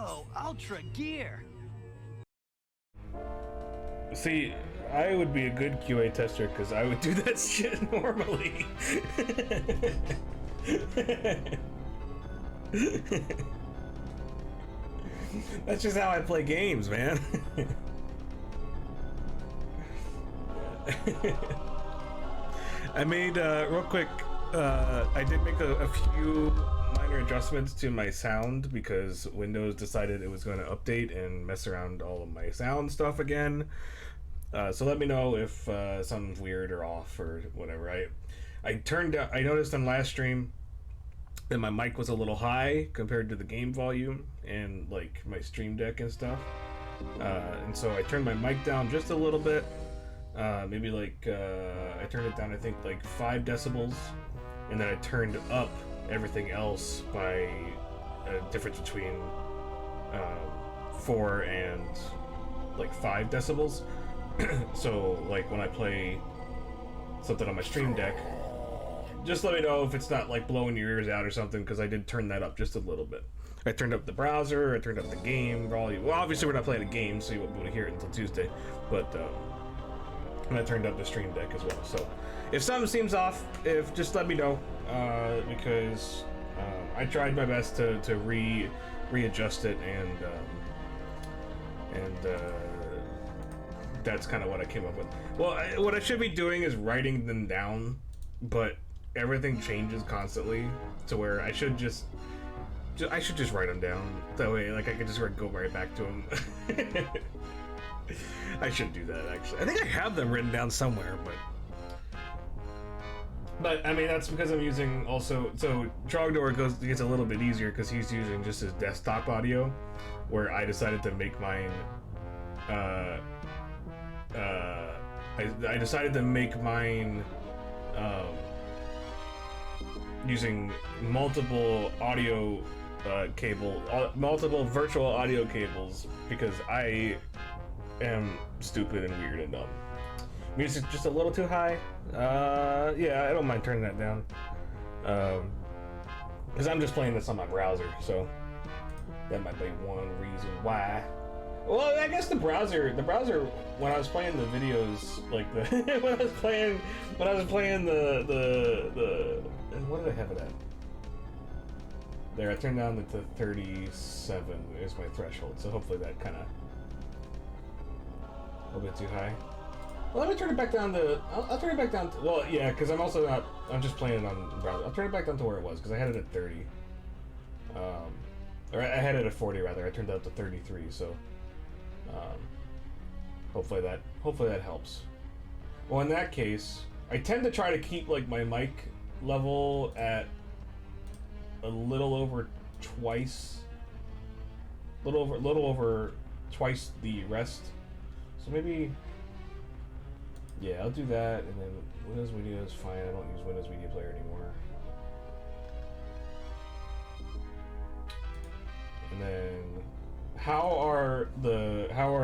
Whoa, ultra gear. See, I would be a good QA tester because I would do that shit normally. That's just how I play games, man. I made, real quick, I did make a few minor adjustments to my sound because Windows decided it was going to update and mess around all of my sound stuff again. So let me know if something's weird or off or whatever. I noticed on last stream that my mic was a little high compared to the game volume and like my stream deck and stuff. And so I turned my mic down just a little bit. Maybe like I turned it down, I think like 5 decibels, and then I turned up everything else by a difference between 4 and like 5 decibels. So like when I play something on my stream deck, just let me know if it's not like blowing your ears out or something, because I did turn that up just a little bit. I turned up the browser, I turned up the game volume. Well, obviously we're not playing a game, so you won't be able to hear it until Tuesday, but and I turned up the stream deck as well. So if something seems off, just let me know, because I tried my best to readjust it, and that's kind of what I came up with. Well, what I should be doing is writing them down, but everything changes constantly to where I should just write them down. That way, like, I could just go right back to them. I should do that, actually. I think I have them written down somewhere, but I mean, that's because I'm using also, so Trogdor gets a little bit easier because he's using just his desktop audio, where I decided to make mine, I decided to make mine using multiple audio multiple virtual audio cables, because I am stupid and weird and dumb. Music's just a little too high. Yeah, I don't mind turning that down. Because I'm just playing this on my browser, so that might be one reason why. Well, I guess the browser, when I was playing the videos, like when I was playing the what did I have it at? There, I turned down to 37 is my threshold, so hopefully that kind of a little bit too high. Well, let me turn it back down to, I'll turn it back down to, well, yeah, because I'm also not, I'm just playing it on browser. I'll turn it back down to where it was, because I had it at 30. Or I had it at 40 rather, I turned it up to 33, so hopefully that helps. Well, in that case, I tend to try to keep like my mic level at a little over twice twice the rest. So maybe, yeah, I'll do that, and then Windows Media is fine. I don't use Windows Media Player anymore. And then, how are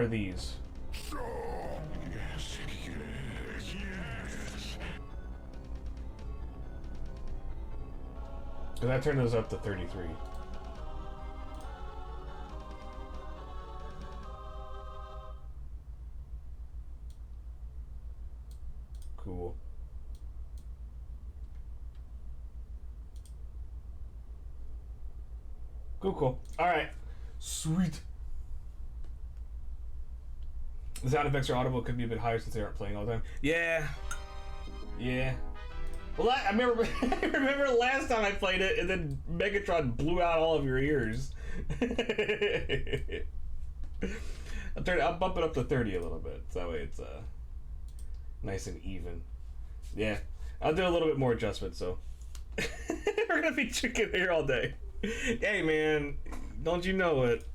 these? Yes, yes, yes. Because I turned those up to 33. Cool. Cool. Alright. Sweet. The sound effects are audible, could be a bit higher since they aren't playing all the time. Yeah. Yeah. Well, I remember I remember last time I played it, and then Megatron blew out all of your ears. I'll bump it up to 30 a little bit, so that way it's nice and even. Yeah, I'll do a little bit more adjustment, so we're gonna be chicken here all day. Hey man, don't you know it?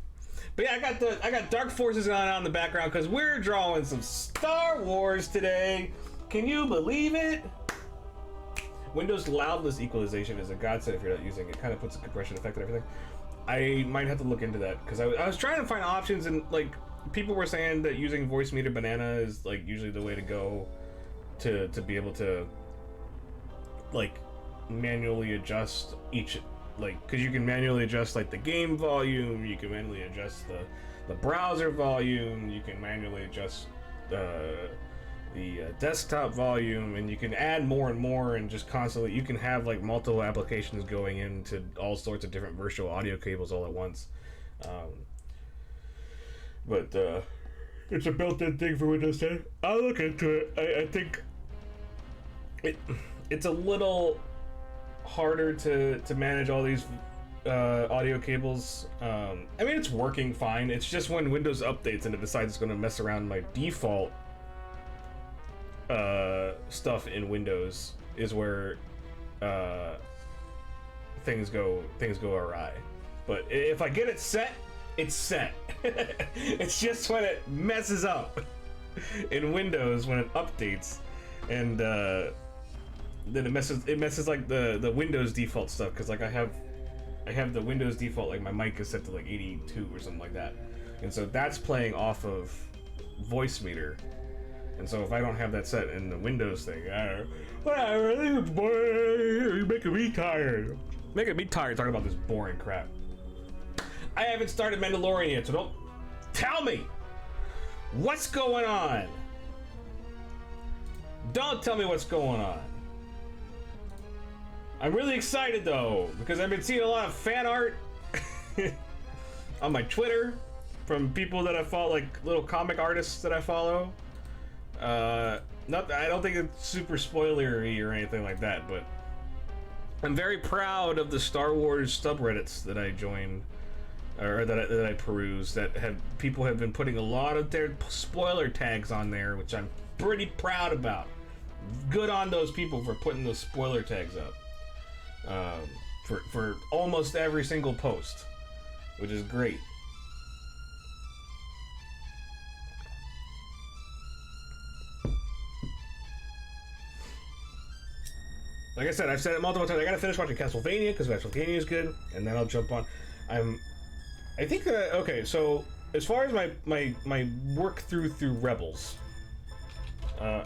But yeah, I got Dark Forces on out in the background because we're drawing some Star Wars today. Can you believe it? Windows loudness equalization is a godsend if you're not using it. Kind of puts a compression effect on everything. I might have to look into that because I was trying to find options, and like people were saying that using Voice Meter Banana is like usually the way to go to be able to like manually adjust each like, because you can manually adjust like the game volume, you can manually adjust the browser volume, you can manually adjust the desktop volume, and you can add more and more, and just constantly you can have like multiple applications going into all sorts of different virtual audio cables all at once. But it's a built-in thing for Windows 10. I'll look into it. I think it's a little harder to manage all these audio cables. I mean, it's working fine. It's just when Windows updates and it decides it's going to mess around my default stuff in Windows is where things go awry. But if I get it set, it's set. It's just when it messes up in Windows when it updates, and then it messes like the Windows default stuff, because like I have the Windows default, like my mic is set to like 82 or something like that, and so that's playing off of voice meter. And so if I don't have that set in the Windows thing, whatever, this is boring. You're making me tired. Making me tired talking about this boring crap. I haven't started Mandalorian yet, so don't tell me what's going on. Don't tell me what's going on. I'm really excited though, because I've been seeing a lot of fan art on my Twitter from people that I follow, like little comic artists that I follow. I don't think it's super spoilery or anything like that, but I'm very proud of the Star Wars subreddits that I joined, or that I peruse, that people have been putting a lot of their spoiler tags on there, which I'm pretty proud about. Good on those people for putting those spoiler tags up for almost every single post, which is great. Like I said, I've said it multiple times. I gotta finish watching Castlevania because Castlevania is good, and then I'll jump on. I think that okay. So as far as my work through Rebels, I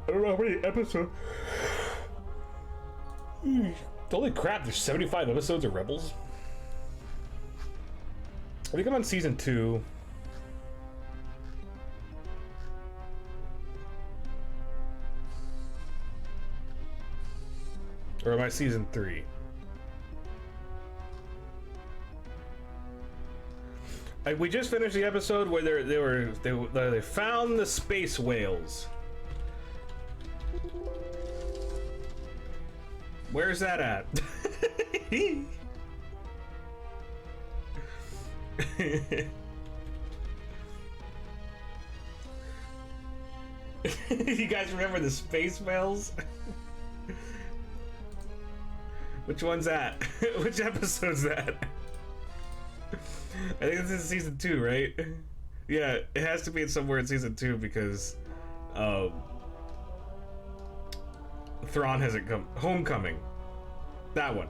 don't know how many episodes. Holy crap! There's 75 episodes of Rebels. I think I'm on season 2. Or am I season 3? We just finished the episode where they found the space whales. Where's that at? You guys remember the space whales? Which one's that? Which episode's that? I think this is season 2, right? Yeah, it has to be somewhere in season 2 because Thrawn hasn't come. Homecoming. That one.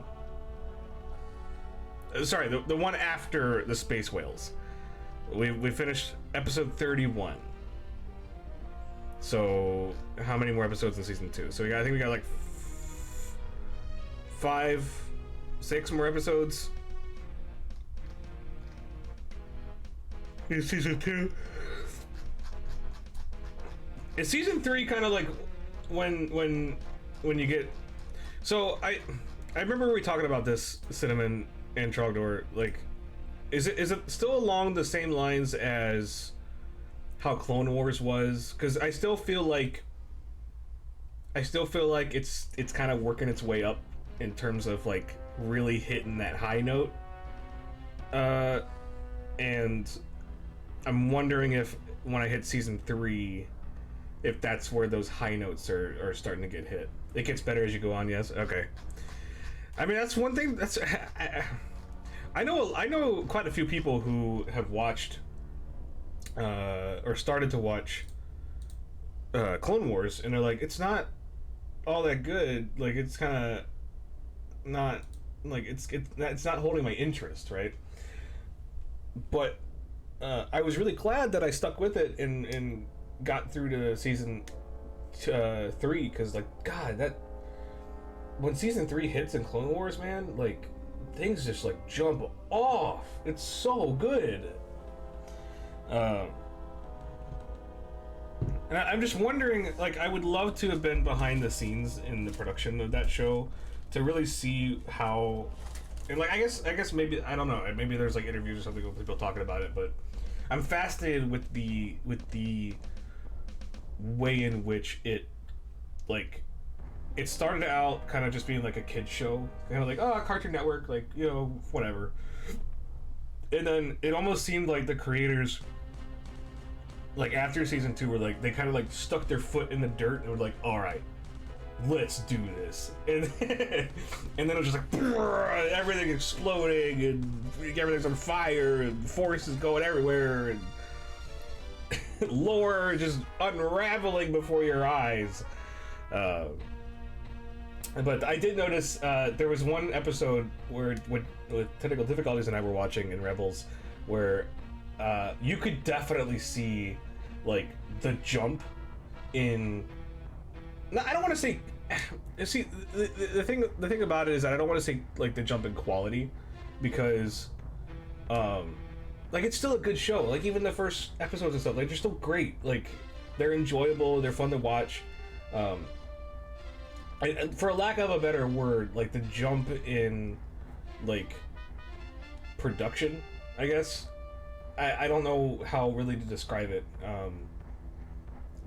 Sorry, the one after the space whales. We finished episode 31. So how many more episodes in season 2? So I think we got like 5, 6 more episodes in season 2. Is season 3 kind of like when you get? So I remember we were talking about this, Cinnamon and Trogdor. Like, is it still along the same lines as how Clone Wars was? Because I still feel like it's kind of working its way up in terms of like really hitting that high note, and I'm wondering if when I hit season 3, if that's where those high notes are starting to get hit. It gets better as you go on. Yes. Okay. I mean, that's one thing. That's I know quite a few people who have watched or started to watch Clone Wars, and they're like, it's not all that good. Like, it's kind of not like it's not holding my interest, right? But I was really glad that I stuck with it and got through to season 3, because like, God, when season 3 hits in Clone Wars, man, like things just like jump off. It's so good. And I'm just wondering, like, I would love to have been behind the scenes in the production of that show to really see how, and like, I guess maybe, I don't know, maybe there's like interviews or something with people talking about it, but I'm fascinated with the way in which it, like, it started out kind of just being like a kid's show, kind of like, oh, Cartoon Network, like, you know, whatever. And then it almost seemed like the creators, like after season 2, were like, they kind of like stuck their foot in the dirt and were like, all right, let's do this. And and then it was just like everything exploding and everything's on fire and forces going everywhere and lore just unraveling before your eyes. But I did notice there was one episode where with Technical Difficulties and I were watching in Rebels where you could definitely see like the jump in. No, I don't want to say. See, the thing about it is that I don't want to say like the jump in quality, because like it's still a good show. Like even the first episodes and stuff, like they're still great. Like they're enjoyable, they're fun to watch. And for lack of a better word, like the jump in like production, I guess. I don't know how really to describe it,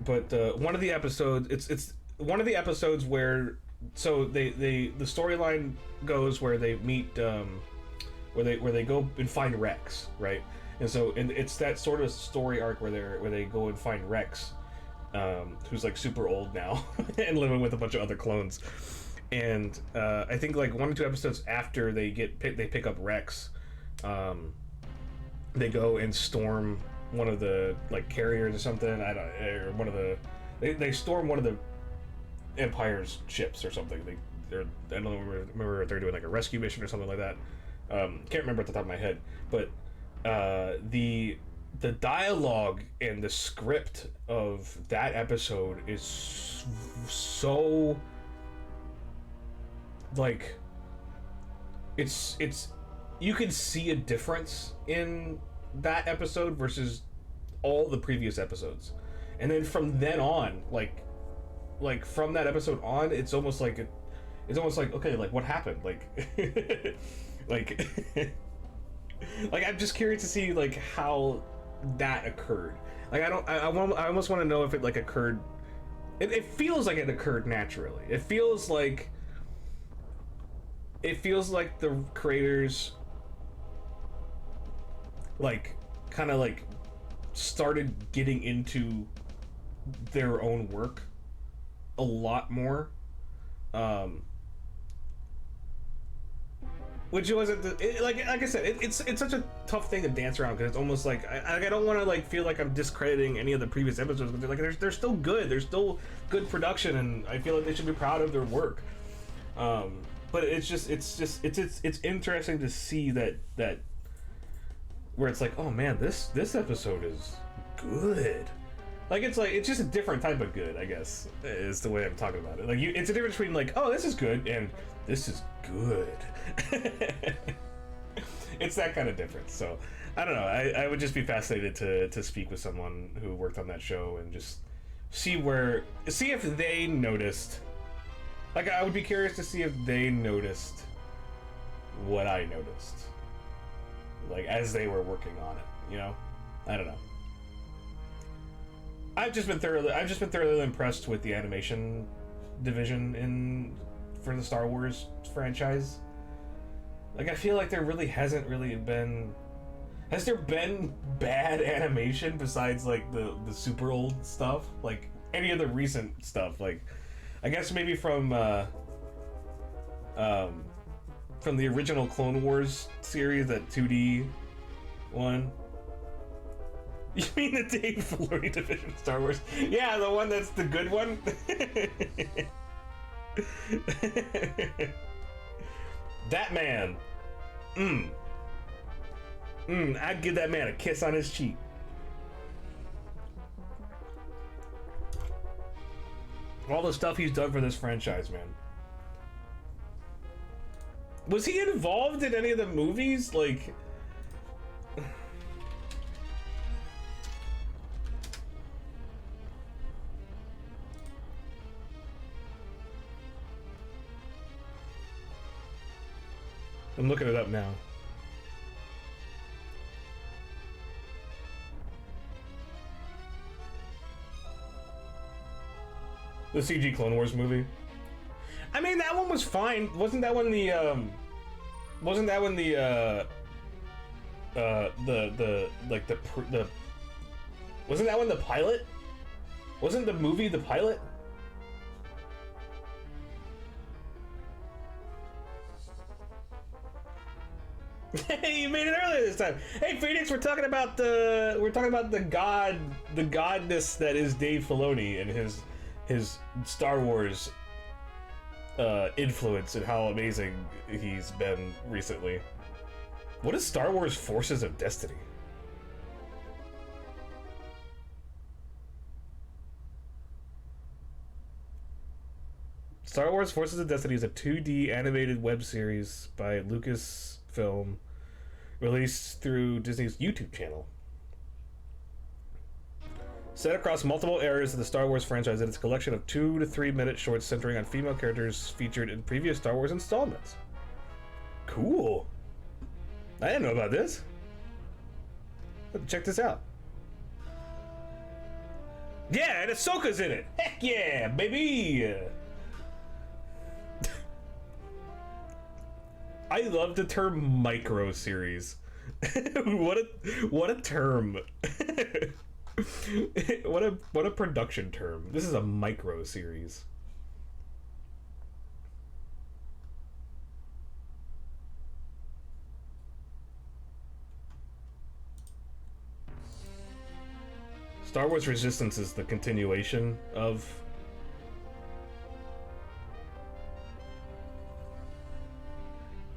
but one of the episodes, it's one of the episodes where, so the storyline goes where they meet, where they go and find Rex, right? And so it's that sort of story arc where they go and find Rex, who's like super old now and living with a bunch of other clones, and I think like 1 or 2 episodes after they pick up Rex. They go and storm one of the like carriers or something. Or one of the they storm one of the Empire's ships or something. I don't remember if they're doing like a rescue mission or something like that. Can't remember at the top of my head. But the dialogue and the script of that episode is so like it's you can see a difference in that episode versus all the previous episodes, and then from then on, like from that episode on, it's almost like okay, like what happened, like like like I'm just curious to see like how that occurred. Like I almost want to know if it like occurred. It feels like it occurred naturally. It feels like the creators like kind of like started getting into their own work a lot more, which wasn't like I said, it's such a tough thing to dance around, because it's almost like I don't want to like feel like I'm discrediting any of the previous episodes, but they're still good. They're still good production, and I feel like they should be proud of their work. But it's interesting to see that where it's like, oh man, this episode is good. Like it's just a different type of good, I guess, is the way I'm talking about it. Like it's a difference between like, oh, this is good and this is good. It's that kind of difference. So I don't know. I would just be fascinated to speak with someone who worked on that show and just see if they noticed. Like I would be curious to see if they noticed what I noticed, like as they were working on it, you know? I don't know. I've just been thoroughly impressed with the animation division for the Star Wars franchise. Like I feel like there really hasn't really been. Has there been bad animation besides like the super old stuff? Like any of the recent stuff? Like I guess maybe from the original Clone Wars series, that 2D one. You mean the Dave Filoni division of Star Wars? Yeah, the one that's the good one. That man. I'd give that man a kiss on his cheek. All the stuff he's done for this franchise, man. Was he involved in any of the movies? Like... I'm looking it up now. The CG Clone Wars movie. I mean, that one was fine. Wasn't that when the wasn't that when the wasn't that when the pilot? Wasn't the movie the pilot? Hey, you made it earlier this time. Hey, Phoenix, we're talking about the godness that is Dave Filoni and his Star Wars influence and how amazing he's been recently. What is Star Wars Forces of Destiny? Star Wars Forces of Destiny is a 2D animated web series by Lucasfilm, released through Disney's YouTube channel. Set across multiple eras of the Star Wars franchise, it is a collection of 2 to 3 minute shorts centering on female characters featured in previous Star Wars installments. Cool. I didn't know about this. Check this out. Yeah, and Ahsoka's in it. Heck yeah, baby. I love the term micro series. what a term. what a production term. This is a micro series. Star Wars Resistance is the continuation of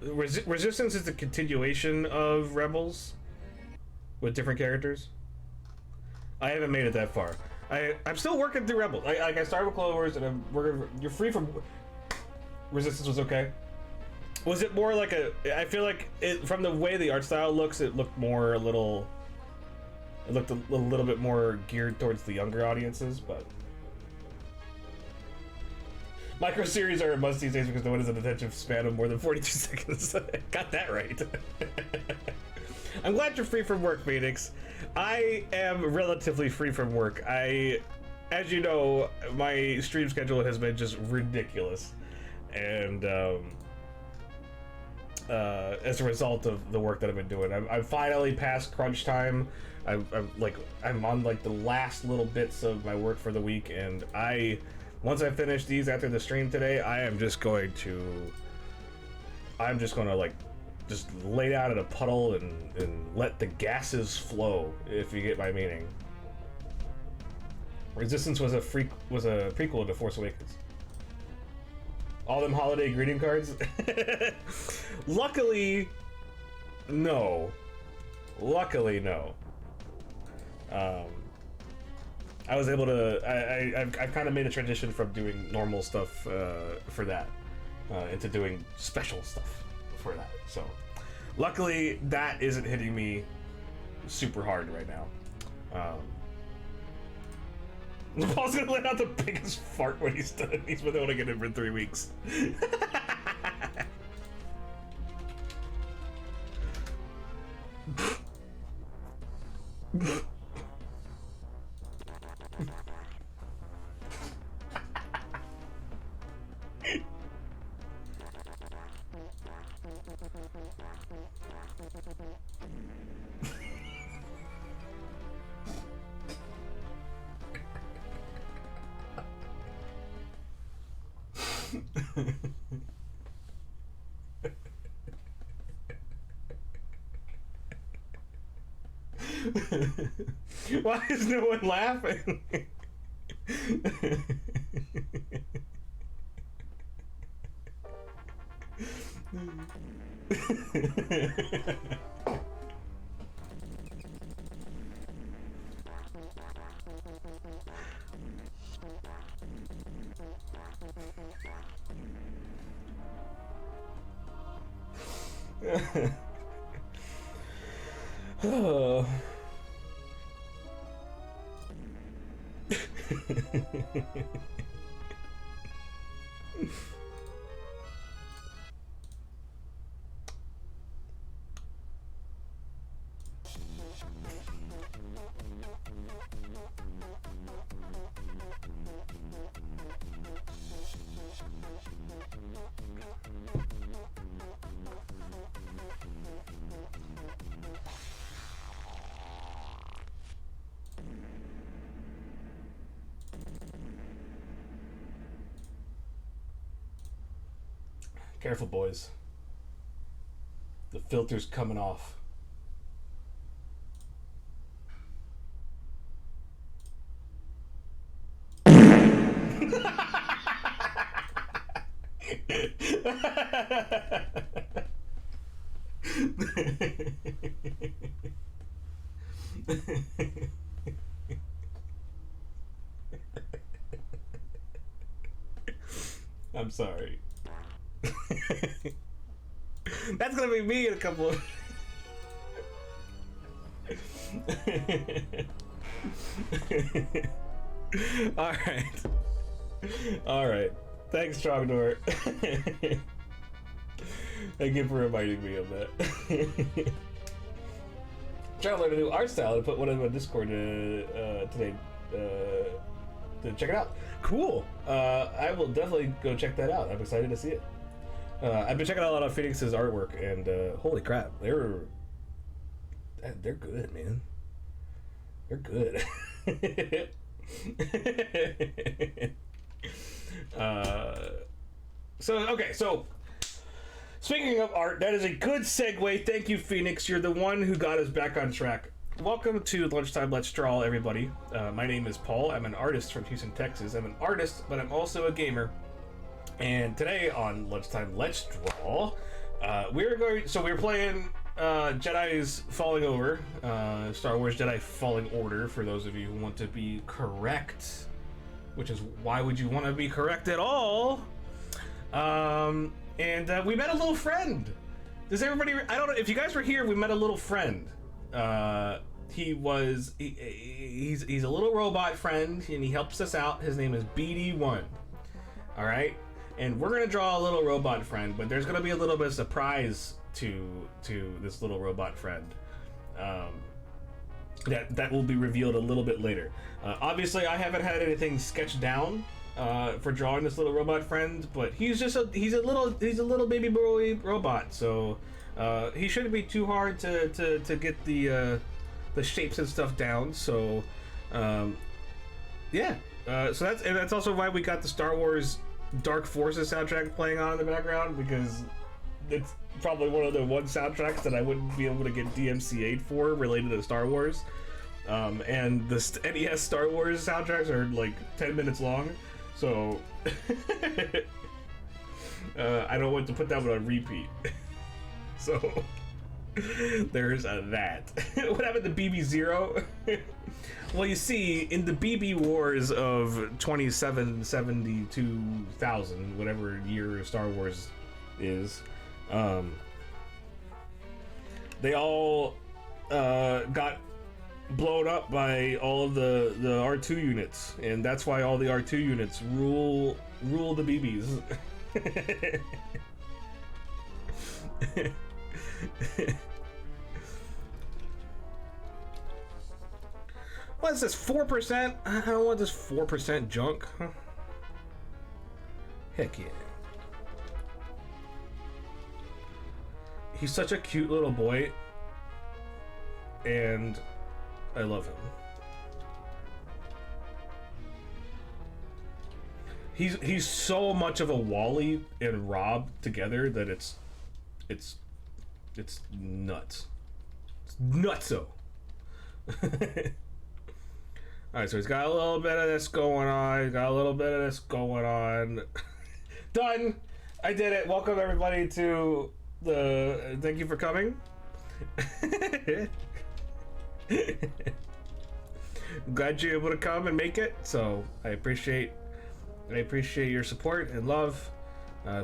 Resistance is the continuation of Rebels with different characters. I haven't made it that far. I'm still working through Rebels. I started with Clone Wars, and you're free from Resistance was okay. Was it more like a? I feel like it, from the way the art style looks, it looked more a little. It looked a little bit more geared towards the younger audiences, but. Micro series are a must these days because no one has an attention span of more than 42 seconds. Got that right. I'm glad you're free from work, Phoenix. I am relatively free from work. As you know, my stream schedule has been just ridiculous, and as a result of the work that I've been doing, I'm finally past crunch time. I'm on like the last little bits of my work for the week, and once I finish these after the stream today, I'm just gonna like just lay down in a puddle and let the gases flow, if you get my meaning. Resistance was a prequel to Force Awakens. All them holiday greeting cards? Luckily, no. I was able to. I've kind of made a transition from doing normal stuff for that into doing special stuff for that. So, luckily, that isn't hitting me super hard right now. Paul's gonna let out the biggest fart when he's done. He's been able to get it for 3 weeks. Why is no one laughing? Oh. Careful, boys. The filter's coming off. I'm sorry. That's gonna be me in a couple of Alright. Thanks, Trogdor. Thank you for reminding me of that. Trying to learn a new art style and put one in my Discord today to check it out. Cool. I will definitely go check that out. I'm excited to see it. I've been checking out a lot of Phoenix's artwork, and holy crap, they're good, man. They're good. So speaking of art, that is a good segue. Thank you, Phoenix. You're the one who got us back on track. Welcome to Lunchtime Let's Draw, everybody. My name is Paul. I'm an artist from Houston, Texas. I'm an artist, but I'm also a gamer. And today on Lunchtime Let's Draw, we're playing Jedi's Falling Over, Star Wars Jedi Falling Order, for those of you who want to be correct, which is why would you want to be correct at all? And we met a little friend. Does everybody? I don't know if you guys were here. We met a little friend. He's a little robot friend, and he helps us out. His name is BD1. All right. And we're gonna draw a little robot friend, but there's gonna be a little bit of surprise to this little robot friend that will be revealed a little bit later. Obviously, I haven't had anything sketched down for drawing this little robot friend, but he's a little baby boy robot, so he shouldn't be too hard to get the shapes and stuff down. So yeah, so that's also why we got the Star Wars Dark Forces soundtrack playing on in the background, because it's probably one of the soundtracks that I wouldn't be able to get DMCA'd for related to Star Wars. And the NES Star Wars soundtracks are like 10 minutes long, so I don't want to put that one on repeat. So there's that. What happened to BB-0? Well, you see, in the BB Wars of 2772,000, whatever year Star Wars is, they all got blown up by all of the R2 units, and that's why all the R2 units rule the BBs. What is this, 4%? I don't want this 4% junk. Huh? Heck yeah. He's such a cute little boy, and I love him. He's so much of a Wally and Rob together that it's nuts. It's nutso. Alright, so he's got a little bit of this going on. Done! I did it. Welcome everybody to the... Thank you for coming. I'm glad you're able to come and make it, so I appreciate your support and love.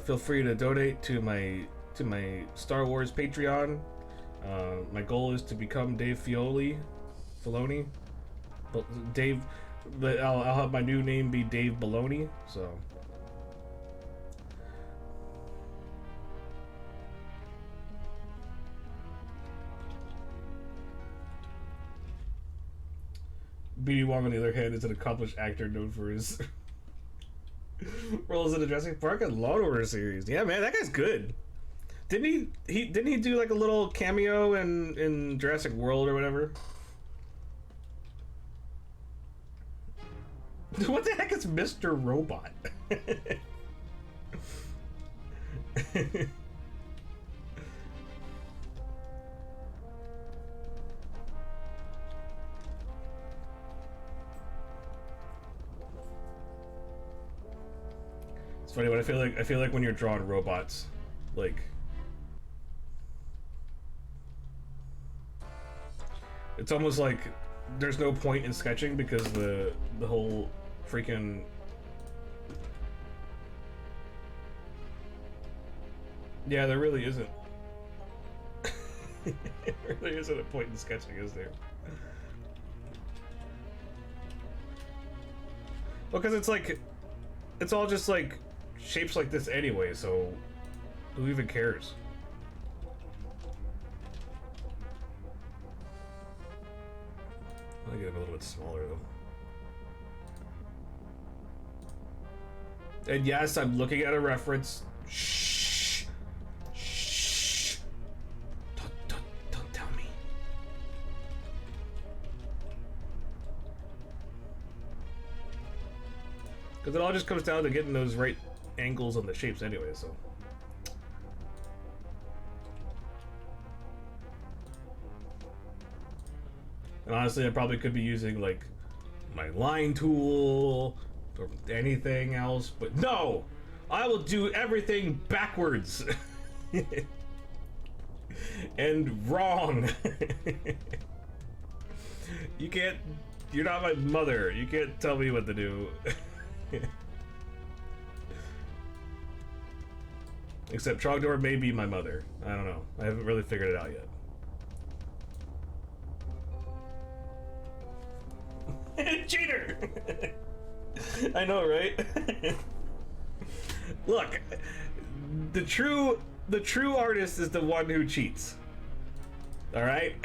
Feel free to donate to my Star Wars Patreon. My goal is to become Dave Filoni. But Dave, but I'll have my new name be Dave Baloney. So. B.D. Wong, on the other hand, is an accomplished actor known for his roles in the Jurassic Park and Law & Order series. Yeah, man, that guy's good. Didn't he do like a little cameo in Jurassic World or whatever? What the heck is Mr. Robot? It's funny, but I feel like when you're drawing robots, like, it's almost like there's no point in sketching because the whole freaking yeah, there really isn't. There really isn't a point in sketching, is there? Well, because it's like, it's all just like shapes like this anyway, so who even cares? I'll get him a little bit smaller though. And yes, I'm looking at a reference. Shh. Shh. Don't tell me. Because it all just comes down to getting those right angles on the shapes anyway, so. And honestly, I probably could be using like my line tool or anything else, but no! I will do everything backwards. And wrong. You can't, you're not my mother. You can't tell me what to do. Except Trogdor may be my mother. I don't know. I haven't really figured it out yet. Cheater! I know, right? Look, the true artist is the one who cheats. All right?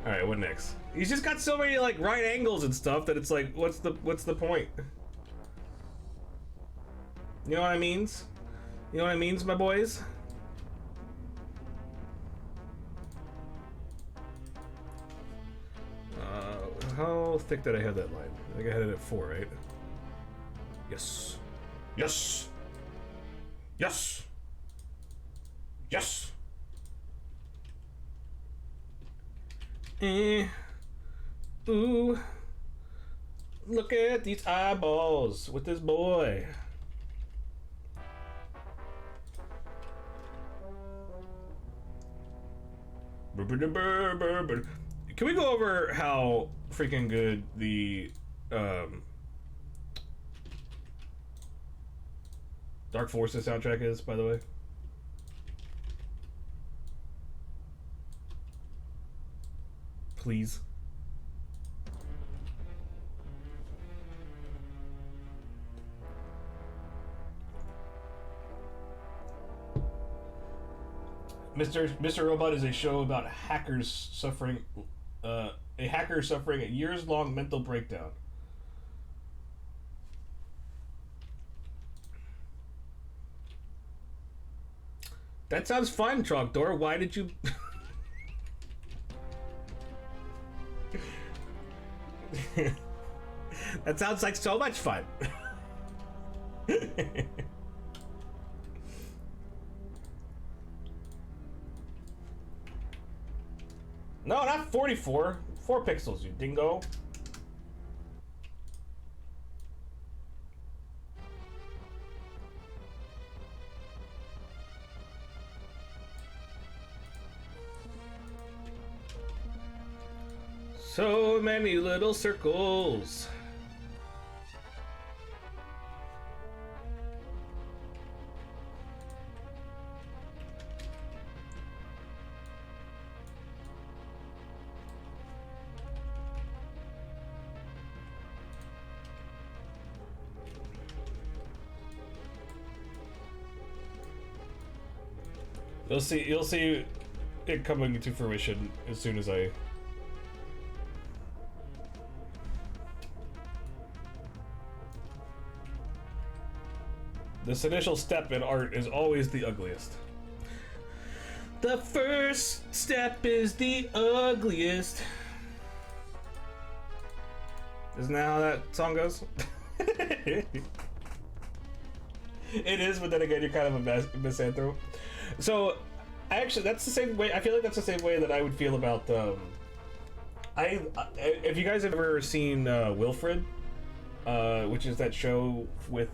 All right, what next? He's just got so many like right angles and stuff that it's like, what's the point? You know what I means? You know what I means, my boys? How thick did I have that line? I think I had it at 4, right? Yes. Yes. Yes. Yes. Ooh. Look at these eyeballs with this boy. Can we go over how freaking good the Dark Forces soundtrack is, by the way? Please. Mr. Robot is a show about hackers suffering a hacker suffering a years-long mental breakdown. That sounds fun, Trogdor. Why did you... That sounds like so much fun. No, not 44. 4 pixels, you dingo. So many little circles. You'll see it coming to fruition as soon as I. This initial step in art is always the ugliest. The first step is the ugliest. Isn't that how that song goes? It is, but then again, you're kind of a misanthrope. So, actually, that's the same way. I feel like that's the same way that I would feel about. If you guys have ever seen Wilfred, which is that show with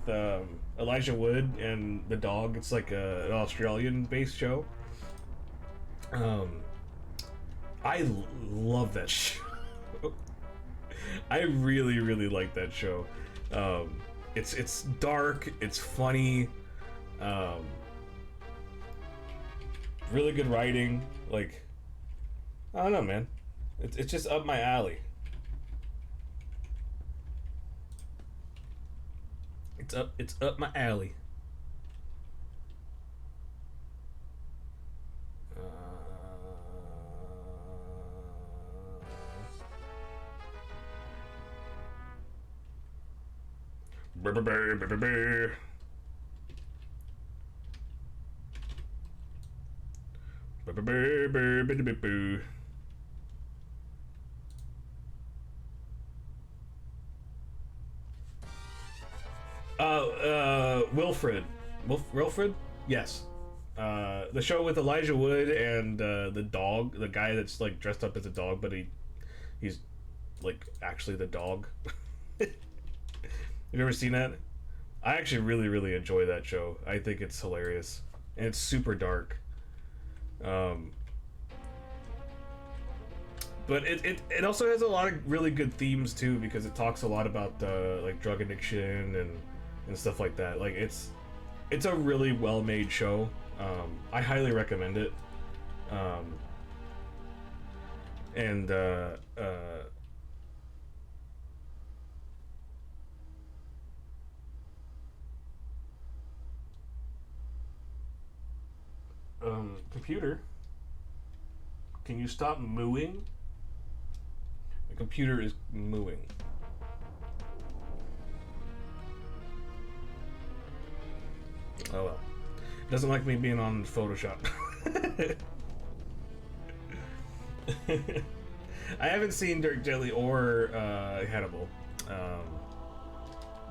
Elijah Wood and the dog. It's like an Australian-based show. I love that show. I really, really like that show. It's dark, it's funny, really good writing. Like, I don't know, man. It's just up my alley. It's up my alley. Wilfred? Yes. The show with Elijah Wood and the dog, the guy that's like dressed up as a dog, but he's like actually the dog. You ever seen that? I actually really, really enjoy that show. I think it's hilarious. And it's super dark. But it also has a lot of really good themes too, because it talks a lot about like drug addiction and stuff like that. Like it's a really well made show. I highly recommend it. Computer, can you stop mooing? The computer is mooing. Oh well. It doesn't like me being on Photoshop. I haven't seen Dirk Gently or Hannibal.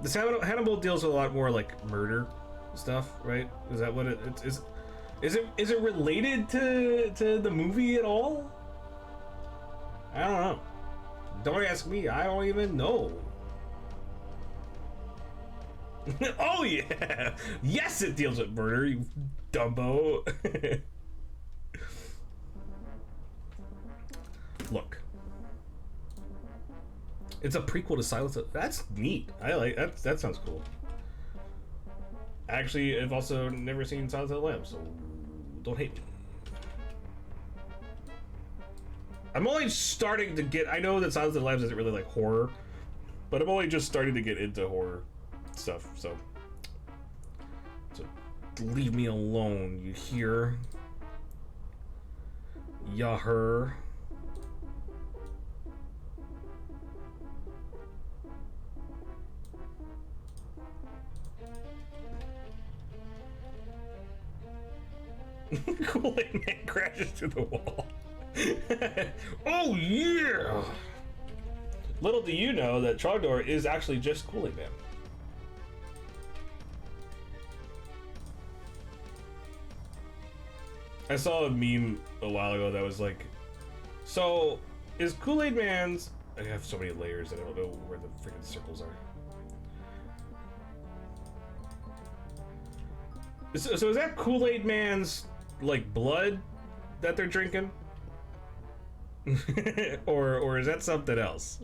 This Hannibal deals with a lot more like murder stuff, right? Is that what it is? Is it related to the movie at all? I don't know. Don't ask me. I don't even know. Oh yeah! Yes, it deals with murder, you dumbo. Look. It's a prequel to Silence of... That's neat. I like that. That sounds cool. Actually, I've also never seen Silence of the Lambs, so don't hate me. I'm only starting to get... I know that Silence of the Lambs isn't really like horror, but I'm only just starting to get into horror stuff, so leave me alone, you hear? Ya her. Kool-Aid Man crashes to the wall. Oh yeah! Little do you know that Trogdor is actually just Kool-Aid Man. I saw a meme a while ago that was like, so is Kool-Aid Man's... I have so many layers that I don't know where the freaking circles are. So is that Kool-Aid Man's like blood that they're drinking? or is that something else?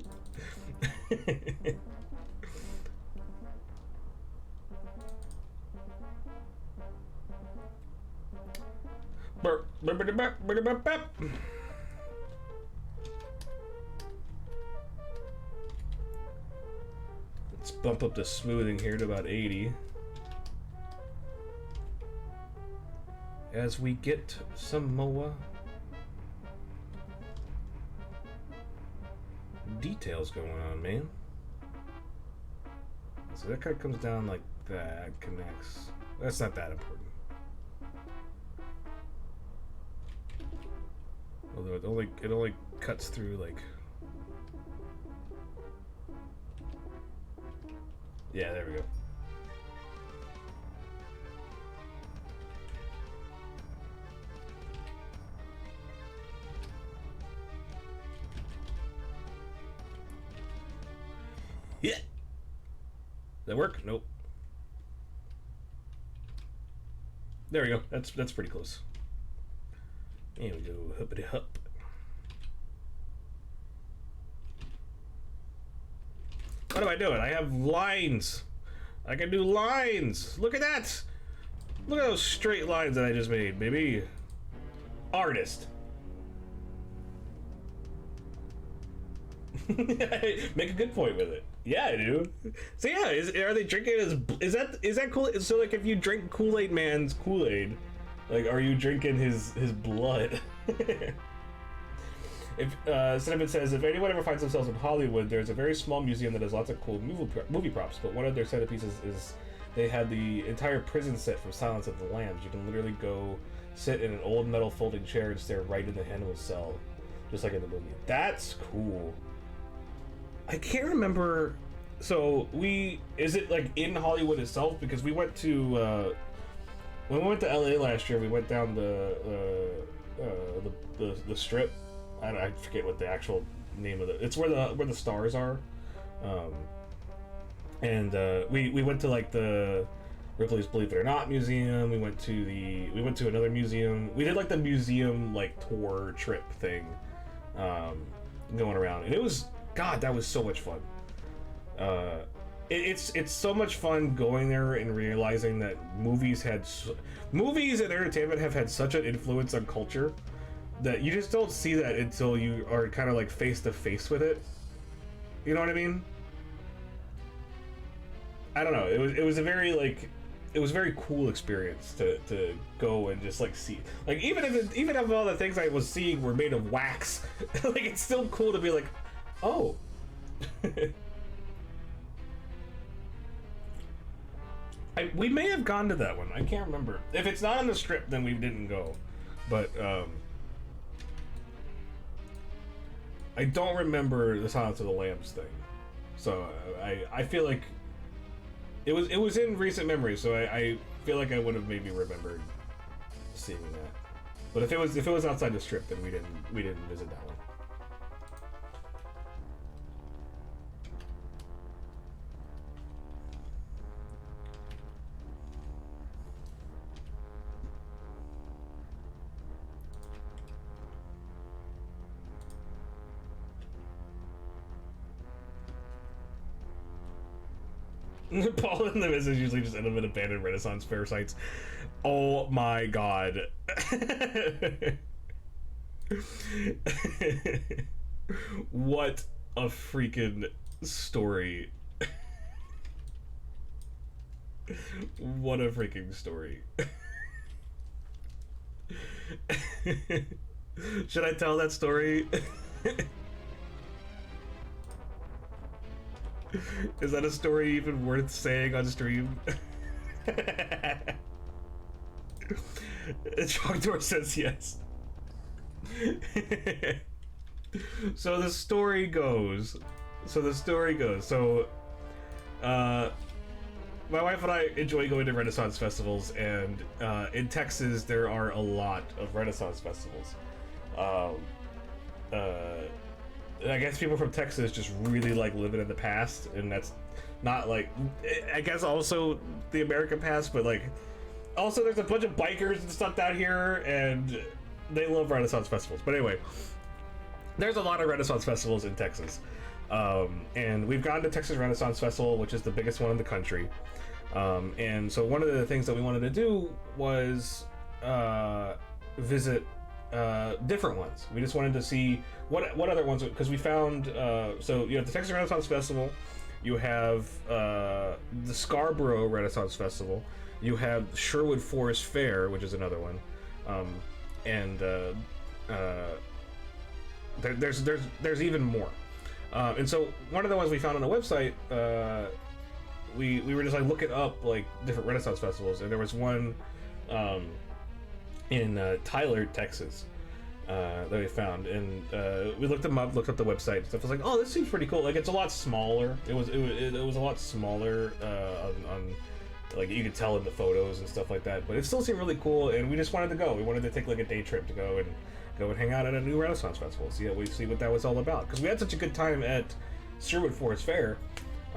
Let's bump up the smoothing here to about 80. as we get some more details going on, man. So that kind of comes down like that, connects. That's not that important. Although it only cuts through like. Yeah, there we go. Yeah. That work? Nope. There we go. That's pretty close. There we go. Huppity hup. What am I doing? I have lines. I can do lines. Look at that. Look at those straight lines that I just made, baby. Artist. Make a good point with it. Yeah, I do. So yeah, are they drinking is that cool? So like, if you drink Kool-Aid Man's Kool-Aid, like, are you drinking his blood? If Cinnamon says, if anyone ever finds themselves in Hollywood, there's a very small museum that has lots of cool movie props, but one of their centerpieces is they had the entire prison set from Silence of the Lambs. You can literally go sit in an old metal folding chair and stare right in the Hannibal cell, just like in the movie. That's cool. I can't remember. So is it like in Hollywood itself? Because we went to when we went to LA last year, we went down the strip. I forget what the actual name of it. It's where the stars are, and we went to like the Ripley's Believe It or Not museum. We went to another museum. We did like the museum like tour trip thing, going around, and it was. God, that was so much fun. It's so much fun going there and realizing that movies and entertainment have had such an influence on culture that you just don't see that until you are kind of like face to face with it. You know what I mean? I don't know. It was a very cool experience to go and just like see. Like even if all the things I was seeing were made of wax, like it's still cool to be like, oh. We may have gone to that one. I can't remember. If it's not on the strip, then we didn't go. But I don't remember the Silence of the Lambs thing. So I feel like it was in recent memory. So I feel like I would have maybe remembered seeing that. But if it was outside the strip, then we didn't visit that one. Paul and the Mrs. usually just end up in abandoned Renaissance fair sites. Oh my god. What a freaking story. What a freaking story. Should I tell that story? Is that a story even worth saying on stream? Chalkdoor says yes. So the story goes. My wife and I enjoy going to Renaissance festivals, and in Texas there are a lot of Renaissance festivals. I guess people from Texas just really like living in the past, and that's not like, I guess also the American past, but like also there's a bunch of bikers and stuff down here, and they love Renaissance festivals. But anyway, there's a lot of Renaissance festivals in Texas, and we've gone to Texas Renaissance Festival, which is the biggest one in the country, and so one of the things that we wanted to do was visit different ones. We just wanted to see what other ones, because we found so you have the Texas Renaissance Festival, you have the Scarborough Renaissance Festival, you have Sherwood Forest Fair, which is another one, and there's even more. And so one of the ones we found on the website, we were just like looking up like different Renaissance festivals, and there was one in Tyler, Texas, that we found, and we looked them up, looked up the website and stuff. I was like, oh, this seems pretty cool. Like, it's a lot smaller. It was a lot smaller on like, you could tell in the photos and stuff like that, but it still seemed really cool, and we just wanted to go. We wanted to take like a day trip to go and hang out at a new Renaissance festival, see what that was all about, because we had such a good time at Sherwood Forest Fair,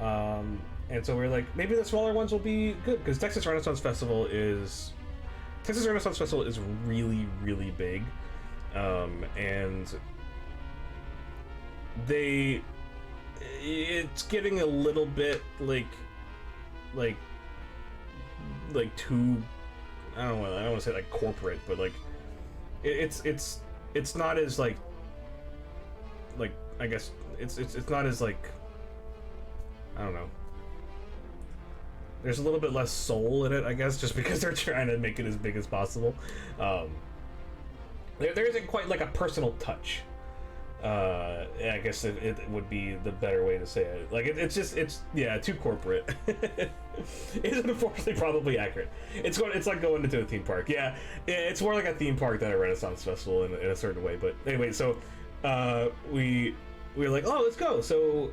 and so we were like, maybe the smaller ones will be good, because Texas Renaissance Festival is really, really big, and it's getting a little bit like too, I don't want to say like corporate, but like it's not as like I guess it's not as like, I don't know. There's a little bit less soul in it, I guess, just because they're trying to make it as big as possible. There isn't quite like a personal touch. I guess it would be the better way to say it. Like, it's too corporate. It's unfortunately probably accurate. It's like going into a theme park. Yeah, it's more like a theme park than a Renaissance festival in a certain way. But anyway, so we were like, oh, let's go. So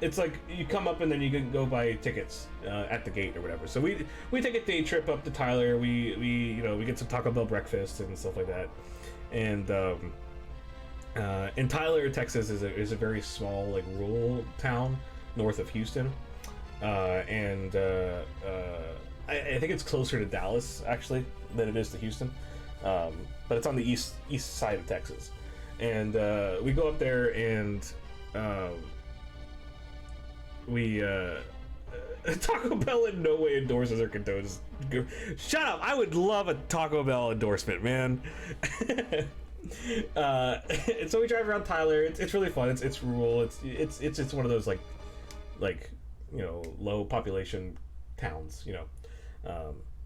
it's like you come up and then you can go buy tickets at the gate or whatever. So we take a day trip up to Tyler. We get some Taco Bell breakfast and stuff like that. And Tyler, Texas is a very small, like, rural town north of Houston, and I think it's closer to Dallas actually than it is to Houston, but it's on the east side of Texas, and we go up there and we Taco Bell in no way endorses or condones. Shut up! I would love a Taco Bell endorsement, man. And so we drive around Tyler. It's really fun. It's rural. It's one of those like low population towns.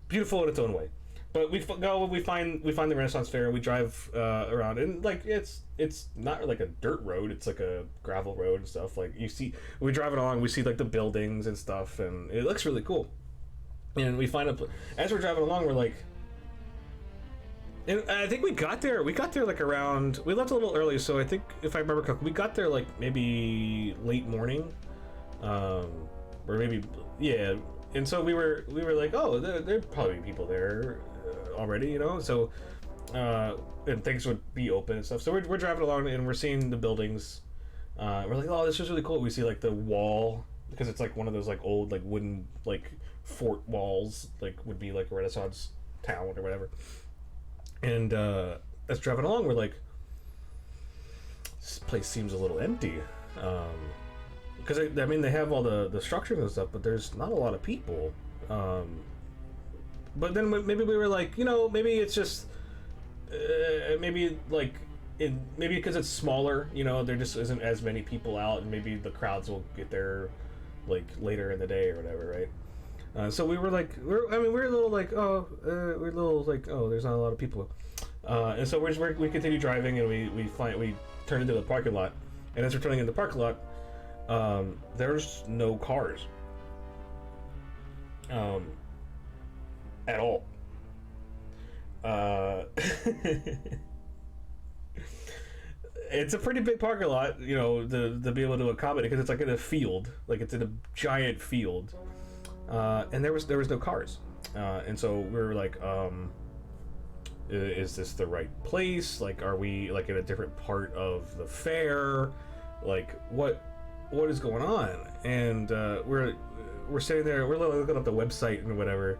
Beautiful in its own way. But we find the Renaissance Fair, and we drive around, and like it's not like a dirt road. It's like a gravel road and stuff. Like, we drive it along, we see like the buildings and stuff, and it looks really cool. And we find as we're driving along, we're like. And I think we got there like around, we left a little early, so I think, if I remember correctly, we got there like maybe late morning, or maybe, yeah. And so we were like, oh, there probably people there already, so and things would be open and stuff. So we're driving along and we're seeing the buildings. We're like, oh, this is really cool. We see like the wall, because it's like one of those like old like wooden like fort walls, like would be like a Renaissance town or whatever. And as driving along, we're like, this place seems a little empty, because I mean, they have all the structures and stuff, but there's not a lot of people. But then maybe we were like, maybe it's just maybe because it's smaller, there just isn't as many people out, and maybe the crowds will get there like later in the day or whatever, right? So we were like, we're a little like, oh, there's not a lot of people, and so we continue driving, and we turn into the parking lot, and as we're turning into the parking lot, there's no cars, at all. It's a pretty big parking lot, to be able to accommodate, because it's like in a field, like it's in a giant field. And there was no cars, and so we were like, is this the right place? Like, are we like in a different part of the fair? Like, what is going on? And we're sitting there, we're looking up the website and whatever,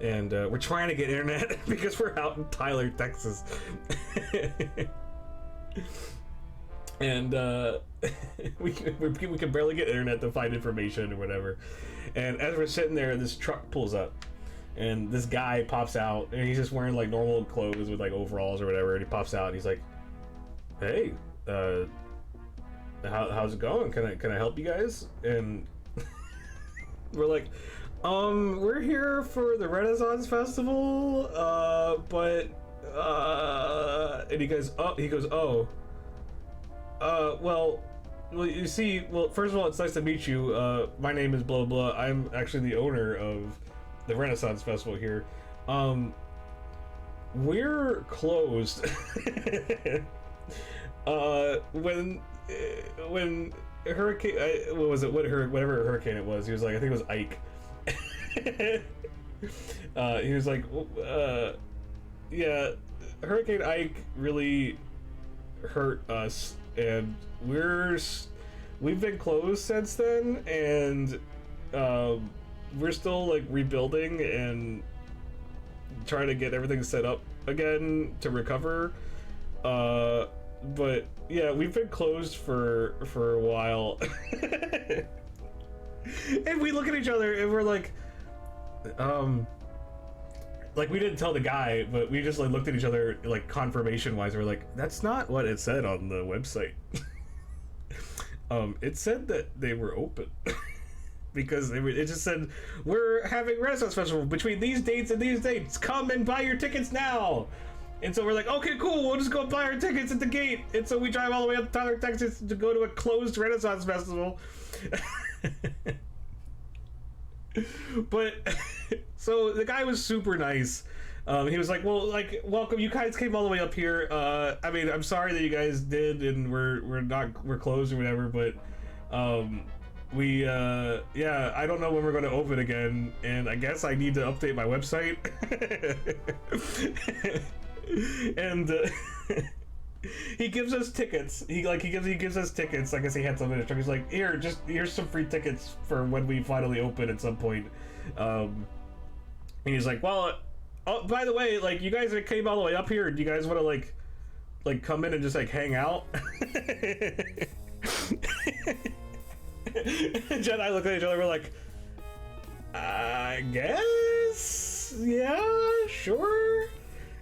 and we're trying to get internet because we're out in Tyler, Texas. And we can barely get internet to find information or whatever. And as we're sitting there, this truck pulls up, and this guy pops out, and he's just wearing like normal clothes with like overalls or whatever. And he pops out, and he's like, "Hey, how's it going? Can I help you guys?" And we're like, we're here for the Renaissance Festival, but And he goes, oh, well, you see, well, first of all, it's nice to meet you. My name is blah blah. I'm actually the owner of the Renaissance Festival here. We're closed. When hurricane, what was it? Whatever hurricane it was, he was like, I think it was Ike. He was like, yeah, Hurricane Ike really hurt us, and we've been closed since then, and we're still like rebuilding and trying to get everything set up again to recover. But yeah, we've been closed for a while. And we look at each other and we're like we didn't tell the guy, but we just like looked at each other like confirmation wise. We're like, that's not what it said on the website. It said that they were open. Because it just said, we're having Renaissance Festival between these dates and these dates. Come and buy your tickets now. And so we're like, okay, cool, we'll just go buy our tickets at the gate. And so we drive all the way up to Tyler, Texas to go to a closed Renaissance Festival. But, so the guy was super nice. He was like, well, like, welcome, you guys came all the way up here. I mean, I'm sorry that you guys did and we're closed or whatever, but, yeah, I don't know when we're going to open again, and I guess I need to update my website. And he gives us tickets. He gives us tickets. I guess he had some in his truck. He's like, here's some free tickets for when we finally open at some point. And he's like, well, oh, by the way, like, you guys came all the way up here. Do you guys want to like come in and just like hang out? Jen and I look at each other, we're like, I guess, yeah, sure.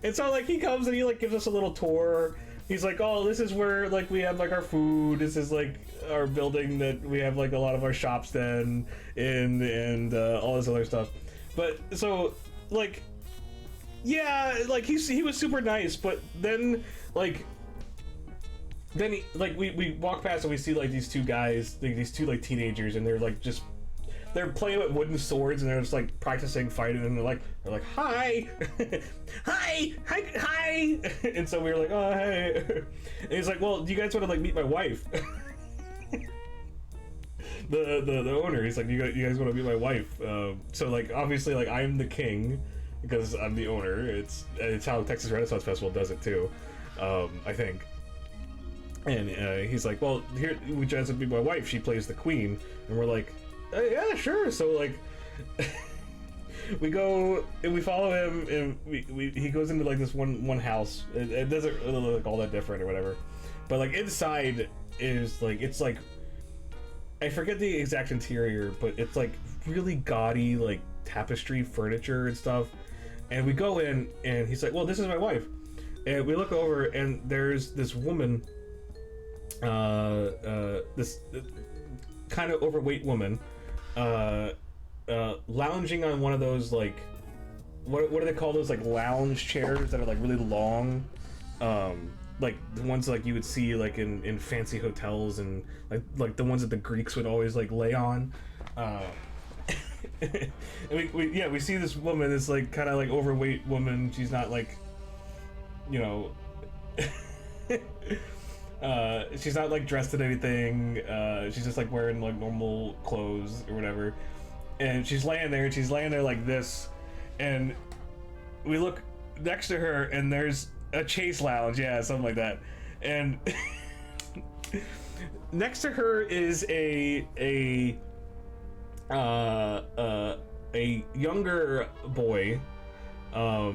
And so like he comes and he like gives us a little tour. He's like, oh, this is where like we have like our food. This is like our building that we have like a lot of our shops then and all this other stuff. But so like, yeah, like he was super nice, but then he, like we walk past and we see like these two guys, like these two like teenagers, and they're like they're playing with wooden swords and they're just like practicing fighting, and they're like hi. Hi. And so we were like, oh hey. And he's like, well, do you guys want to like meet my wife? the owner, he's like, you guys want to meet my wife? So like obviously like I'm the king because I'm the owner. It's how Texas Renaissance Festival does it too, I think. And he's like, well, here, would you guys be my wife? She plays the queen. And we're like, yeah, sure. So like, we go and we follow him, and he goes into like this one house. It doesn't really look all that different or whatever, but like inside is like, it's like, I forget the exact interior, but it's like really gaudy, like tapestry furniture and stuff. And we go in, and he's like, well, this is my wife. And we look over, and there's this woman, this kind of overweight woman, lounging on one of those like, what do they call those, like lounge chairs that are like really long, like the ones like you would see like in fancy hotels, and like the ones that the Greeks would always like lay on. And we see this woman, this like kind of like overweight woman. She's not like, you know, she's not like dressed in anything. She's just like wearing like normal clothes or whatever, and she's laying there like this, and we look next to her and there's a chase lounge, yeah, something like that, and next to her is a younger boy, a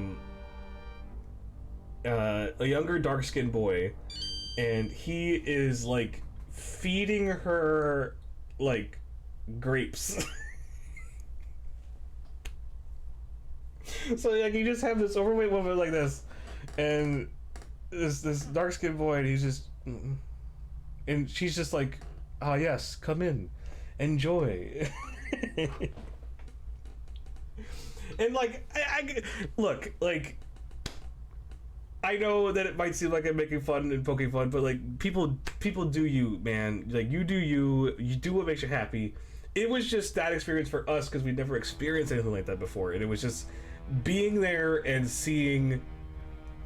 younger dark-skinned boy, and he is like feeding her like grapes. So like you just have this overweight woman like this, and this dark-skinned boy, and he's just, and she's just like, ah, yes, come in, enjoy. And like I look, like I know that it might seem like I'm making fun and poking fun, but like people do you, man. Like you do you. You do what makes you happy. It was just that experience for us because we'd never experienced anything like that before, and it was just being there and seeing,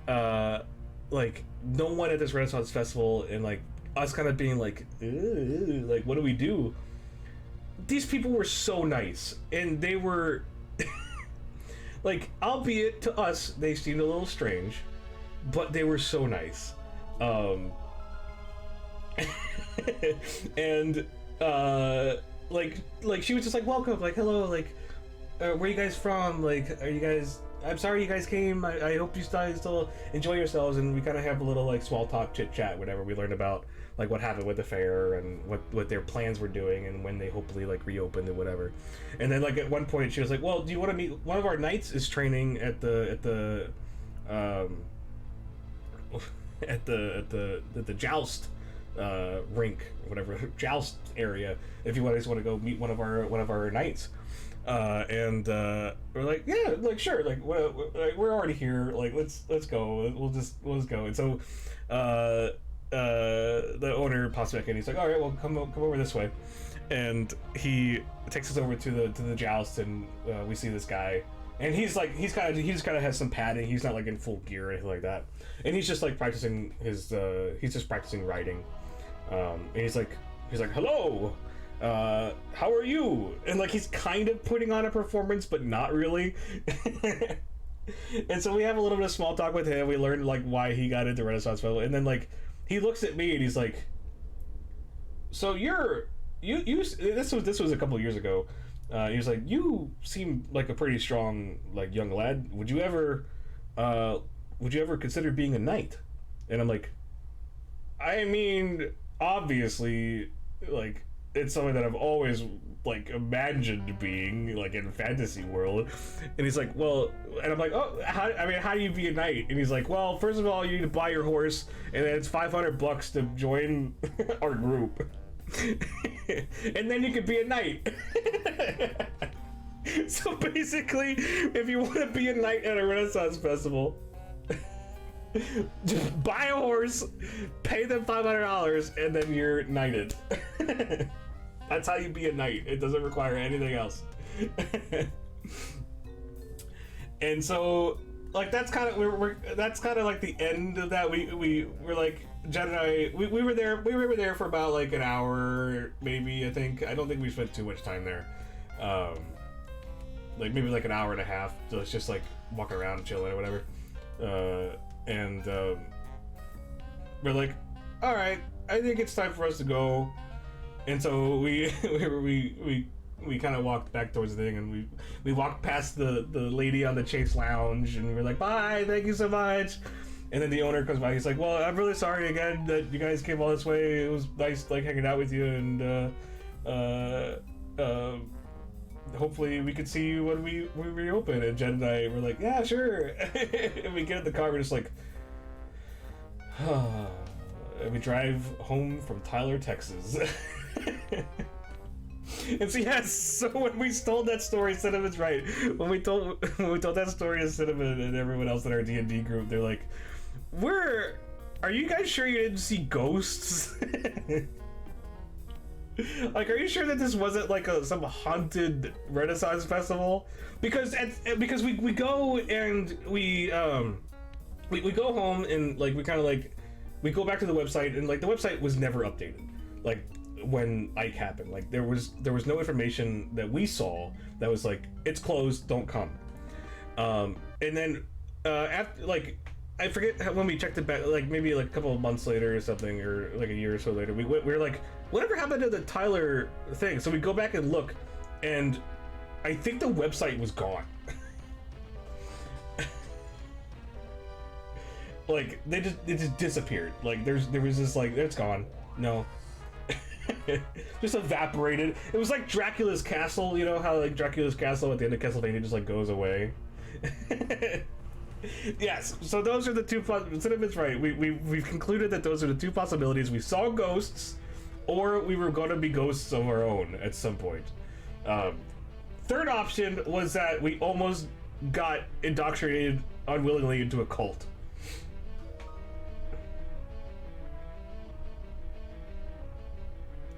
like no one at this Renaissance festival, and like us kind of being like, like what do we do? These people were so nice, and they were like, albeit to us they seemed a little strange, but they were so nice. And like she was just like, welcome, like hello, like where are you guys from, like are you guys, I'm sorry you guys came, I hope you guys still enjoy yourselves. And we kind of have a little like small talk, chit chat, whatever. We learned about like what happened with the fair and what their plans were doing and when they hopefully like reopened and whatever. And then like at one point she was like, well, do you want to meet one of our knights is training at the joust rink, whatever, joust area, if you guys want to go meet one of our knights. And we're like, yeah, like sure, like we're already here, like let's go, we'll just go. And so the owner pops back in, he's like, all right, well come over this way. And he takes us over to the joust, and we see this guy, and he just kind of has some padding. He's not like in full gear or anything like that, and he's just like practicing his riding. And he's like hello, how are you? And like he's kind of putting on a performance but not really. And so we have a little bit of small talk with him. We learn like why he got into Renaissance Festival, and then like he looks at me and he's like, so you this was a couple of years ago. He was like, you seem like a pretty strong like young lad. Would you ever consider being a knight? And I'm like, I mean, obviously, like it's something that I've always like imagined being like in fantasy world. And he's like, well, and I'm like, oh, how do you be a knight? And he's like, well, first of all, you need to buy your horse, and then it's $500 to join our group. And then you could be a knight. So basically, if you want to be a knight at a Renaissance festival, just buy a horse, pay them $500, and then you're knighted. That's how you be a knight. It doesn't require anything else. And so, like, that's kind of that's kind of like the end of that. We were like, Jen and I, we were there for about like an hour, maybe. I don't think we spent too much time there. Like maybe like an hour and a half. So it's just like walking around and chilling or whatever. And we're like, all right, I think it's time for us to go. And so we kind of walked back towards the thing, and we walked past the lady on the Chase Lounge, and we're like, bye, thank you so much. And then the owner comes by, he's like, well, I'm really sorry again that you guys came all this way. It was nice like hanging out with you, and hopefully we could see you when we reopen. And Jen and I were like, yeah, sure. And we get in the car, we're just like, and we drive home from Tyler, Texas. And so yes, so when we told that story, Cinnamon's right. When we told that story to Cinnamon and everyone else in our D&D group, they're like, are you guys sure you didn't see ghosts? Like, are you sure that this wasn't like some haunted Renaissance festival? Because we go and we go home, and like we kind of like we go back to the website, and like the website was never updated. Like when Ike happened, like there was no information that we saw that was like, it's closed, don't come. And then after, like, I forget when we checked it back, like maybe like a couple of months later or something, or like a year or so later, we were like, whatever happened to the Tyler thing? So we go back and look, and I think the website was gone. Like it just disappeared. Like there was this like, it's gone. No. Just evaporated. It was like Dracula's castle, you know how like Dracula's castle at the end of Castlevania just like goes away. Yes, so those are the two. Cinnamon's right. We've concluded that those are the two possibilities. We saw ghosts, or we were going to be ghosts of our own at some point. Third option was that we almost got indoctrinated unwillingly into a cult.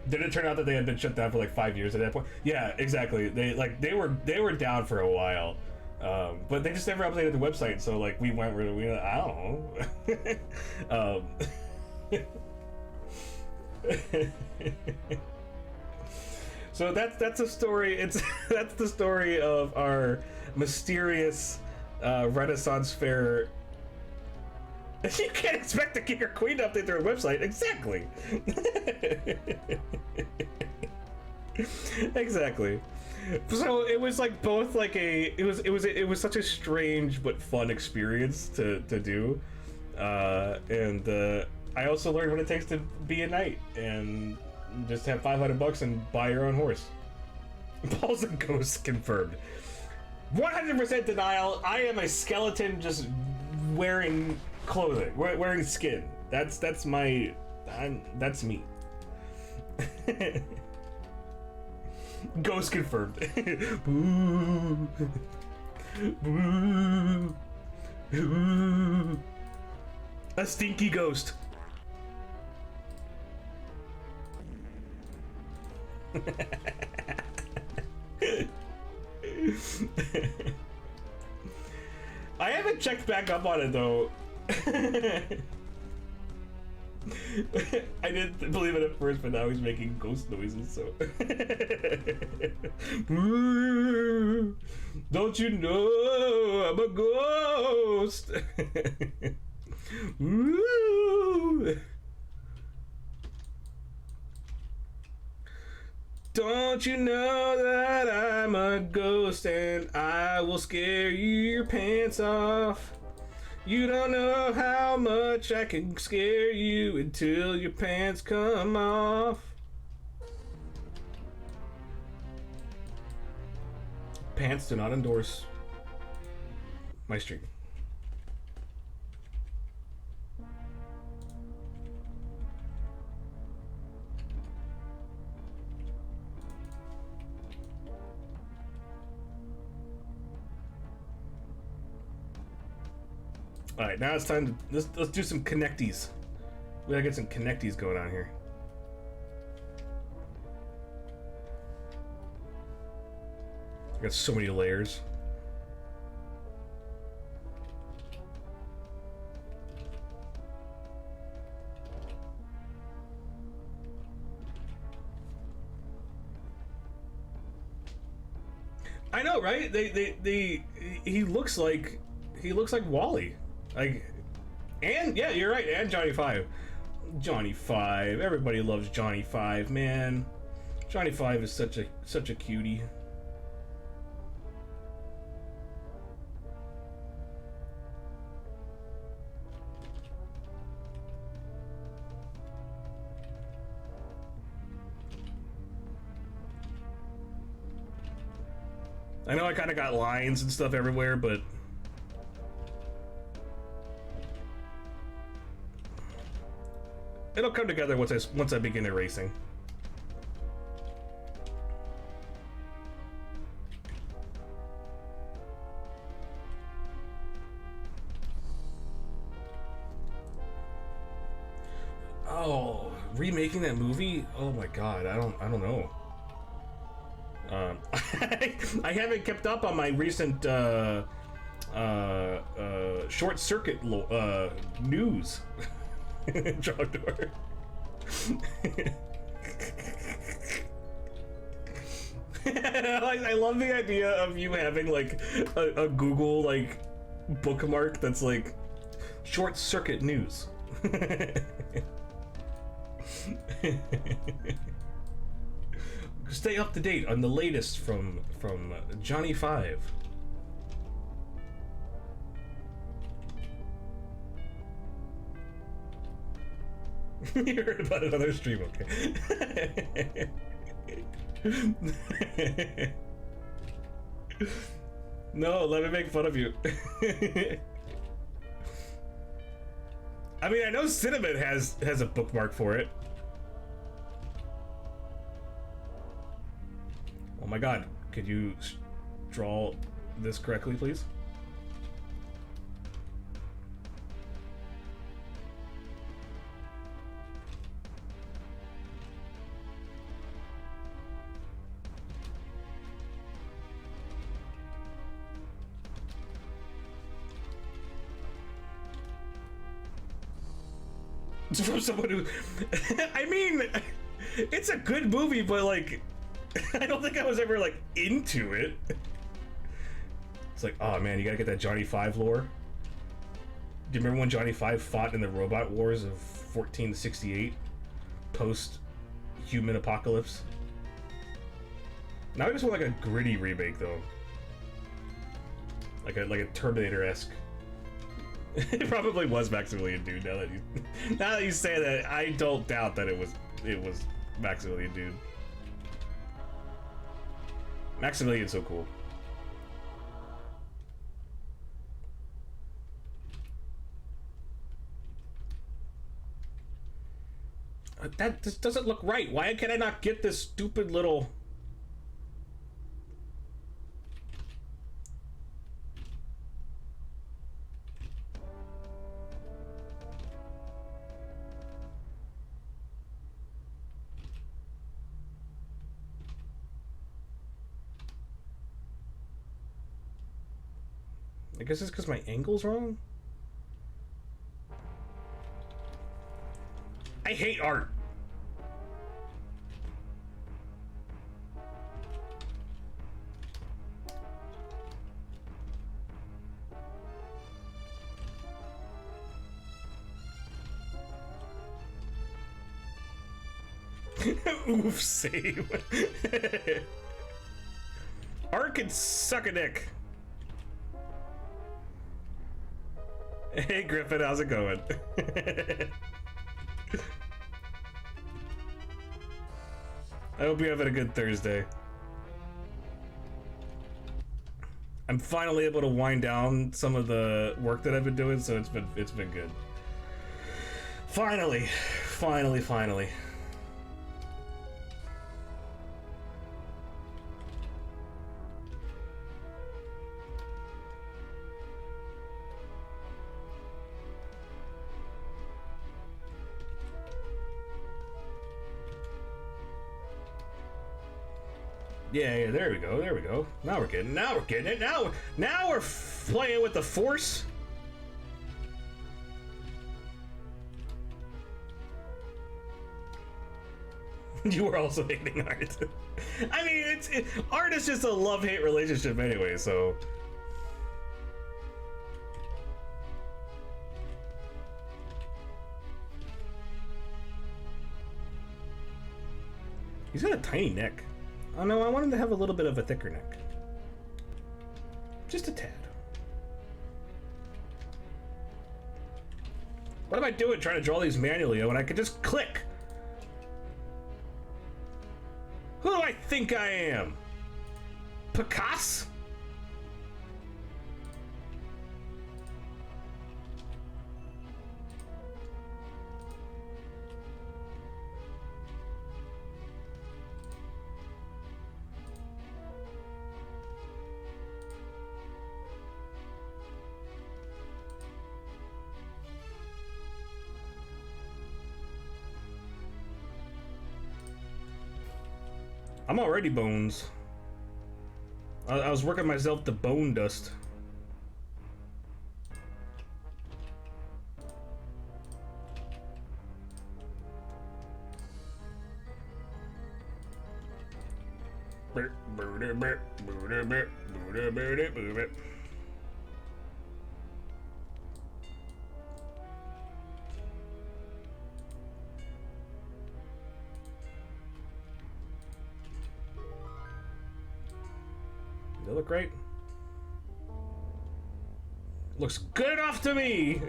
Did it turn out that they had been shut down for like 5 years at that point? Yeah, exactly. They were down for a while, but they just never updated the website. So like we went really, I don't know. So that's a story. That's the story of our mysterious Renaissance fair. You can't expect the King or Queen to update their website. Exactly. Exactly. So it was like both like it was such a strange but fun experience to do, and I also learned what it takes to be a knight and just have $500 and buy your own horse. Balls and ghosts confirmed. 100% denial. I am a skeleton just wearing clothing, wearing skin. That's me. Ghost confirmed. Boo. Boo. Boo. A stinky ghost. I haven't checked back up on it though. I didn't believe it at first, but now he's making ghost noises, so. Don't you know I'm a ghost? Don't you know that I'm a ghost and I will scare your pants off? You don't know how much I can scare you until your pants come off. Pants do not endorse my stream. All right, now it's time to let's do some connecties. We gotta get some connecties going on here. I got so many layers. I know, right? He looks like Wally. Like, and yeah, you're right. And Johnny Five, everybody loves Johnny Five, man. Johnny Five is such a cutie. I know I kind of got lines and stuff everywhere, but it'll come together once I begin erasing. Oh, remaking that movie? Oh my god, I don't know. I haven't kept up on my recent short circuit news. Jogdor. I love the idea of you having like a Google like bookmark that's like short circuit news. Stay up to date on the latest from Johnny Five. You heard about another stream, okay? No, let me make fun of you. I mean, I know Cinnamon has a bookmark for it. Oh my god, could you draw this correctly, please? From someone who, I mean, it's a good movie, but like, I don't think I was ever like into it. It's like, oh man, you gotta get that Johnny Five lore. Do you remember when Johnny Five fought in the Robot Wars of 1468, post-human apocalypse? Now I just want like a gritty remake though, like a Terminator-esque. It probably was Maximilian Dude. Now that you say that, I don't doubt that it was Maximilian Dude. Maximilian's so cool. That just doesn't look right. Why can I not get this stupid little... I guess it's because my angle's wrong? I hate art. Oof, save. Art can suck a dick. Hey Griffin, how's it going? I hope you're having a good Thursday. I'm finally able to wind down some of the work that I've been doing, so it's been good. Finally. Yeah, there we go. Now we're getting it. Now we're playing with the Force. You were also hating art. I mean, art is just a love-hate relationship anyway, so. He's got a tiny neck. Oh no, I want him to have a little bit of a thicker neck. Just a tad. What am I doing trying to draw these manually when I could just click? Who do I think I am? Picasso? I'm already bones. I was working myself to bone dust. Does that look right? Looks good enough to me!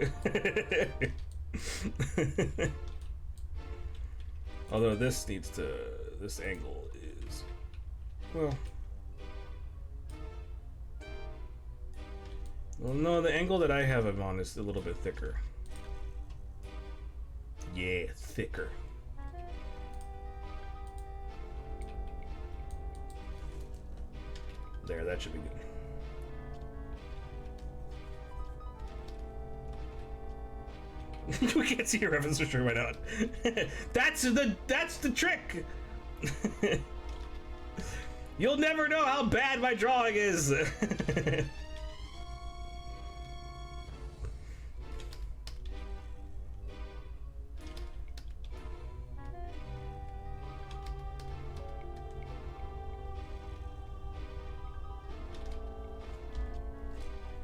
Although this needs to... this angle is... well... well, no, the angle that I have him on is a little bit thicker. Yeah, thicker. There, that should be good. We can't see your reference for sure. Why not? That's the trick. You'll never know how bad my drawing is.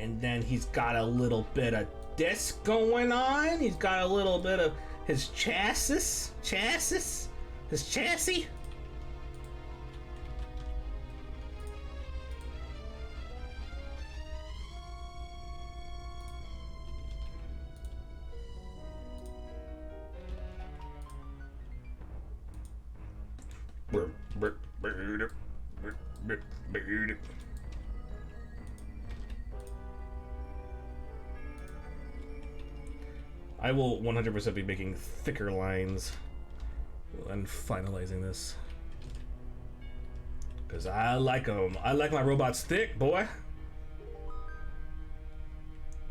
And then he's got a little bit of this going on. He's got a little bit of his chassis. His chassis. I will 100% be making thicker lines and finalizing this. Because I like them. I like my robots thick, boy.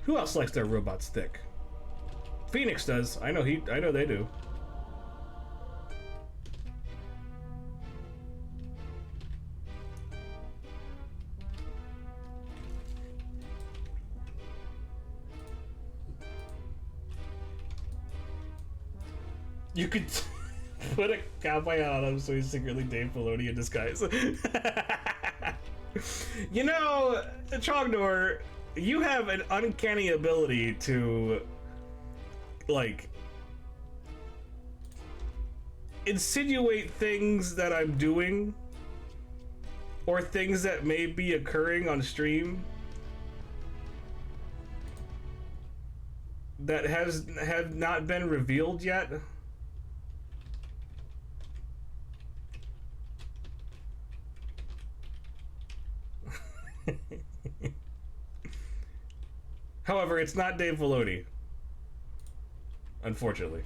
Who else likes their robots thick? Phoenix does. I know they do. You could put a cowboy on him so he's secretly Dave Filoni in disguise. You know, Trognor, you have an uncanny ability to, like, insinuate things that I'm doing or things that may be occurring on stream that have not been revealed yet. However, it's not Dave Filoni, unfortunately.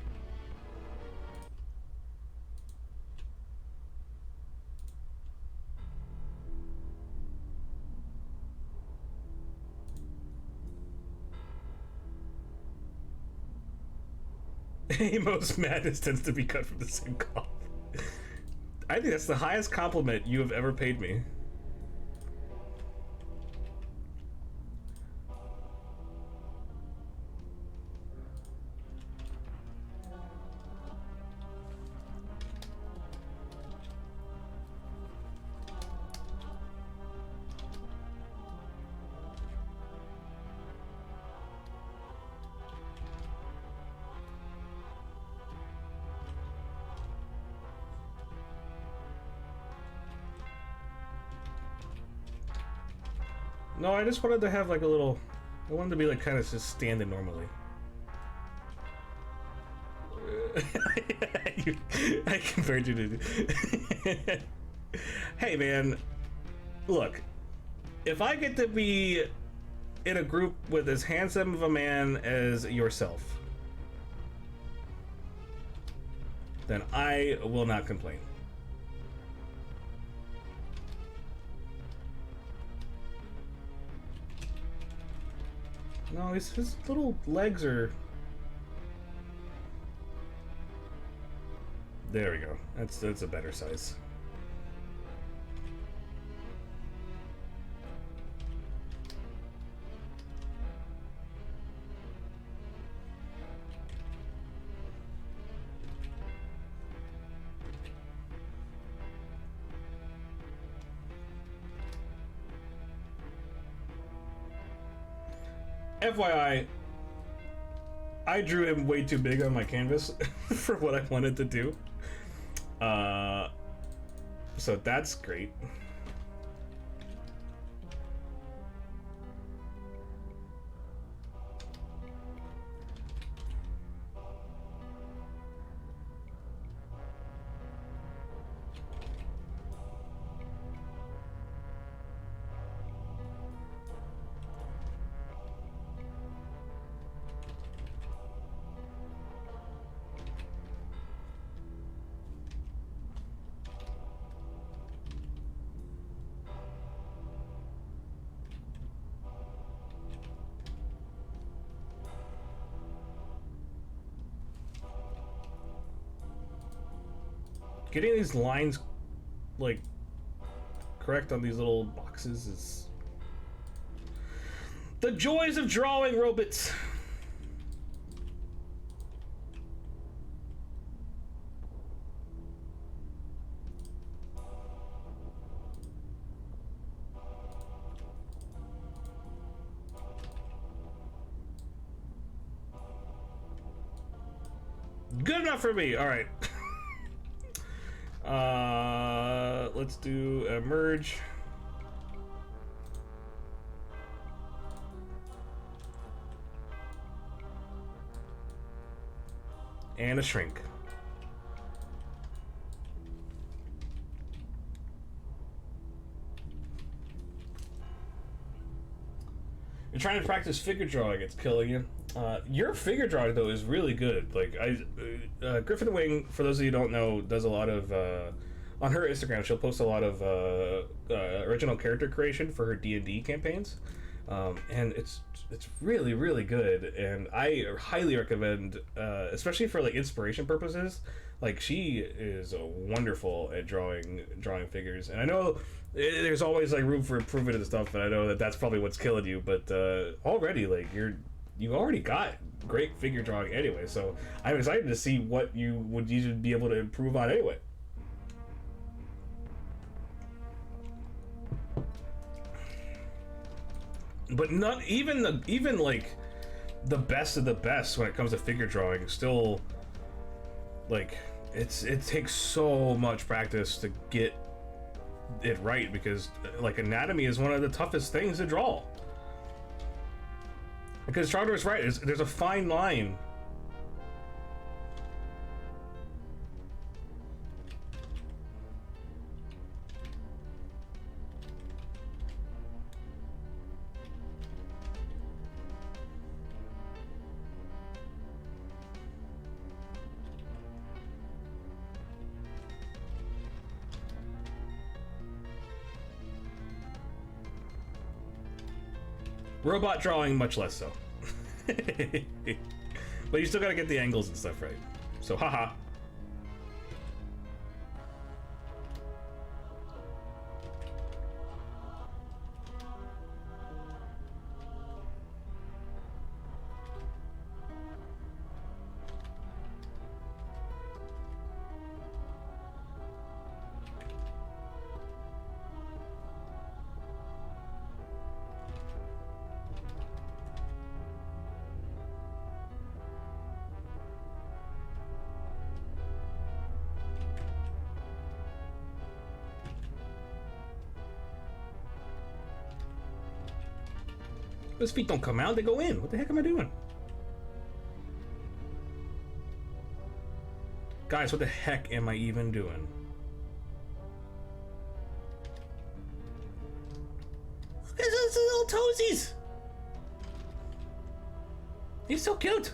Most madness tends to be cut from the same cloth. I think that's the highest compliment you have ever paid me. No, I just wanted to have like a little... I wanted to be like kind of just standing normally. I compared you to... Hey man, look. If I get to be in a group with as handsome of a man as yourself, then I will not complain. No, his little legs are... There we go. That's a better size. FYI, I drew him way too big on my canvas for what I wanted to do. So that's great. Getting these lines, like, correct on these little boxes is... the joys of drawing robots! Good enough for me. All right. Let's do a merge. And a shrink. You're trying to practice figure drawing, it's killing you. Your figure drawing, though, is really good. Like, Griffin Wing, for those of you who don't know, does a lot of, on her Instagram, she'll post a lot of original character creation for her D&D campaigns. And it's really, really good. And I highly recommend, especially for, like, inspiration purposes, like, she is wonderful at drawing figures. And I know there's always, like, room for improvement and stuff, and I know that that's probably what's killing you, but already, like, you already got great figure drawing anyway, so I'm excited to see what you would usually be able to improve on anyway. But not even like the best of the best when it comes to figure drawing still, like, it takes so much practice to get it right, because like anatomy is one of the toughest things to draw. Because Trotter is right, there's a fine line. Robot drawing, much less so. But you still gotta get the angles and stuff right. So, haha. Those feet don't come out, they go in. What the heck am I doing? Guys, what the heck am I even doing? Look at those little toesies! He's so cute!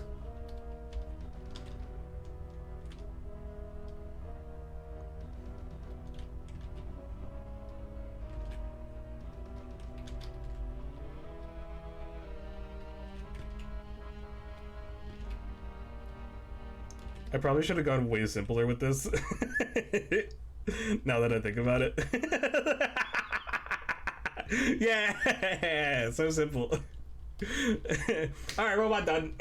I probably should have gone way simpler with this. Now that I think about it. Yeah, so simple. Alright, robot done.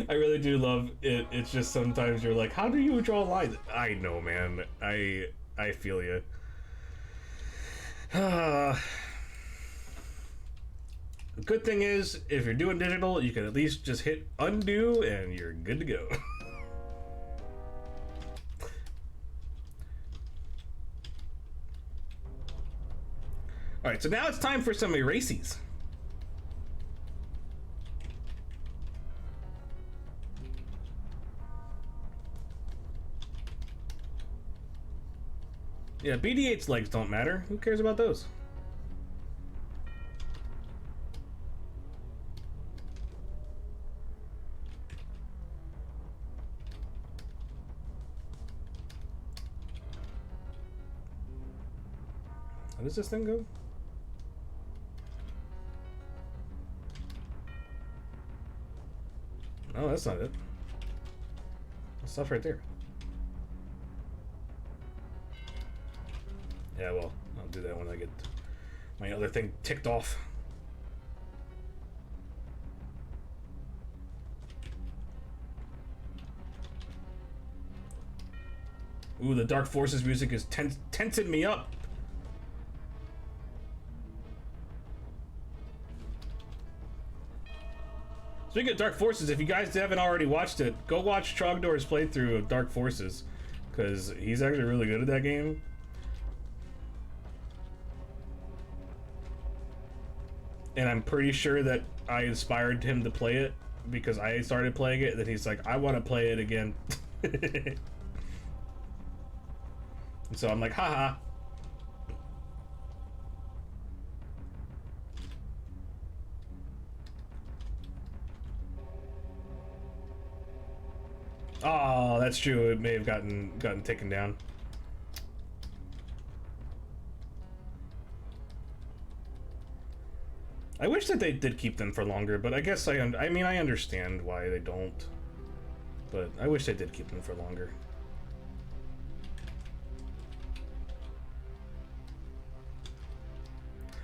I really do love it. It's just sometimes you're like, how do you draw lines? I know, man. I feel you. The good thing is, if you're doing digital, you can at least just hit undo and you're good to go. Alright, so now it's time for some erases. Yeah, BD8's legs don't matter. Who cares about those? How does this thing go? Oh, that's not it. The stuff right there. Yeah, well, I'll do that when I get my other thing ticked off. Ooh, the Dark Forces music is tensing me up. Speaking of Dark Forces, if you guys haven't already watched it, go watch Trogdor's playthrough of Dark Forces, because he's actually really good at that game. And I'm pretty sure that I inspired him to play it because I started playing it, and then he's like, I want to play it again. And so I'm like, haha. Oh, that's true. It may have gotten taken down. I wish that they did keep them for longer, but I guess I mean, I understand why they don't. But I wish they did keep them for longer.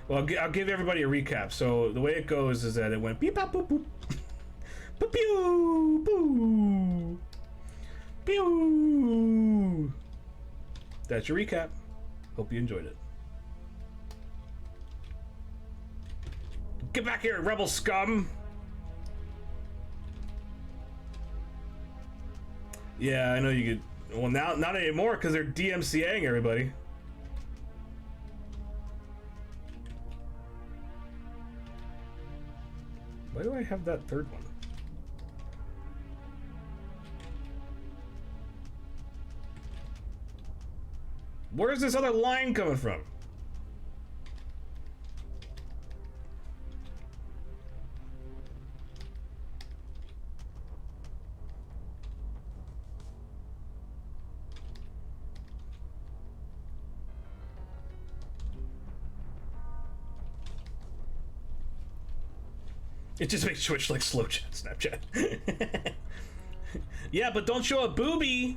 Well, I'll give everybody a recap. So the way it goes is that it went beep bop boop boop, boop pew boo, pew. That's your recap. Hope you enjoyed it. Get back here, rebel scum! Yeah, I know you could. Well, now not anymore because they're DMCAing everybody. Why do I have that third one? Where's this other line coming from? It just makes Twitch like slow chat Snapchat. Yeah, but don't show a boobie.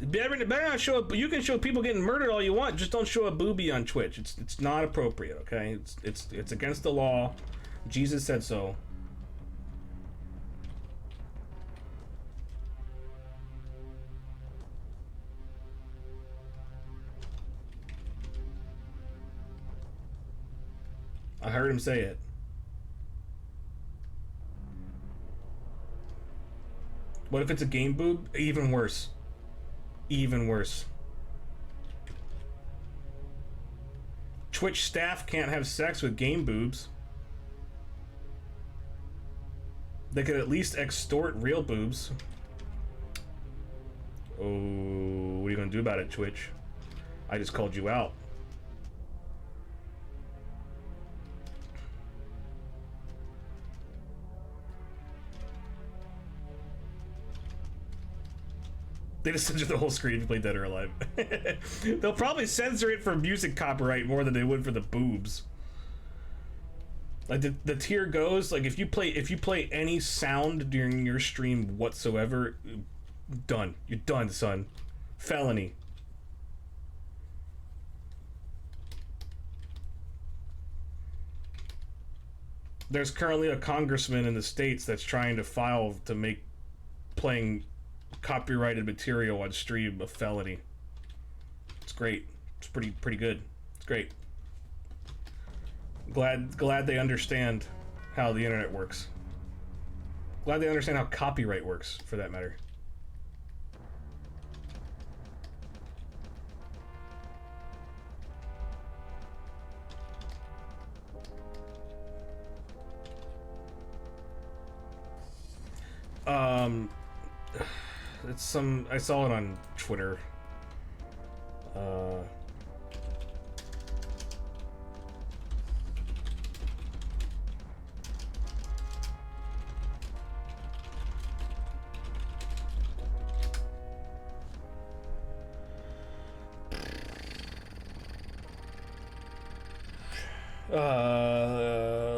Better not show a, you can show people getting murdered all you want, just don't show a boobie on Twitch. It's not appropriate, okay? It's against the law. Jesus said so. I heard him say it. What if it's a game boob? Even worse. Even worse. Twitch staff can't have sex with game boobs. They could at least extort real boobs. Oh, what are you gonna do about it, Twitch? I just called you out. They just censor the whole screen if you play Dead or Alive. They'll probably censor it for music copyright more than they would for the boobs. Like the tier goes, like if you play any sound during your stream whatsoever, done. You're done, son. Felony. There's currently a congressman in the States that's trying to file to make playing copyrighted material on stream a felony. It's great. It's pretty good. It's great. Glad they understand how the internet works. Glad they understand how copyright works, for that matter. It's some, I saw it on Twitter.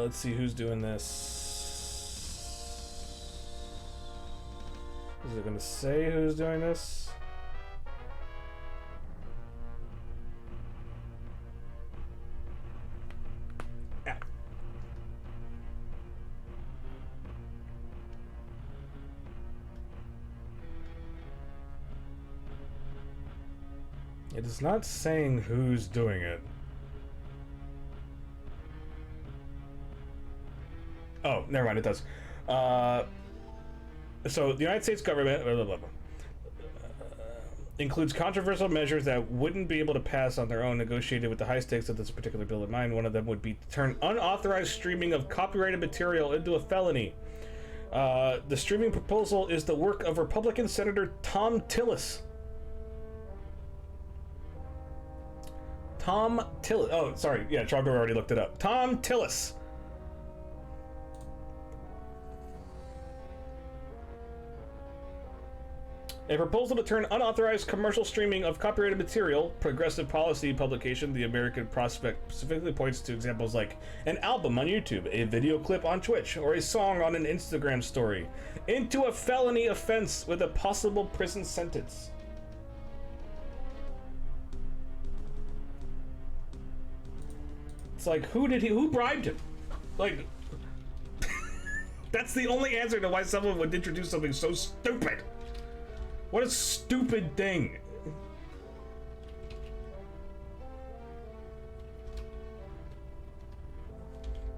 Let's see who's doing this. Is it gonna say who's doing this? Yeah. It is not saying who's doing it. Oh, never mind, it does. So the United States government blah, blah, blah, includes controversial measures that wouldn't be able to pass on their own, negotiated with the high stakes of this particular bill in mind. One of them would be to turn unauthorized streaming of copyrighted material into a felony. The streaming proposal is the work of Republican Senator Tom Tillis. Tom Tillis. Oh, sorry. Yeah, Trogger already looked it up. Tom Tillis. A proposal to turn unauthorized commercial streaming of copyrighted material, progressive policy publication, the American Prospect specifically points to examples like an album on YouTube, a video clip on Twitch, or a song on an Instagram story, into a felony offense with a possible prison sentence. It's like, who bribed him? Like, that's the only answer to why someone would introduce something so stupid. What a stupid thing.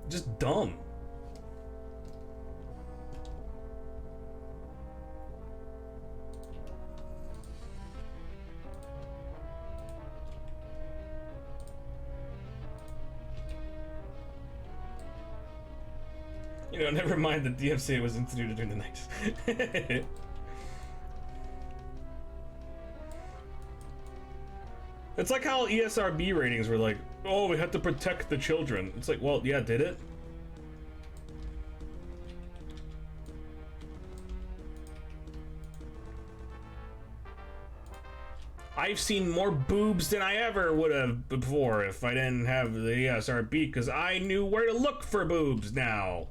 Just dumb. You know, never mind the DMCA was instituted during the night. It's like how ESRB ratings were like, oh, we had to protect the children. It's like, well, yeah, did it? I've seen more boobs than I ever would have before if I didn't have the ESRB, because I knew where to look for boobs now.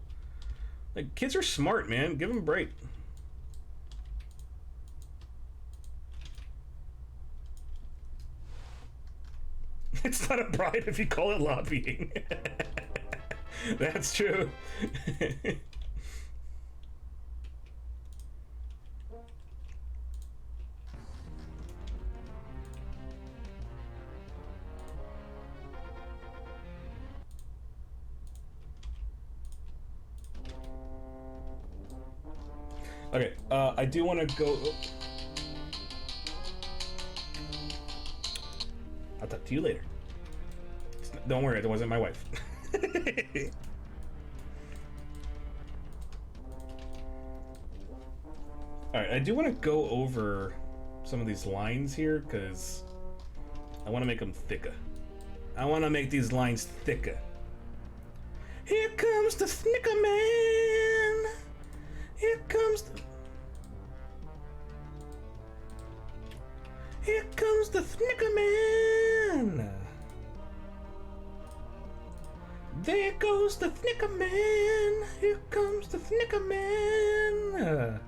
Like, kids are smart, man. Give them a break. It's not a bribe if you call it lobbying. That's true. Okay, I do want to go... I'll talk to you later. Don't worry, it wasn't my wife. Alright, I do want to go over some of these lines here, because I want to make them thicker. I want to make these lines thicker. Here comes the Snicker Man! Here comes the... Here comes the Snicker Man! There goes the Snicker Man! Here comes the Snicker Man!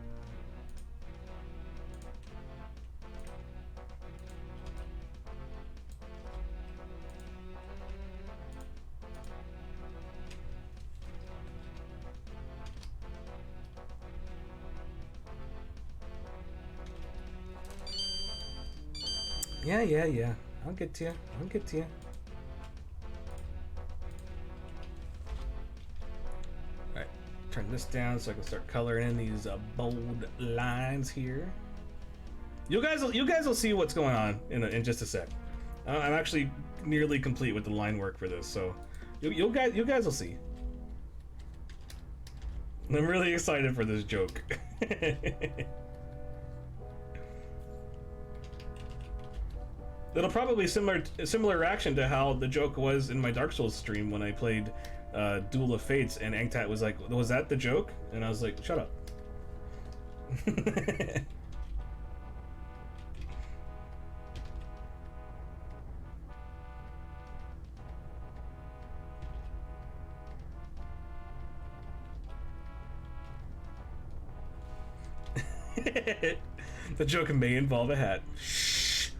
Yeah. I'll get to you. Alright, turn this down so I can start coloring in these bold lines here. You guys will see what's going on in just a sec. I'm actually nearly complete with the line work for this, so you guys will see. I'm really excited for this joke. It'll probably similar reaction to how the joke was in my Dark Souls stream when I played Duel of Fates, and Angtat was like, "Was that the joke?" And I was like, "Shut up." The joke may involve a hat. Shh.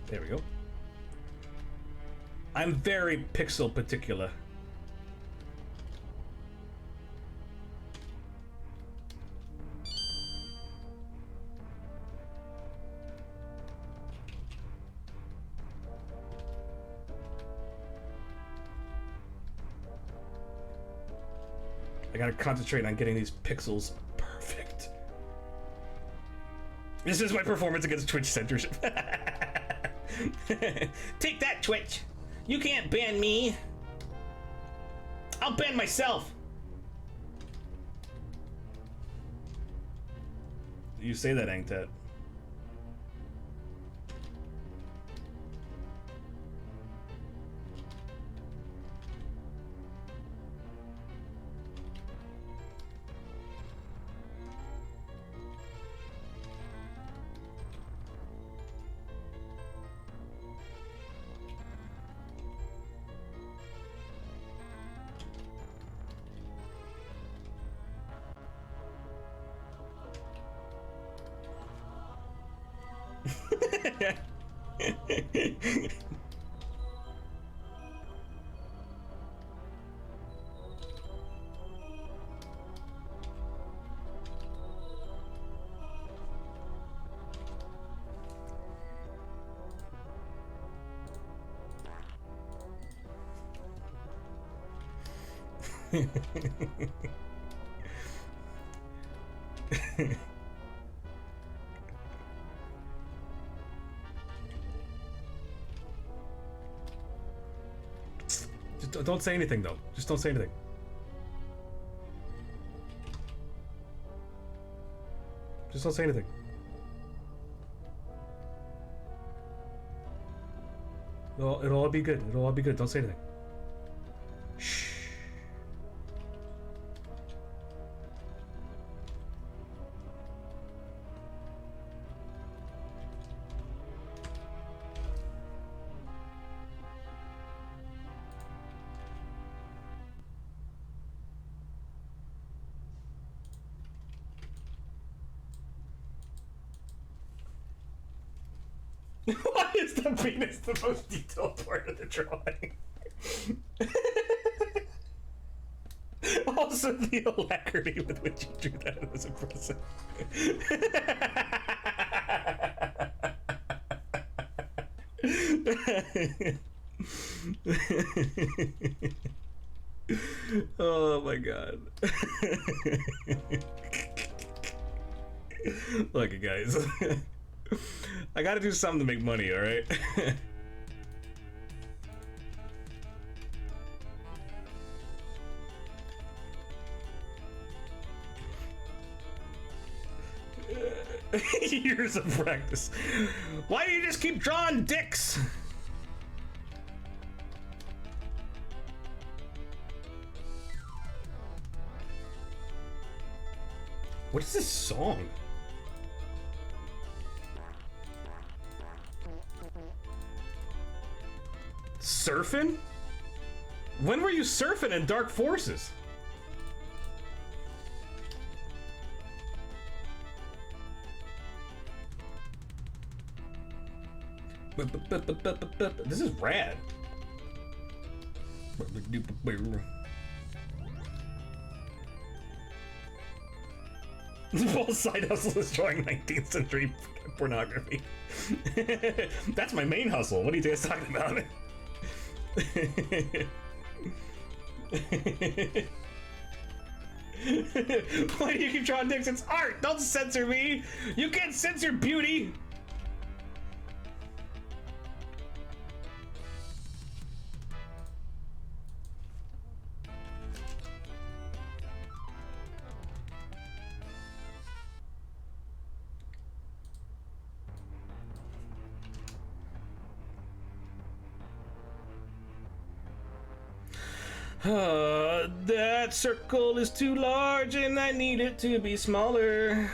There we go. I'm very pixel particular. I gotta concentrate on getting these pixels perfect. This is my performance against Twitch censorship. Take that, Twitch! You can't ban me! I'll ban myself! You say that, Angtet. Just don't say anything, though. Just don't say anything. Just don't say anything. It'll all be good. It'll all be good. Don't say anything. Shh. Why is the penis the most detailed part of the drawing? Also, the alacrity with which you drew that was impressive. Oh my god. Look, you guys. I gotta do something to make money, alright? Years of practice. Why do you just keep drawing dicks? What is this song? Surfing? When were you surfing in Dark Forces? This is rad. Paul's side hustle is drawing 19th century pornography. That's my main hustle. What are you guys talking about? Why do you keep drawing dicks? It's art! Don't censor me! You can't censor beauty! That circle is too large and I need it to be smaller.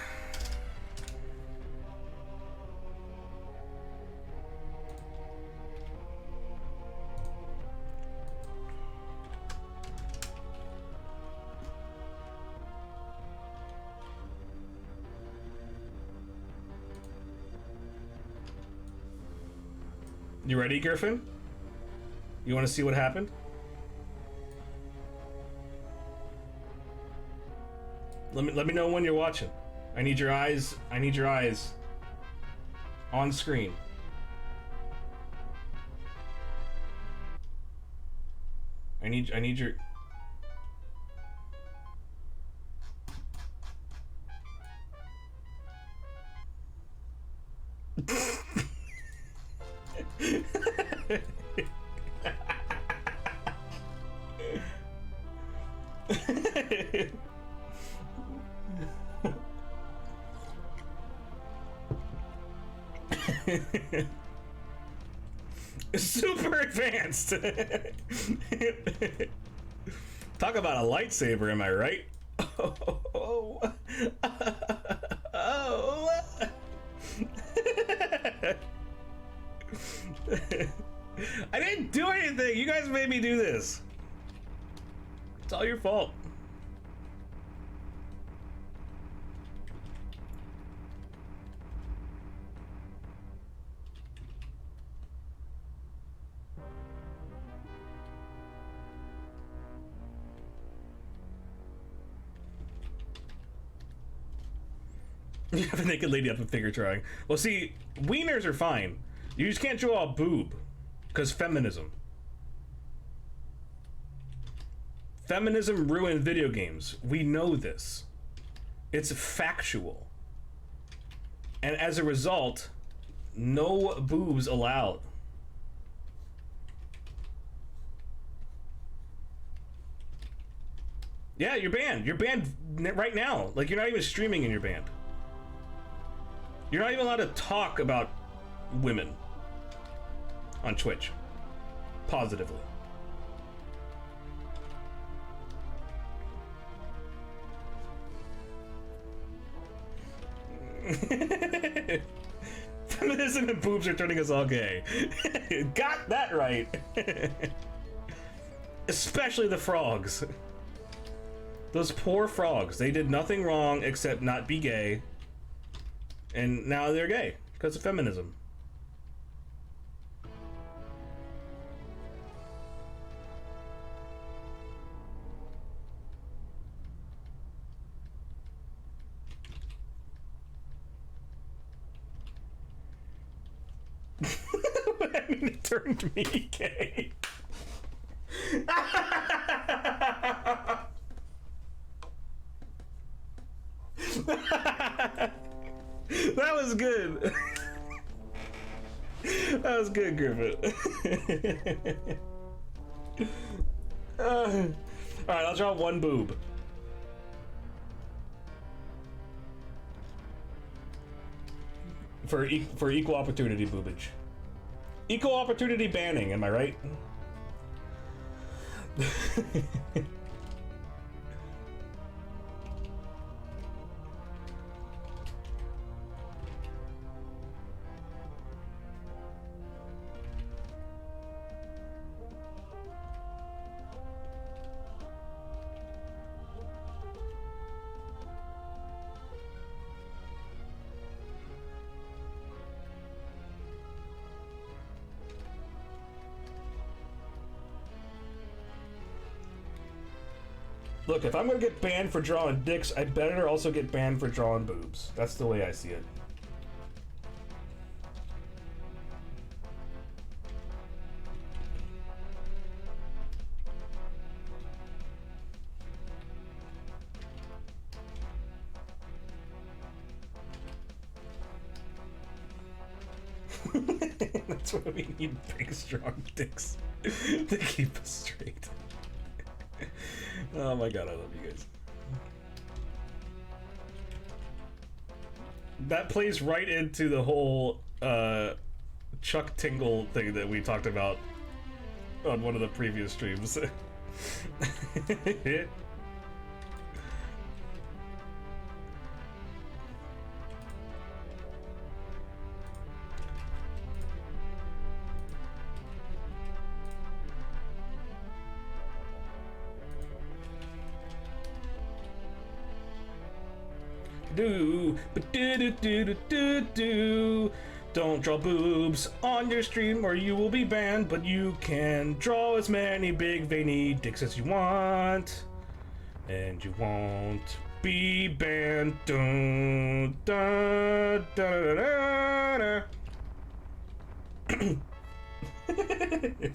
You ready, Griffin? You want to see what happened? Let me know when you're watching. I need your eyes. I need your eyes on screen. I need your Super advanced. Talk about a lightsaber, am I right? Oh. Oh. I didn't do anything. You guys made me do this. It's all your fault. You have a naked lady up a figure drawing. Well, see, wieners are fine. You just can't draw a boob, because feminism. Feminism ruined video games. We know this. It's factual. And as a result, no boobs allowed. Yeah, you're banned. You're banned right now. Like, you're not even streaming in your band. You're not even allowed to talk about women on Twitch positively. Feminism and boobs are turning us all gay. Got that right. Especially the frogs. Those poor frogs. They did nothing wrong except not be gay. And now they're gay because of feminism. I mean, it turned me gay. That was good. That was good, Griffin. Alright, I'll draw one boob. For equal opportunity boobage. Equal opportunity banning, am I right? Look, if I'm gonna get banned for drawing dicks, I better also get banned for drawing boobs. That's the way I see it. That's why we need big, strong dicks to keep us straight. Oh my god, I love you guys. That plays right into the whole Chuck Tingle thing that we talked about on one of the previous streams. Don't draw boobs on your stream or you will be banned, but you can draw as many big veiny dicks as you want and you won't be banned. Dun, dun, dun, dun, dun, dun.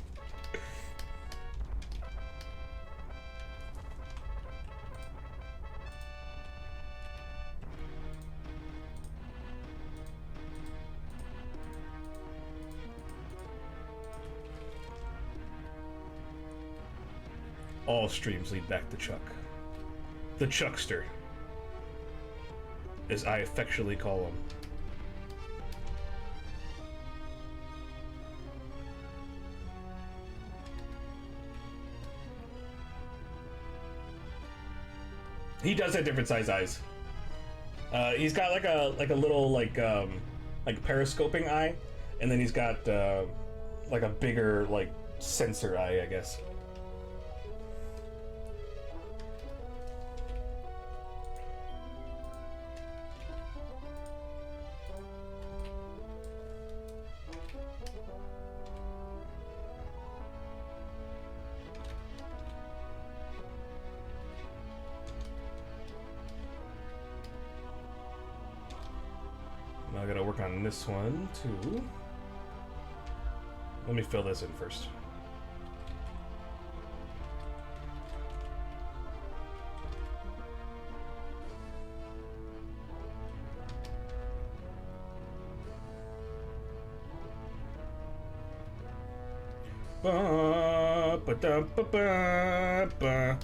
All streams lead back to Chuck. The Chuckster, as I affectionately call him. He does have different size eyes. He's got like a little like periscoping eye, and then he's got like a bigger like sensor eye, I guess. I gotta work on this one too. Let me fill this in first. Ba, ba, da, ba, ba, ba,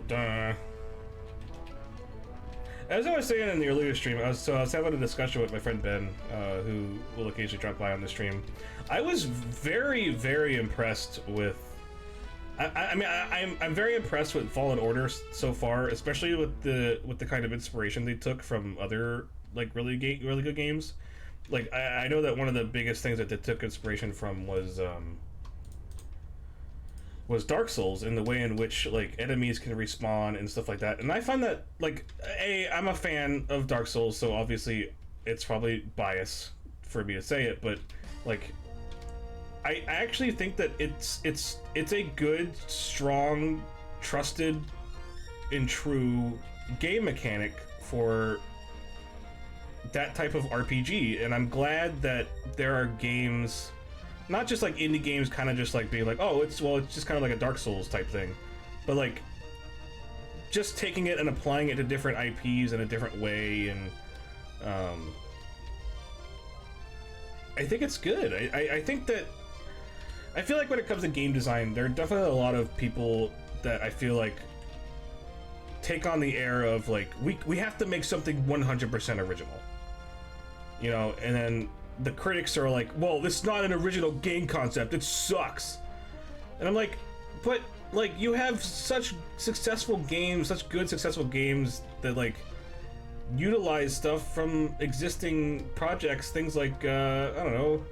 da. As I was saying in the earlier stream, I was having a discussion with my friend Ben, who will occasionally drop by on the stream. I was very, very impressed with. I'm very impressed with Fallen Order so far, especially with the kind of inspiration they took from other like really good games. Like I know that one of the biggest things that they took inspiration from was Dark Souls, in the way in which like enemies can respawn and stuff like that. And I find that like I'm a fan of Dark Souls, so obviously it's probably bias for me to say it, but like I actually think that it's a good, strong, trusted, and true game mechanic for that type of RPG. And I'm glad that there are games, not just like indie games, kind of just like being like, oh, it's just kind of like a Dark Souls type thing, but like just taking it and applying it to different IPs in a different way. And I think it's good. I think that I feel like when it comes to game design, there are definitely a lot of people that I feel like take on the air of like we have to make something 100% original, you know, and then the critics are like, well, this is not an original game concept, it sucks. And I'm like, but like you have such successful games, such good successful games that like utilize stuff from existing projects, things like I don't know,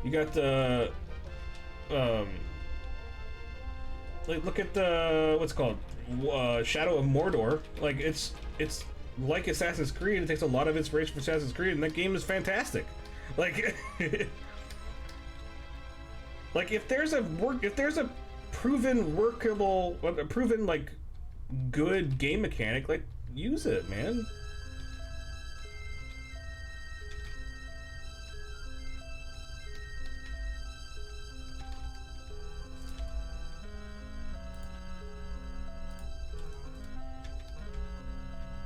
you got the like look at the what's it called, Shadow of Mordor. Like it's like Assassin's Creed. It takes a lot of inspiration from Assassin's Creed, and that game is fantastic. Like, like if there's a proven workable, a proven like good game mechanic, like use it, man.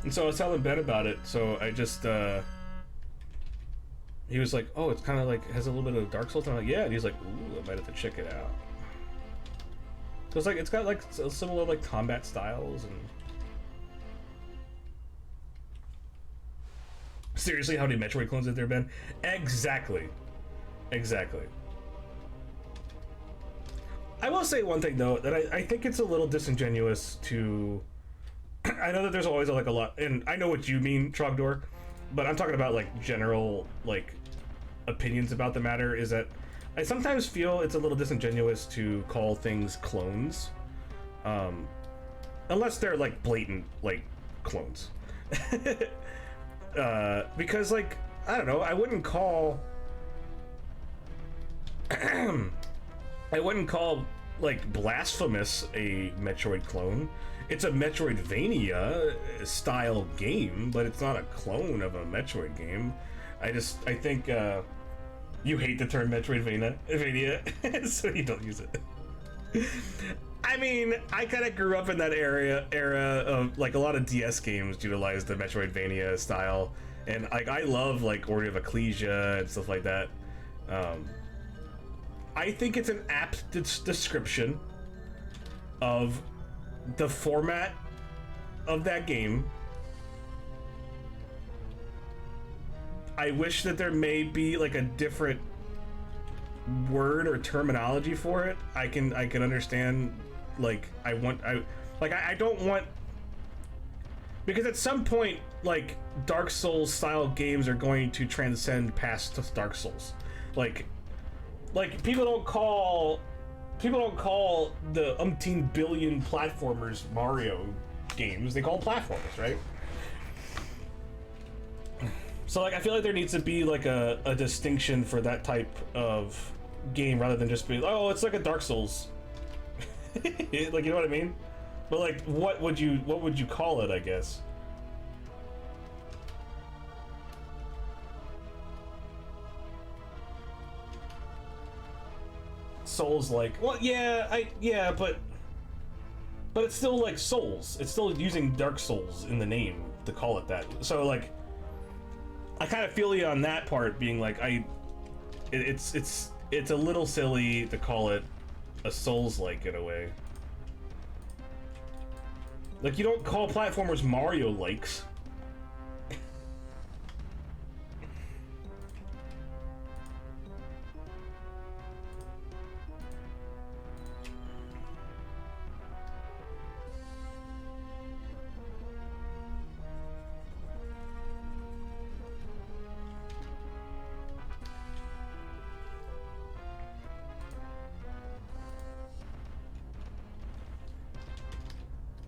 And so I was telling Ben about it, so I just he was like, oh, it's kind of like has a little bit of Dark Souls. And I'm like, yeah. And he's like, ooh, I might have to check it out. So it's like it's got like similar like combat styles. And seriously, how many Metroid clones have there been? Exactly. I will say one thing though, that I think it's a little disingenuous to. I know that there's always like a lot, and I know what you mean, Trogdor, but I'm talking about like general like opinions about the matter. Is that I sometimes feel it's a little disingenuous to call things clones, unless they're like blatant like clones. Because like I don't know, I wouldn't call like Blasphemous a Metroid clone. It's a Metroidvania style game, but it's not a clone of a Metroid game. I think you hate the term Metroidvania, so you don't use it. I mean, I kind of grew up in that era of like a lot of DS games utilize the Metroidvania style, and like I love like Order of Ecclesia and stuff like that. I think it's an apt description of the format of that game. I wish that there may be like a different word or terminology for it. I can understand, like, I don't want, because at some point, like, Dark Souls style games are going to transcend past Dark Souls. Like people don't call the umpteen billion platformers Mario games. They call them platformers, right? So like I feel like there needs to be like a distinction for that type of game rather than just be, oh, it's like a Dark Souls. Like, you know what I mean? But like, what would you call it, I guess? Souls like, well, yeah, but it's still like Souls. It's still using Dark Souls in the name to call it that. So like, I kind of feel you on that part, being like, it's a little silly to call it a Souls-like in a way. Like, you don't call platformers Mario-likes.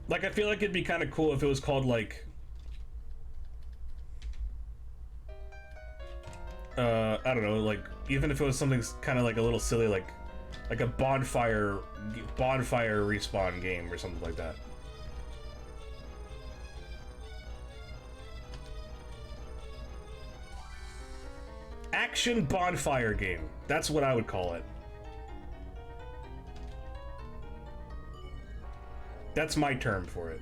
Like, I feel like it'd be kind of cool if it was called, like, I don't know, like, even if it was something kind of like a little silly, like a bonfire respawn game or something like that. Action bonfire game. That's what I would call it. That's my term for it.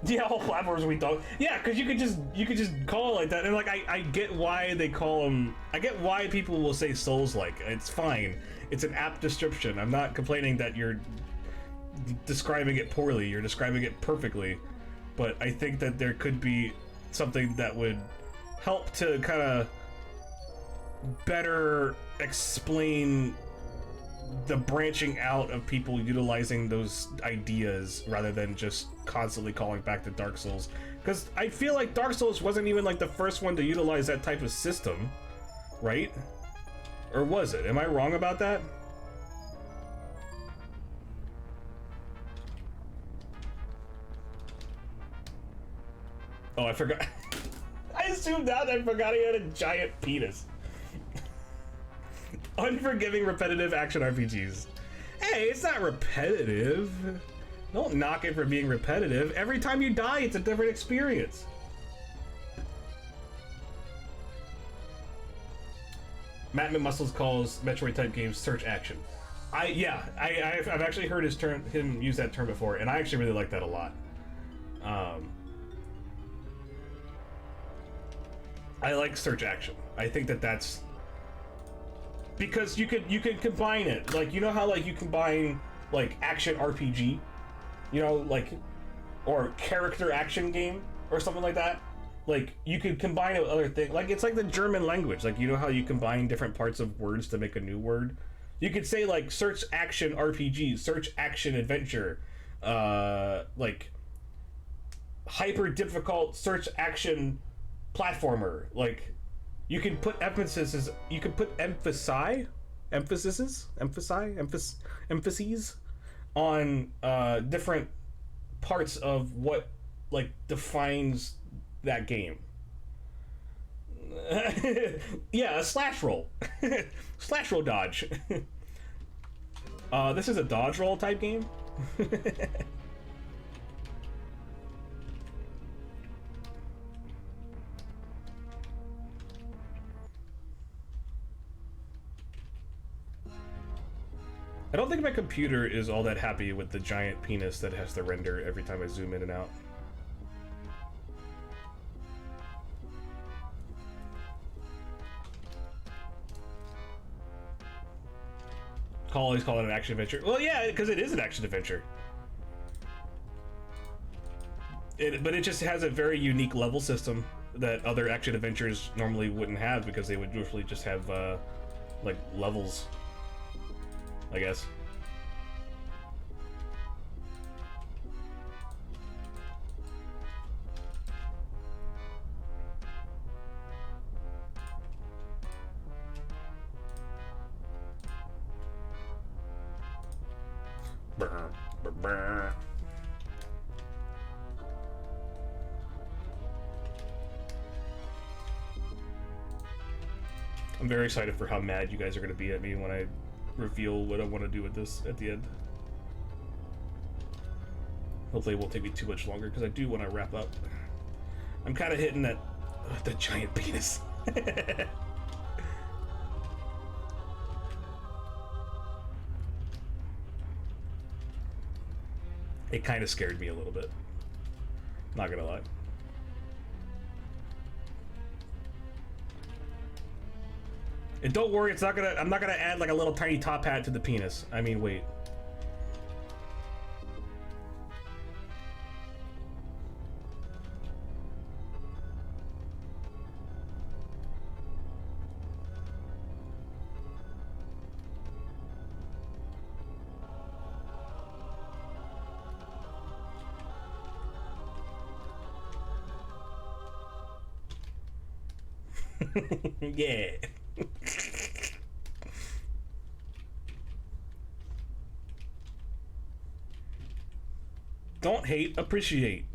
Yeah, all platforms we don't. Yeah, because you could just call it like that, and like I get why they call them. I get why people will say Souls-like. It's fine. It's an apt description. I'm not complaining that you're describing it poorly. You're describing it perfectly. But I think that there could be something that would help to kind of better explain the branching out of people utilizing those ideas rather than just constantly calling back to Dark Souls. Because I feel like Dark Souls wasn't even like the first one to utilize that type of system, right? Or was it? Am I wrong about that? Oh, I forgot. I zoomed out and I forgot he had a giant penis. Unforgiving repetitive action RPGs. Hey, it's not repetitive. Don't knock it for being repetitive. Every time you die, it's a different experience. Matt McMuscles calls Metroid type games search action. I've actually heard him use that term before, and I actually really like that a lot. I like search action. I think that's because you could combine it, like, you know how like you combine like action RPG, you know, like, or character action game or something like that. Like, you could combine it with other things. Like, it's like the German language. Like, you know how you combine different parts of words to make a new word. You could say like search action RPG, search action adventure, like hyper difficult search action platformer. Like, you can put emphases. You can put emphases on different parts of what like defines that game. Yeah, a slash roll, slash roll dodge. This is a dodge roll type game. I don't think my computer is all that happy with the giant penis that has to render every time I zoom in and out. Always call it an action adventure. Well, yeah, because it is an action adventure. But it just has a very unique level system that other action adventures normally wouldn't have, because they would usually just have like levels, I guess. I'm very excited for how mad you guys are going to be at me when I reveal what I want to do with this at the end. Hopefully it won't take me too much longer, because I do want to wrap up. I'm kind of hitting that the giant penis. It kind of scared me a little bit. Not gonna lie. And don't worry, it's not gonna. I'm not gonna add like a little tiny top hat to the penis. I mean, wait. Yeah. Don't hate, appreciate.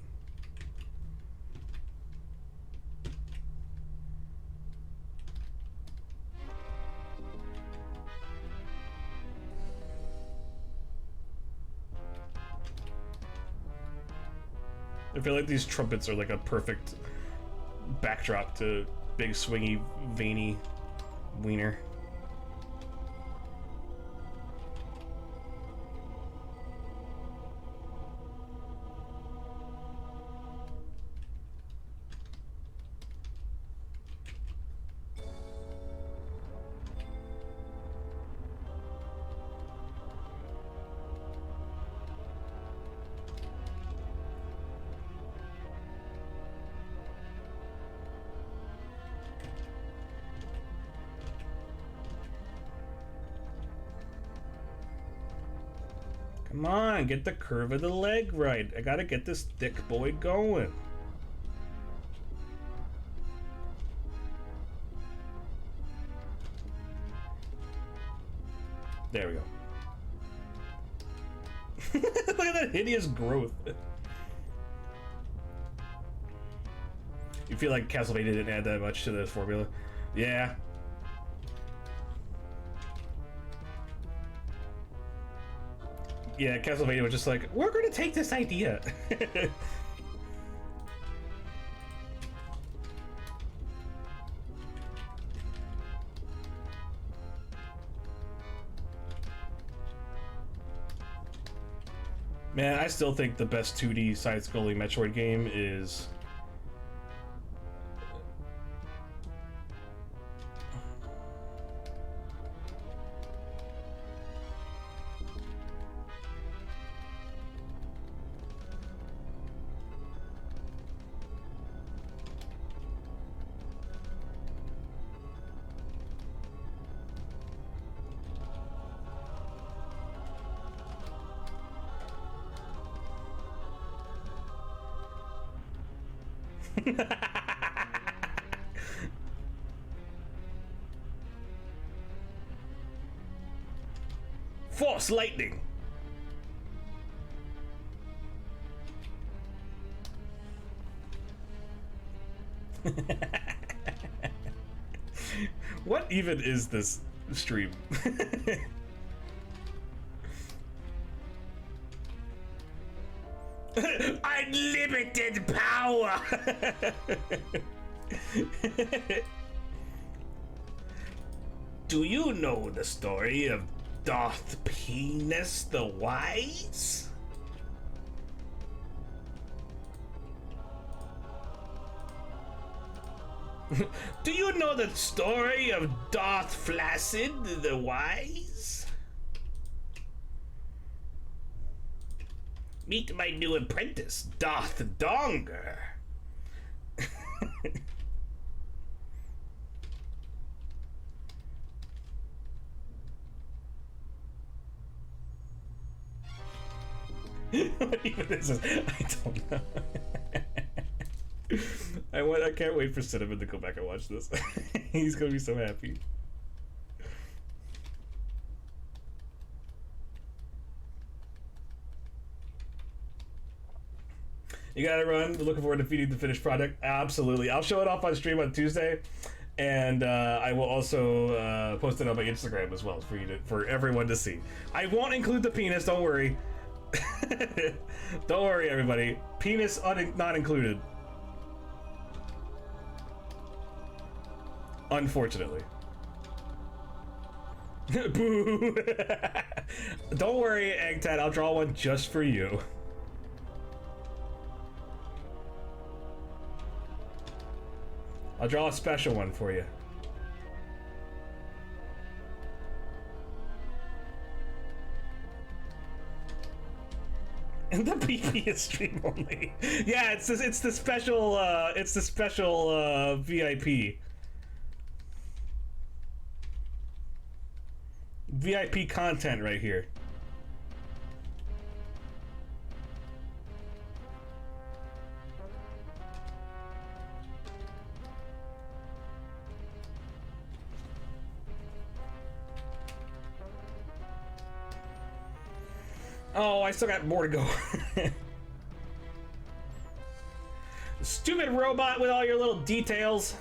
I feel like these trumpets are like a perfect backdrop to big swingy veiny wiener. Come on, get the curve of the leg right. I gotta get this thick boy going. There we go. Look at that hideous growth. You feel like Castlevania didn't add that much to the formula? Yeah. Yeah, Castlevania was just like, we're gonna take this idea. Man, I still think the best 2D side-scrolling Metroid game is... Force lightning. What even is this stream? Unlimited power. Do you know the story of Darth Penis the Wise? Do you know the story of Darth Flaccid the Wise? Meet my new apprentice, Darth Donger. What even is this? I don't know. I can't wait for Cinnamon to go back and watch this. He's gonna be so happy. You gotta run. Looking forward to feeding the finished product. Absolutely. I'll show it off on stream on Tuesday, and I will also post it on my Instagram as well for everyone to see. I won't include the penis. Don't worry. Don't worry, everybody. Penis not included. Unfortunately. Boo! Don't worry, Eggtat. I'll draw one just for you. I'll draw a special one for you. And the PP is stream only. Yeah, it's the special VIP. VIP content right here. Oh, I still got more to go. Stupid robot with all your little details.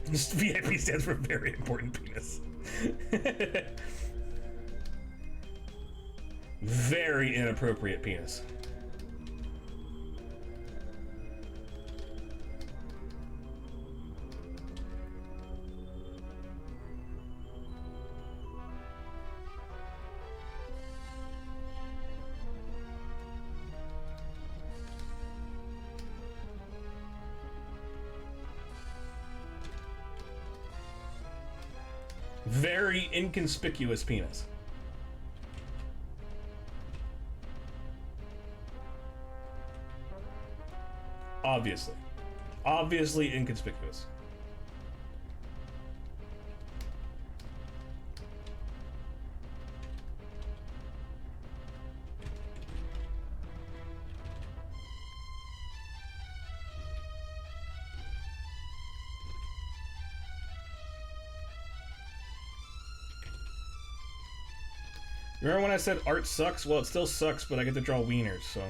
This VIP stands for very important penis. Very inappropriate penis. Very inconspicuous penis. Obviously. Obviously inconspicuous. Remember when I said art sucks? Well, it still sucks, but I get to draw wieners, so...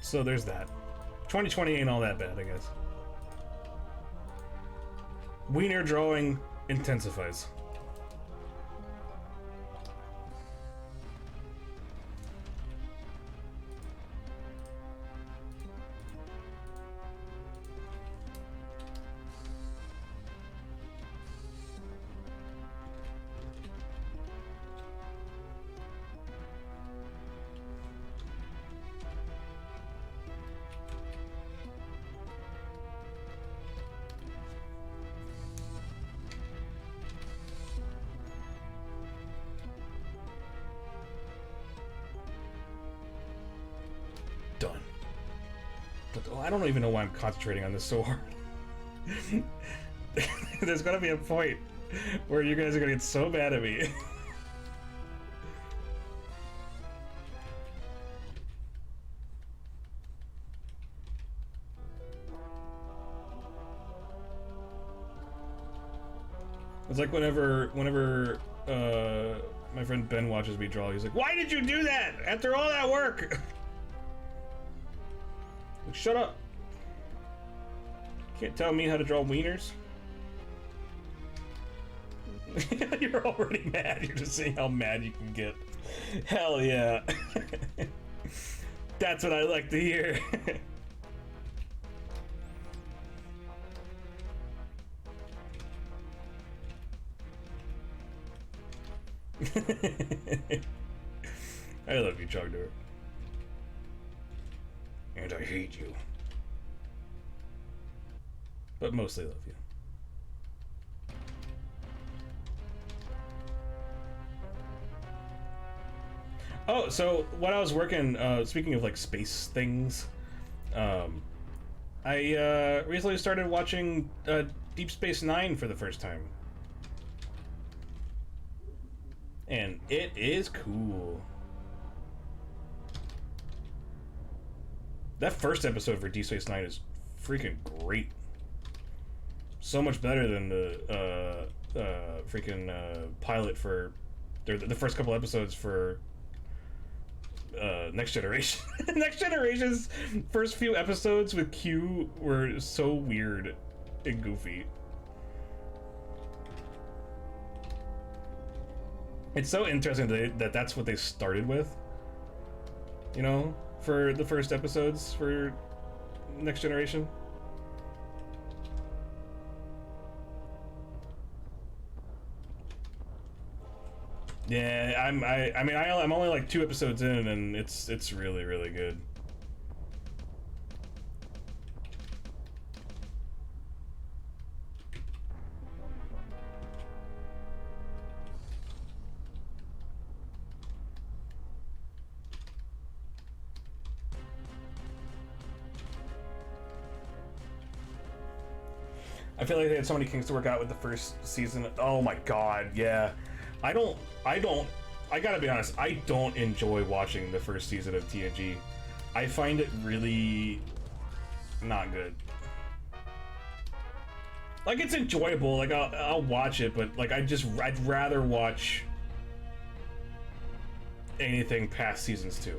So there's that. 2020 ain't all that bad, I guess. Wiener drawing intensifies. Done. But oh, I don't even know why I'm concentrating on this so hard. There's gonna be a point where you guys are gonna get so mad at me. It's like whenever my friend Ben watches me draw, he's like, "Why did you do that after all that work?" Like, shut up. Can't tell me how to draw wieners. You're already mad. You're just seeing how mad you can get. Hell yeah. That's what I like to hear. I love you, Chogdor. And I hate you. But mostly love you. Oh, so when I was working, speaking of like space things, I recently started watching Deep Space Nine for the first time. And it is cool. That first episode for Deep Space Nine is freaking great. So much better than the freaking pilot for the first couple episodes for Next Generation. Next Generation's first few episodes with Q were so weird and goofy. It's so interesting that that's what they started with, you know, for the first episodes for Next Generation. Yeah, I'm only like 2 episodes in, and it's really, really good. I feel like they had so many kinks to work out with the first season. Oh my god, yeah. I gotta be honest, I don't enjoy watching the first season of TNG. I find it really not good. Like, it's enjoyable, like I'll watch it, but like I'd rather watch anything past seasons 2.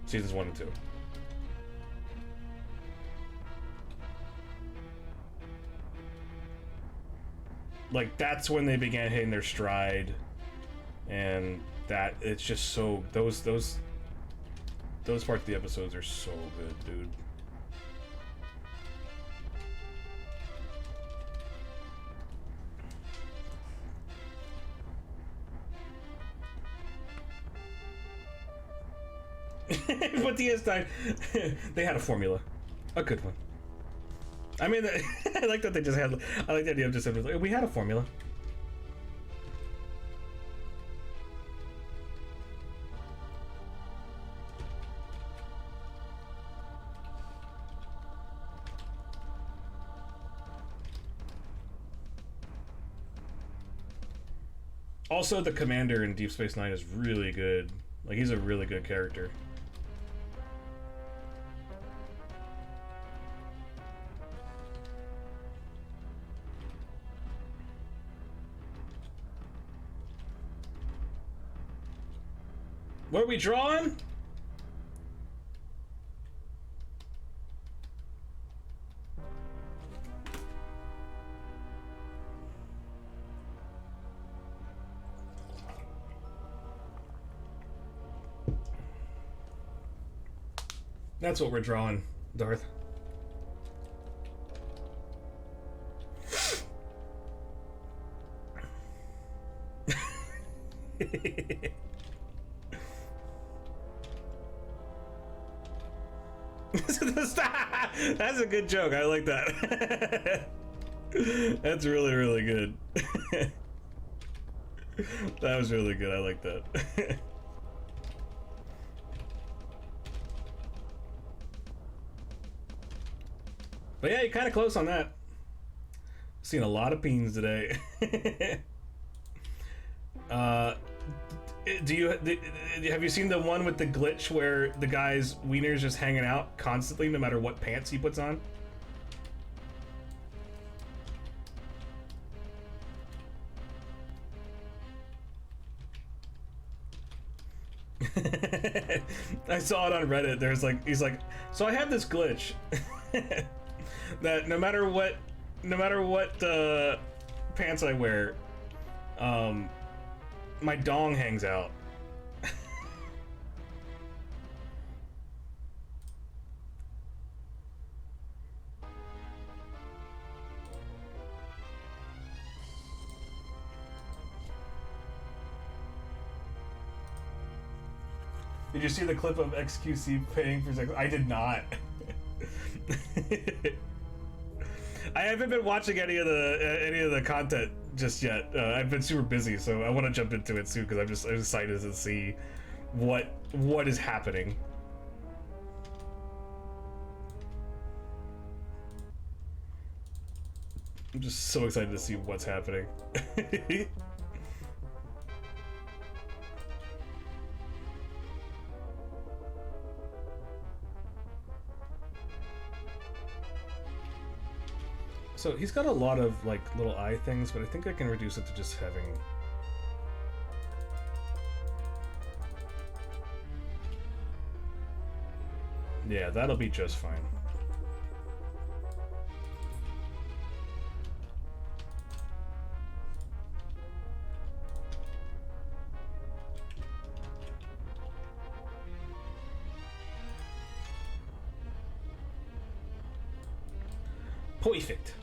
Seasons 1 and 2. Like, that's when they began hitting their stride, and that it's just so those parts of the episodes are so good, dude. But DS9, they had a formula, a good one. I mean, I like that they just had. I like the idea of just like, we had a formula. Also, the commander in Deep Space Nine is really good. Like, he's a really good character. What are we drawing? That's what we're drawing, Darth. That's a good joke. I like that. That's really, really good. That was really good. I like that. But yeah, you're kind of close on that. Seen a lot of peens today. Have you seen the one with the glitch where the guy's wiener's just hanging out constantly no matter what pants he puts on? I saw it on Reddit. He's like, so I have this glitch that no matter what pants I wear, my dong hangs out. Did you see the clip of XQC paying for sex? I did not. I haven't been watching any of the content just yet. I've been super busy, so I want to jump into it soon because I'm excited to see what is happening. I'm just so excited to see what's happening. So he's got a lot of like little eye things, but I think I can reduce it to just having. Yeah, that'll be just fine. Perfect.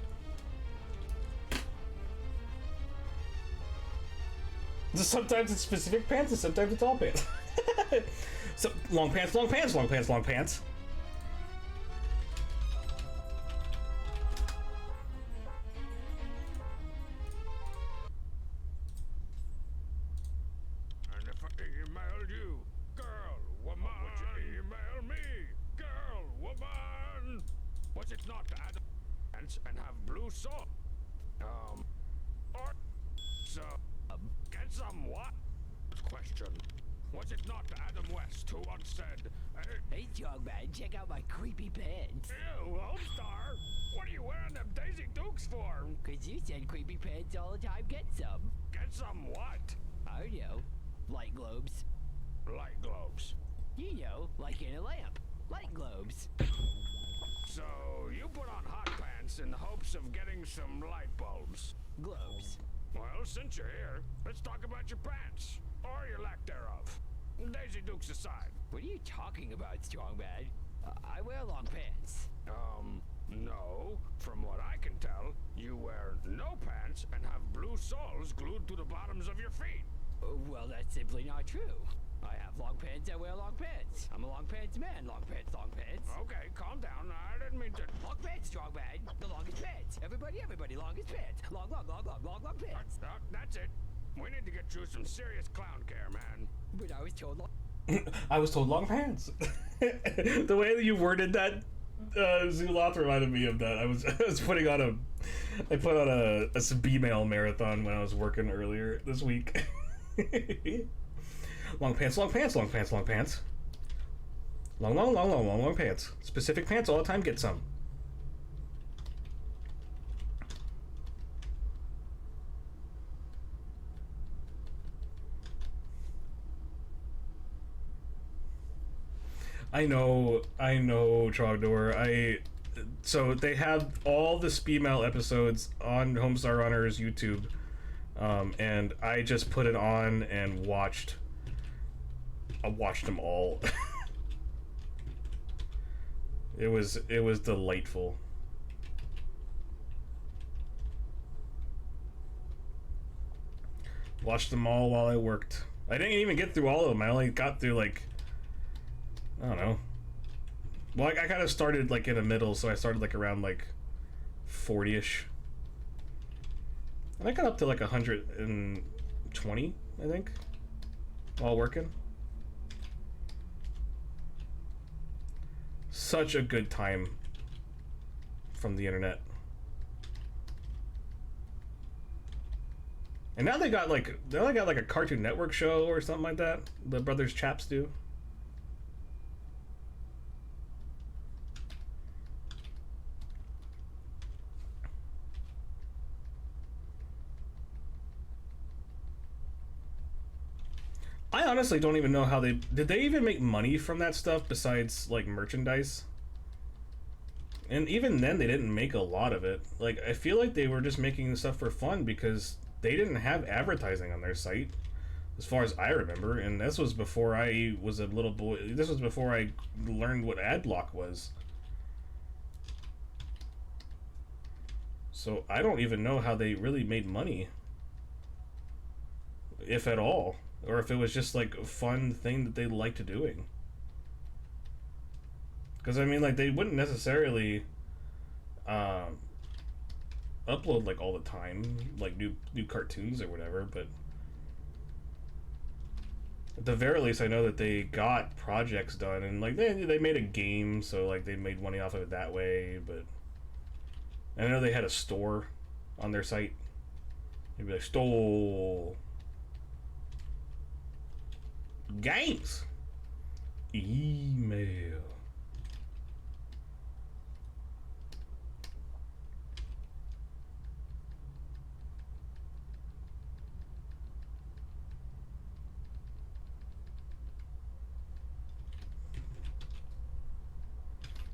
Sometimes it's specific pants, and sometimes it's all pants. So long pants, long pants, long pants, long pants. And if I emailed you, girl, woman, would you email me, girl, woman? Was it not to add pants and have blue socks? Or so get some what? Question. Was it not Adam West who once said, Hey, young man, check out my creepy pants. ew, Homestar, what are you wearing them Daisy Dukes for? 'Cause you said creepy pants all the time. Get some. Get some what? I don't know. Light globes. Light globes. You know, like in a lamp. Light globes. So you put on hot pants in the hopes of getting some light bulbs. Globes. Well, since you're here, let's talk about your pants. Or your lack thereof. Daisy Dukes aside. What are you talking about, strong man? I wear long pants. No. From what I can tell, you wear no pants and have blue soles glued to the bottoms of your feet. Well, that's simply not true. I have long pants, I wear long pants. I'm a long pants man. Long pants, long pants. Okay, calm down. I didn't mean to... Long pants, strong man. The longest pants. Everybody, longest pants. Long pants. That's it. We need to get you some serious clown care, man. But I was told I was told long pants. The way that you worded that, Zulath reminded me of that. I was putting on I put on a B-mail marathon when I was working earlier this week. Long pants, long pants, long pants, long pants. Long pants. Specific pants all the time, get some. I know, Trogdor. So they have all the Speedmail episodes on Homestar Runner's YouTube, and I just put it on and watched. I watched them all. It was delightful. Watched them all while I worked. I didn't even get through all of them. I only got through like, I don't know. Well, I kind of started like in the middle, so I started like around like 40-ish. And I got up to like 120, I think, while working. Such a good time from the internet. And now they got like a Cartoon Network show or something like that. The Brothers Chaps do. I honestly don't even know how did they even make money from that stuff besides like merchandise? And even then they didn't make a lot of it. Like I feel like they were just making stuff for fun because they didn't have advertising on their site as far as I remember, and this was before I was a little boy. This was before I learned what ad block was. So I don't even know how they really made money, if at all. or if it was just like a fun thing that they liked doing. Because I mean, like, they wouldn't necessarily upload like all the time, like new cartoons or whatever, but at the very least I know that they got projects done, and like they made a game, so like they made money off of it that way. But I know they had a store on their site. They'd be like, stole games, email.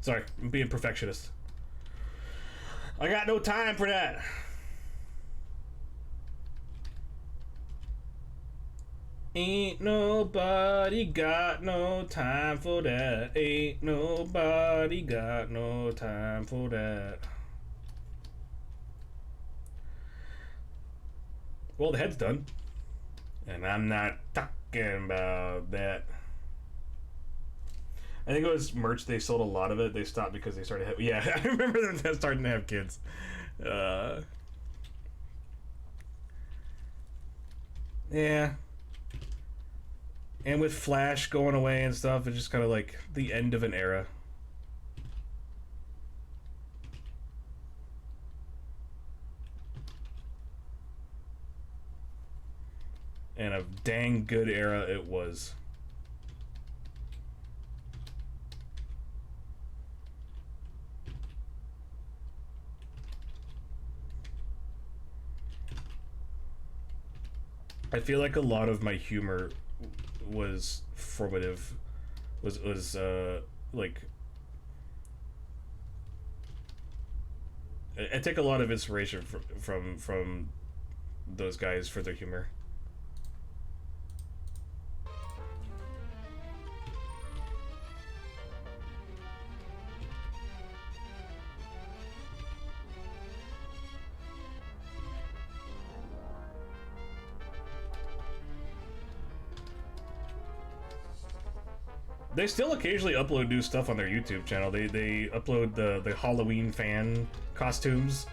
Sorry, I'm being perfectionist. I got no time for that. Ain't nobody got no time for that. Ain't nobody got no time for that. Well, the head's done. And I'm not talking about that. I think it was merch. They sold a lot of it. They stopped because they started. Yeah, I remember them starting to have kids. Yeah. And with Flash going away and stuff, it's just kind of like the end of an era. And a dang good era it was. I feel like a lot of my humor was formative, was like, I take a lot of inspiration from those guys for their humor. They still occasionally upload new stuff on their YouTube channel. They upload the Halloween fan costumes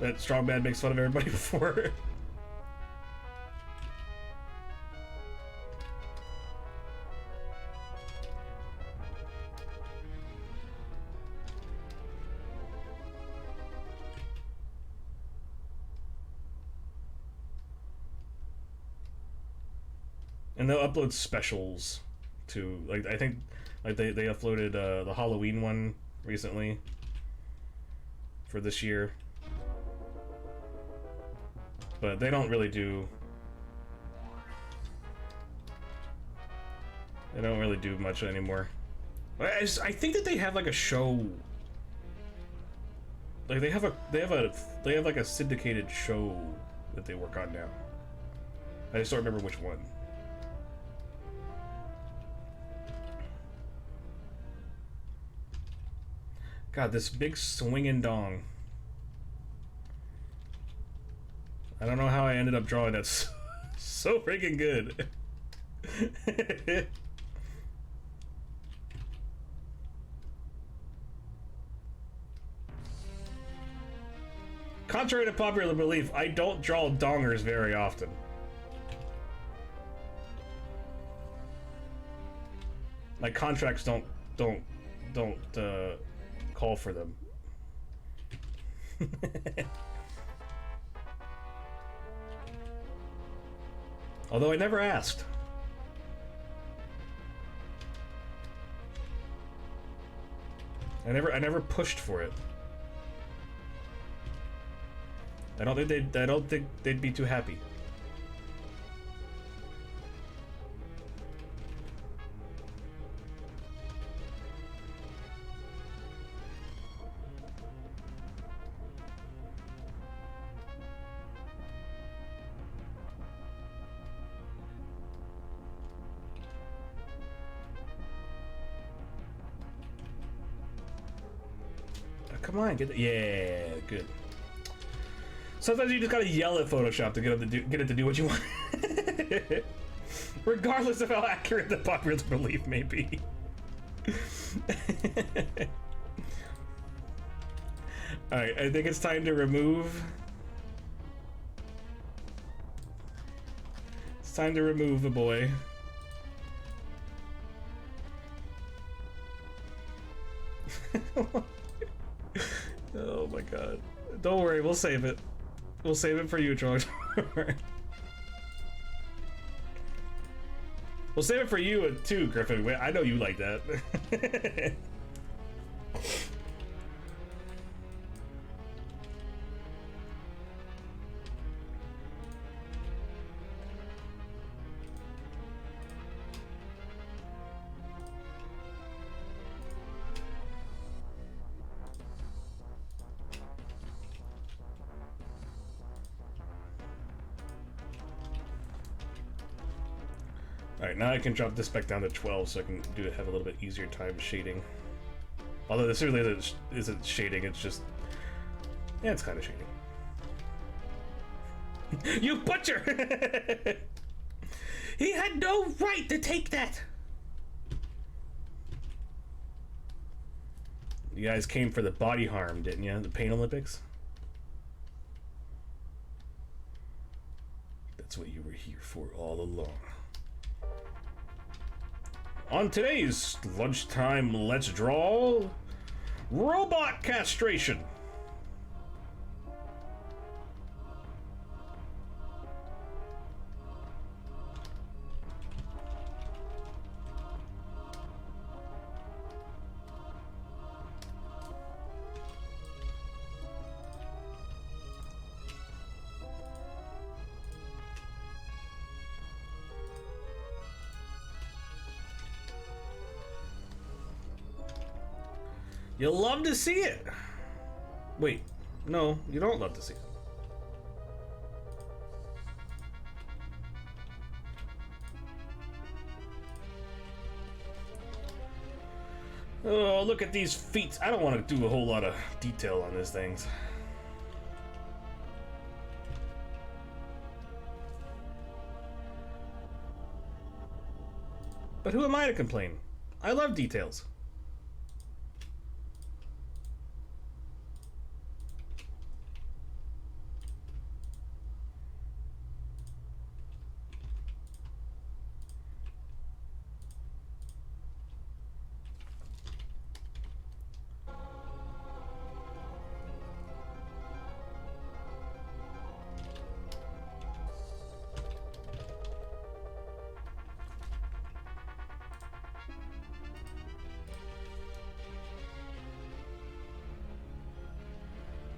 that Strongman makes fun of everybody for. And they'll upload specials too. Like, I think like they uploaded the Halloween one recently for this year. But they don't really do much anymore. I think that they have like a show, like they have like a syndicated show that they work on now. I just don't remember which one. God, this big swinging dong. I don't know how I ended up drawing that so freaking good. Contrary to popular belief, I don't draw dongers very often. My contracts don't call for them. Although I never asked. I never pushed for it. I don't think they'd be too happy. Come on, get the, yeah, good. Sometimes you just gotta yell at Photoshop to get it to do what you want. Regardless of how accurate the popular belief may be. Alright, I think it's time to remove. It's time to remove a boy. Oh my god. Don't worry, we'll save it. We'll save it for you, George. We'll save it for you too, Griffin. I know you like that. Alright, now I can drop this back down to 12 so I can have a little bit easier time shading. Although this really isn't shading, it's just... yeah, it's kind of shading. You butcher! He had no right to take that! You guys came for the body harm, didn't you? The Pain Olympics? That's what you were here for all along. On today's Lunchtime Let's Draw, robot castration. You'll love to see it. Wait, no, you don't love to see it. Oh, look at these feet. I don't want to do a whole lot of detail on these things. But who am I to complain? I love details.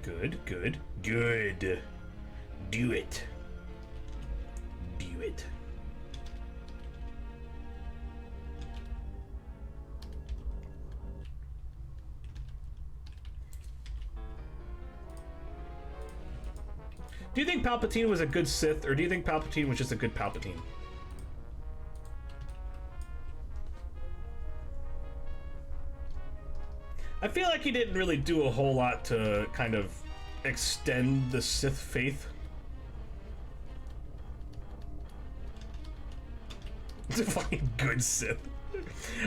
Good, good, good. Do it. Do it. Do you think Palpatine was a good Sith, or do you think Palpatine was just a good Palpatine? I feel like he didn't really do a whole lot to kind of extend the Sith faith. It's a fucking good Sith.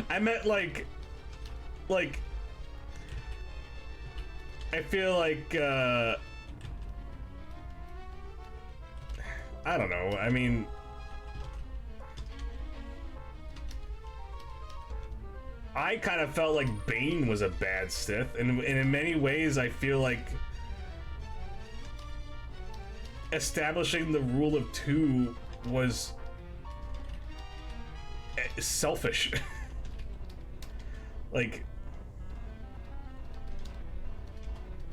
I meant like, I feel like, I don't know, I mean, I kind of felt like Bane was a bad Sith, and in many ways I feel like establishing the rule of two was selfish. Like,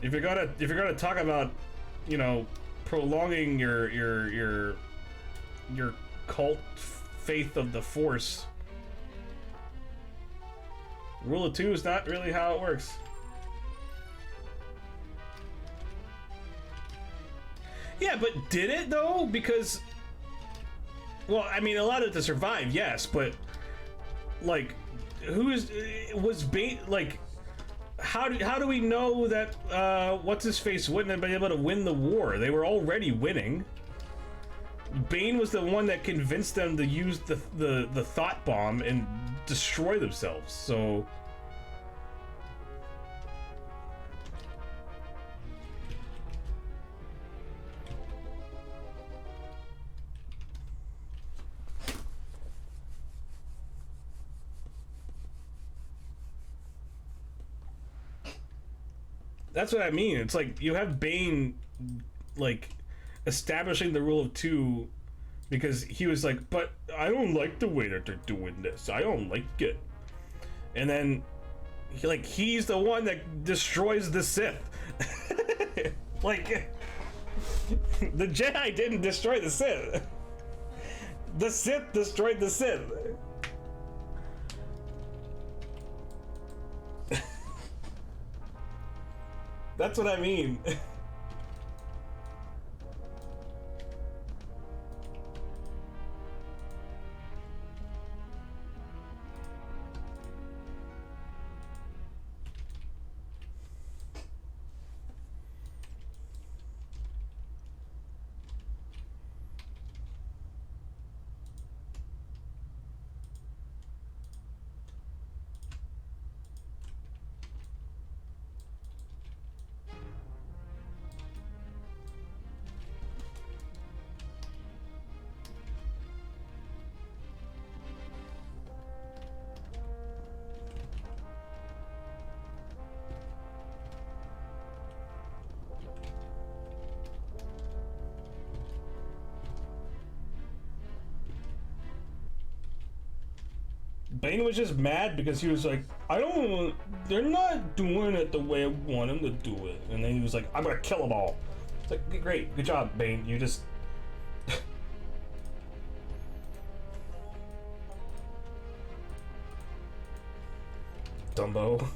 if you're gonna talk about, you know, prolonging your cult faith of the Force, rule of two is not really how it works. Yeah, but did it though? Because, well, I mean, allowed it to survive, yes, but like, was Bane, like, how do we know that what's his face wouldn't have been able to win the war? They were already winning. Bane was the one that convinced them to use the thought bomb and destroy themselves. So that's what I mean. It's like you have Bane like establishing the rule of two because he was like, but I don't like the way that they're doing this. I don't like it. And then he's the one that destroys the Sith. Like the Jedi didn't destroy the Sith. The Sith destroyed the Sith. That's what I mean. Bane was just mad because he was like, they're not doing it the way I want them to do it. And then he was like, I'm gonna kill them all. It's like, great, good job, Bane. You just... Dumbo.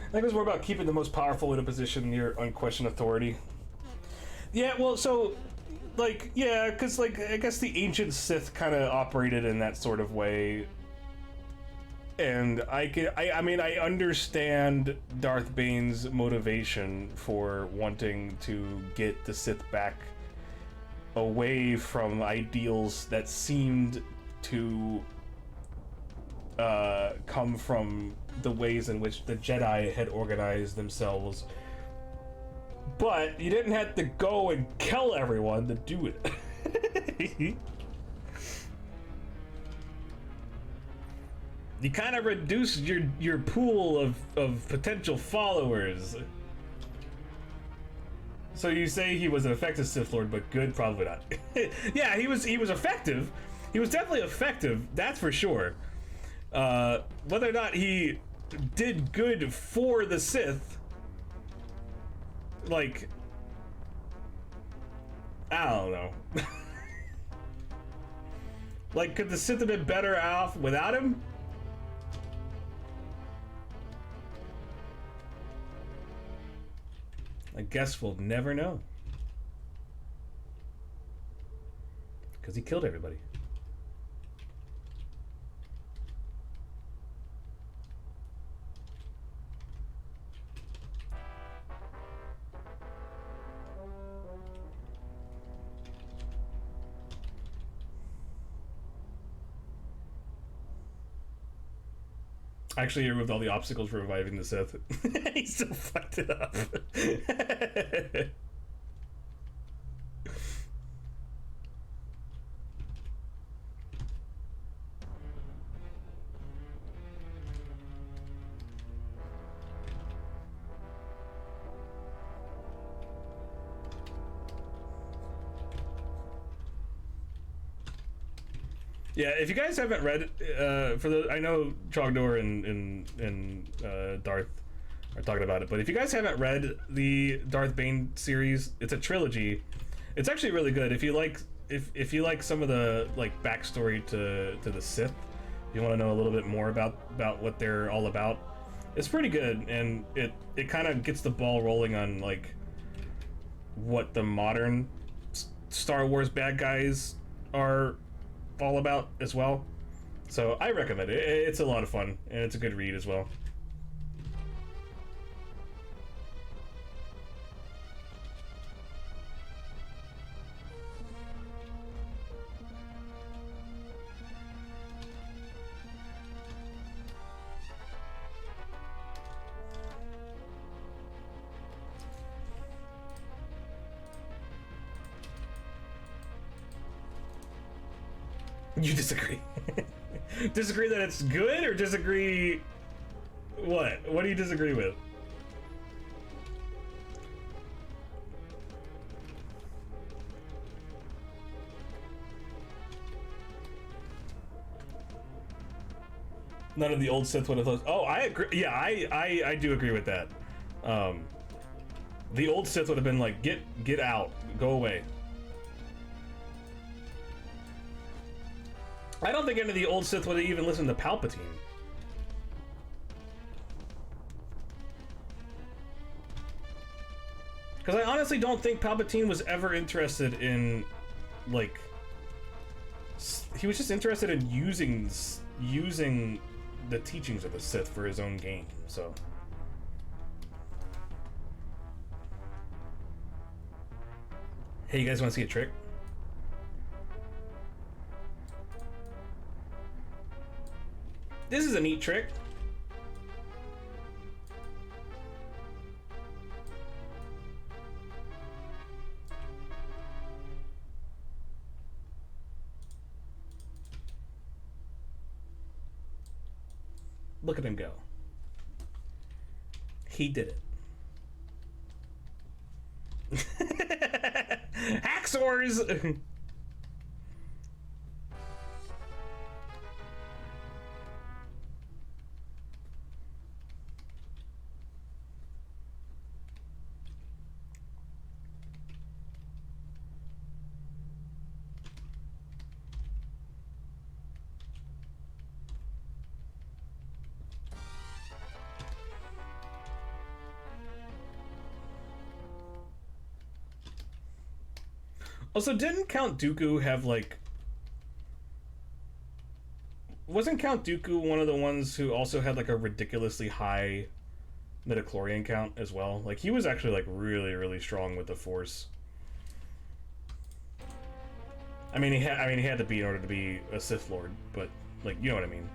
I think it was more about keeping the most powerful in a position near unquestioned authority. Yeah, well, so, like, yeah, because, like, I guess the ancient Sith kind of operated in that sort of way. And I mean, I understand Darth Bane's motivation for wanting to get the Sith back away from ideals that seemed to come from the ways in which the Jedi had organized themselves. But you didn't have to go and kill everyone to do it. You kind of reduced your pool of potential followers. So you say he was an effective Sith Lord, but good? Probably not. Yeah, he was effective. He was definitely effective, that's for sure. Whether or not he did good for the Sith, like, I don't know. Like, could the Sith have been better off without him? I guess we'll never know. Because he killed everybody. Actually, he removed all the obstacles for reviving the Sith. He still fucked it up. Yeah, if you guys haven't read, for the I know Trogdor and Darth are talking about it, but if you guys haven't read the Darth Bane series, it's a trilogy. It's actually really good. If you like some of the like backstory to the Sith, you want to know a little bit more about what they're all about. It's pretty good, and it kind of gets the ball rolling on like what the modern Star Wars bad guys are all about as well. So I recommend it. It's a lot of fun, and it's a good read as well. You disagree? Disagree that it's good, or disagree what? What do you disagree with? None of the old Sith would have thought. Oh, I agree. Yeah, I do agree with that. The old Sith would have been like, get out, go away. I don't think any of the old Sith would have even listened to Palpatine. Because I honestly don't think Palpatine was ever interested in, like, he was just interested in using the teachings of the Sith for his own gain, so. Hey, you guys want to see a trick? This is a neat trick. Look at him go. He did it. Hacksaws! Also, didn't Count Dooku have, like... Wasn't Count Dooku one of the ones who also had, like, a ridiculously high midichlorian count as well? Like, he was actually, like, really, really strong with the Force. I mean, he had to be in order to be a Sith Lord, but, like, you know what I mean.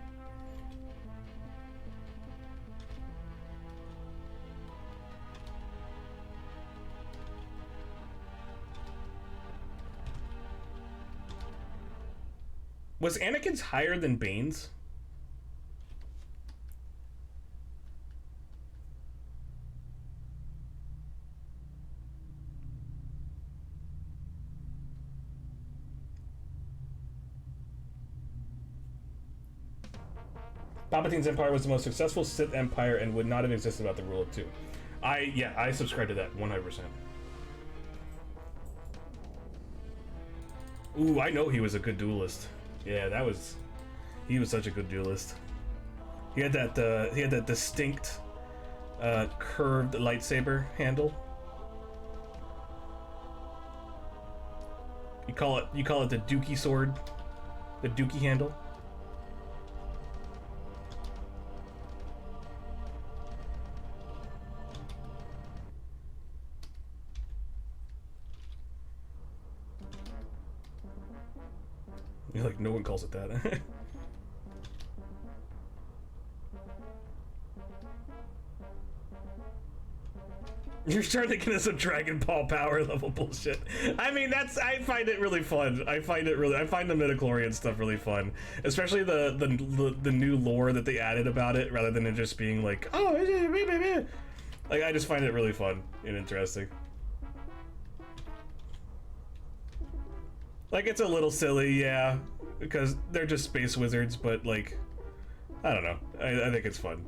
Was Anakin's higher than Bane's? Palpatine's empire was the most successful Sith empire and would not have existed without the rule of two. I subscribe to that 100%. Ooh, I know he was a good duelist. Yeah, he was such a good duelist. He had that distinct curved lightsaber handle. You call it the Dookie sword, the Dookie handle. You're like, no one calls it that. You're starting to get into some Dragon Ball power level bullshit. I mean, I find it really fun. I find the midichlorian stuff really fun, especially the new lore that they added about it, rather than it just being like, oh, like, I just find it really fun and interesting. Like, it's a little silly, yeah, because they're just space wizards, but like, I don't know. I think it's fun.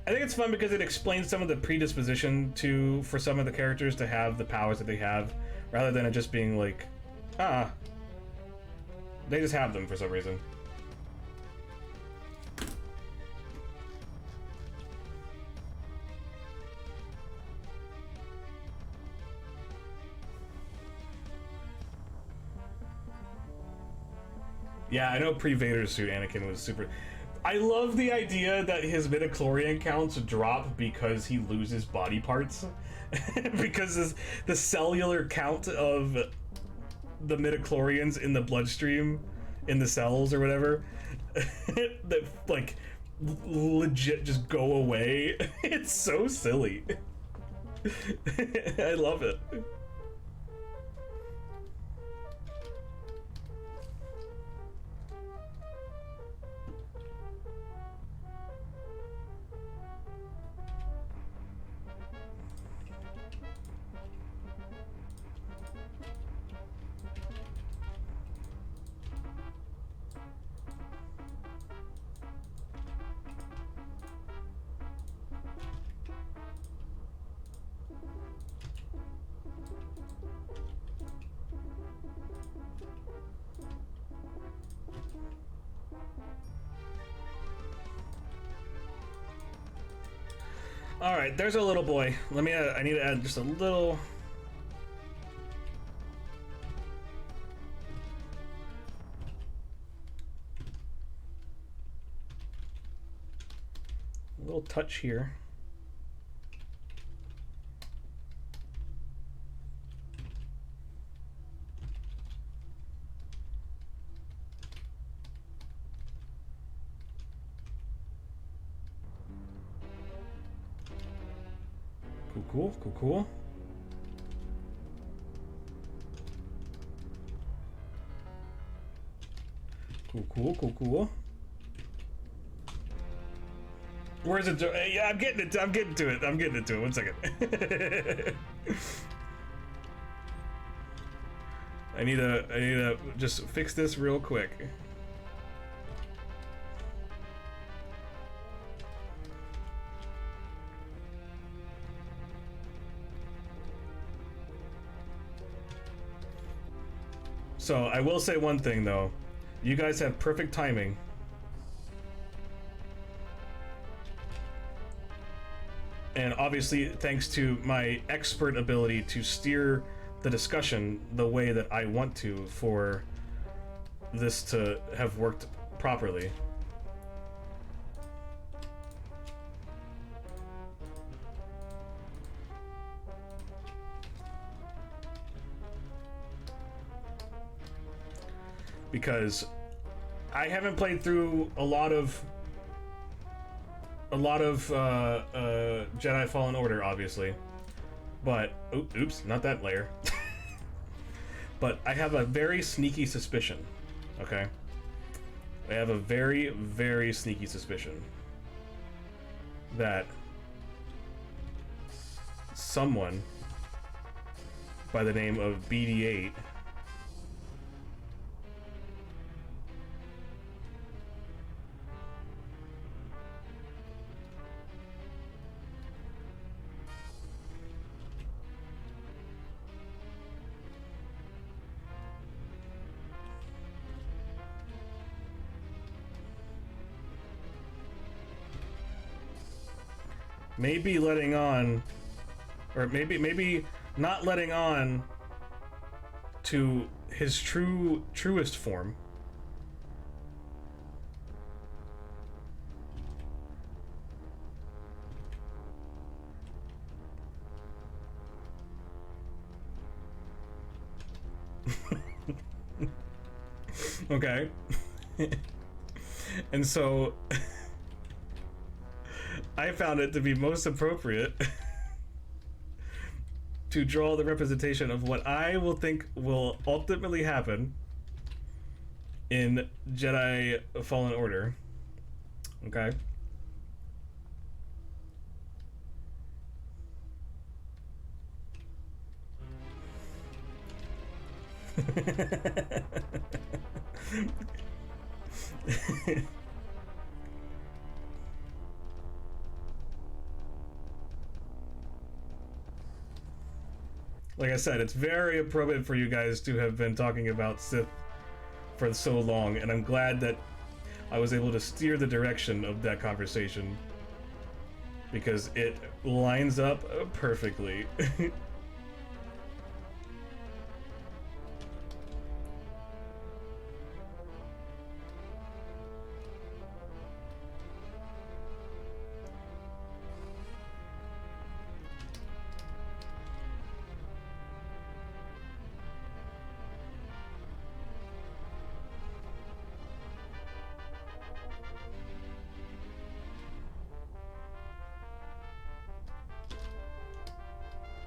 I think it's fun because it explains some of the predisposition for some of the characters to have the powers that they have, rather than it just being like, they just have them for some reason. Yeah, I know pre-Vader suit Anakin was super... I love the idea that his midichlorian counts drop because he loses body parts. Because the cellular count of the midichlorians in the bloodstream, in the cells or whatever, that like legit just go away. It's so silly. I love it. All right, there's a little boy. Let me. I need to add just a little. A little touch here. Cool, cool, cool. Cool, cool, cool, cool. Where's it? Yeah, I'm getting it. I'm getting to it. I'm getting into it. 1 second. I need to just fix this real quick. So I will say one thing though, you guys have perfect timing. And obviously thanks to my expert ability to steer the discussion the way that I want to for this to have worked properly. Because I haven't played through a lot of Jedi Fallen Order, obviously, but oops, not that layer. But I have a very sneaky suspicion. Okay, I have a very, very sneaky suspicion that someone by the name of BD8 maybe letting on, or maybe not letting on to his truest form. Okay. And so I found it to be most appropriate to draw the representation of what I will think will ultimately happen in Jedi Fallen Order. Okay. Like I said, it's very appropriate for you guys to have been talking about Sith for so long, and I'm glad that I was able to steer the direction of that conversation because it lines up perfectly.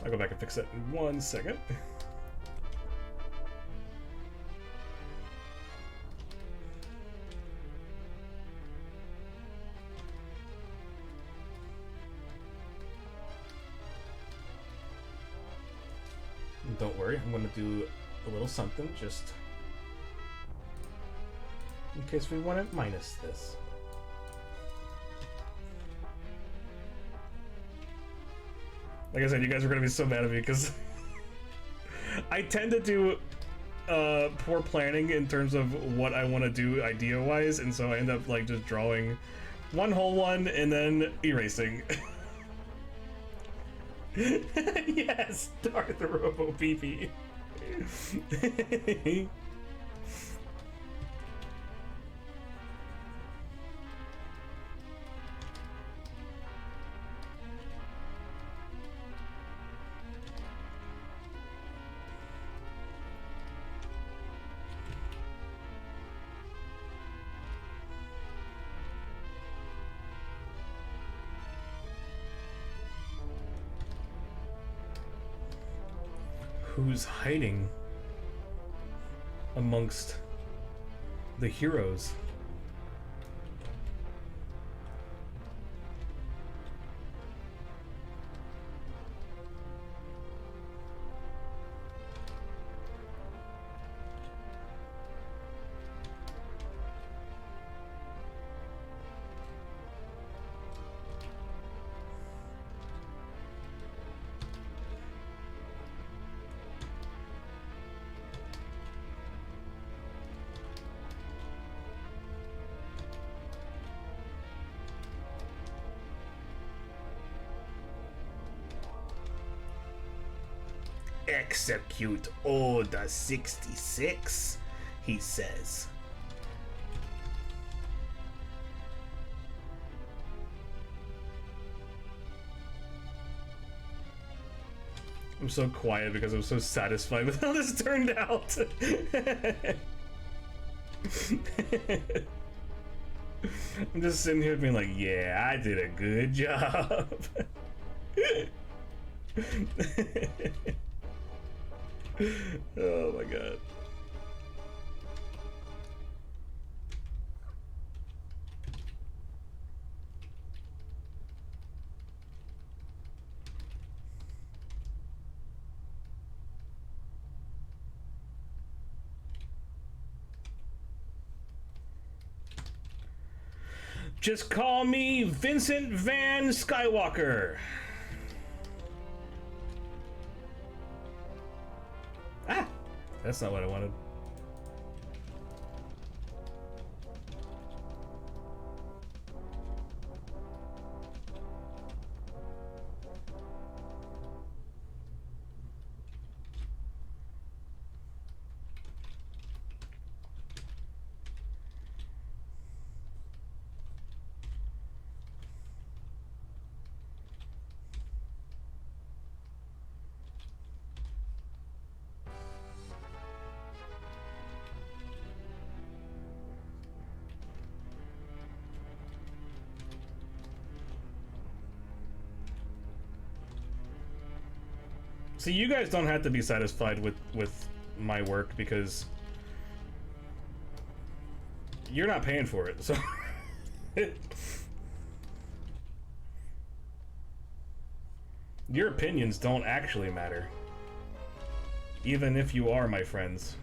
I'll go back and fix that in 1 second. Don't worry, I'm going to do a little something just in case we want to minus this. Like I said, you guys are going to be so mad at me because I tend to do poor planning in terms of what I want to do idea-wise, and so I end up like just drawing one whole one and then erasing. Yes, Darth Robo PP. Who's hiding amongst the heroes? Execute Order 66, he says. I'm so quiet because I'm so satisfied with how this turned out. I'm just sitting here being like, yeah, I did a good job. Oh my god. Just call me Vincent Van Skywalker. Ah, that's not what I wanted. See, you guys don't have to be satisfied with my work because you're not paying for it, so your opinions don't actually matter. Even if you are my friends.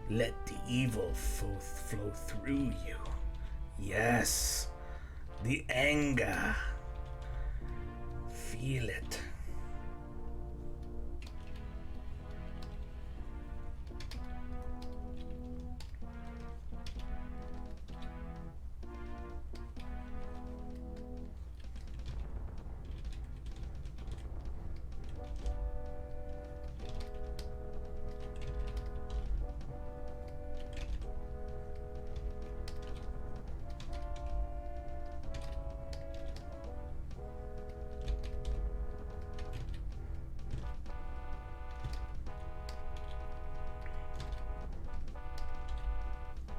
Let the evil flow through you. Yes, the anger. Feel it.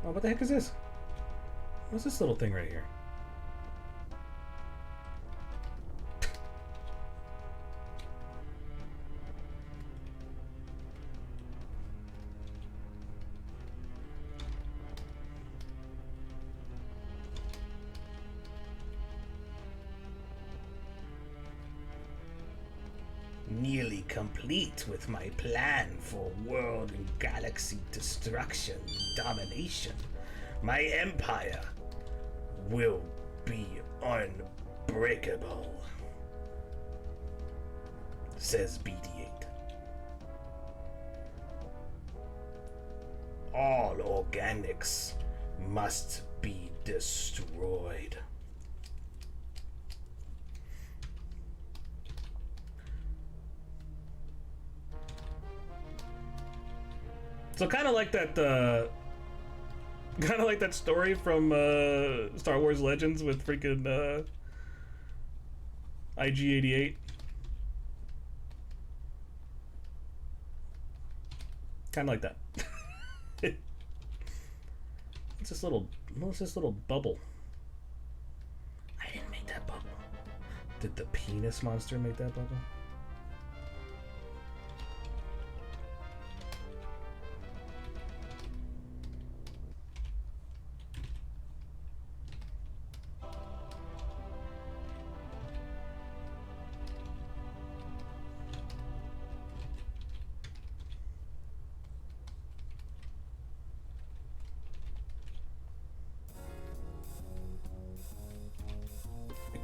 Oh, what the heck is this? What's this little thing right here? Nearly complete with my plan for world and galaxy destruction, domination. My empire will be unbreakable, says BD-8. All organics must be destroyed. So kind of like that, story from Star Wars Legends with freaking IG-88. Kind of like that. What's this little bubble? I didn't make that bubble. Did the penis monster make that bubble?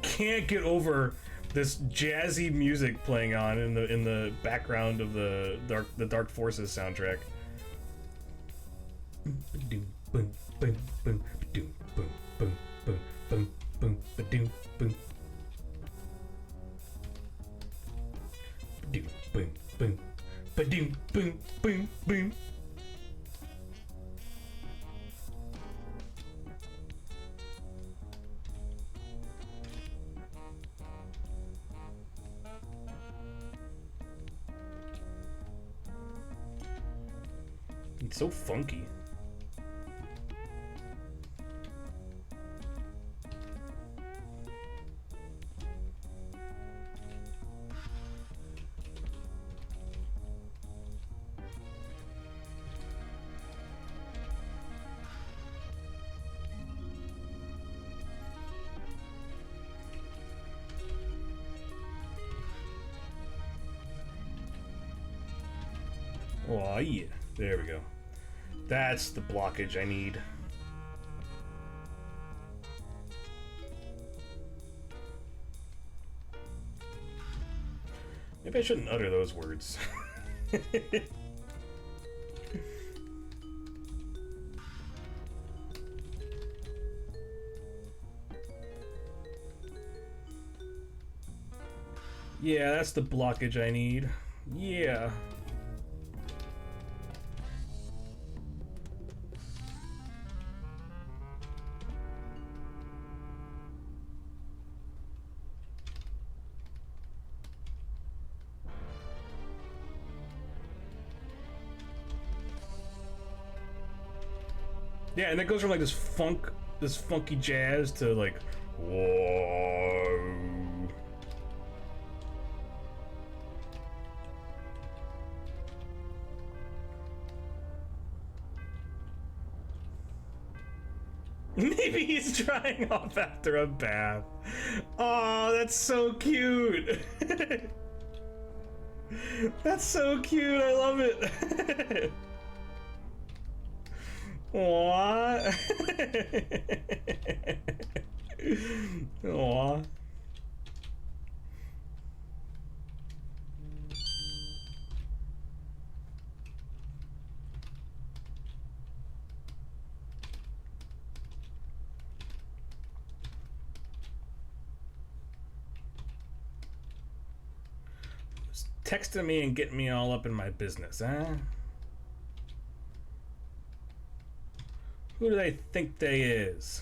Can't get over this jazzy music playing on in the background of the Dark Forces soundtrack. It's so funky. Oh yeah, there we go. That's the blockage I need. Maybe I shouldn't utter those words. Yeah, that's the blockage I need. Yeah. Yeah, and it goes from like this funky jazz to like, whoa. Maybe he's drying off after a bath. Oh, that's so cute. That's so cute. I love it. What? Aw. Texting me and getting me all up in my business, huh? Who do they think they is?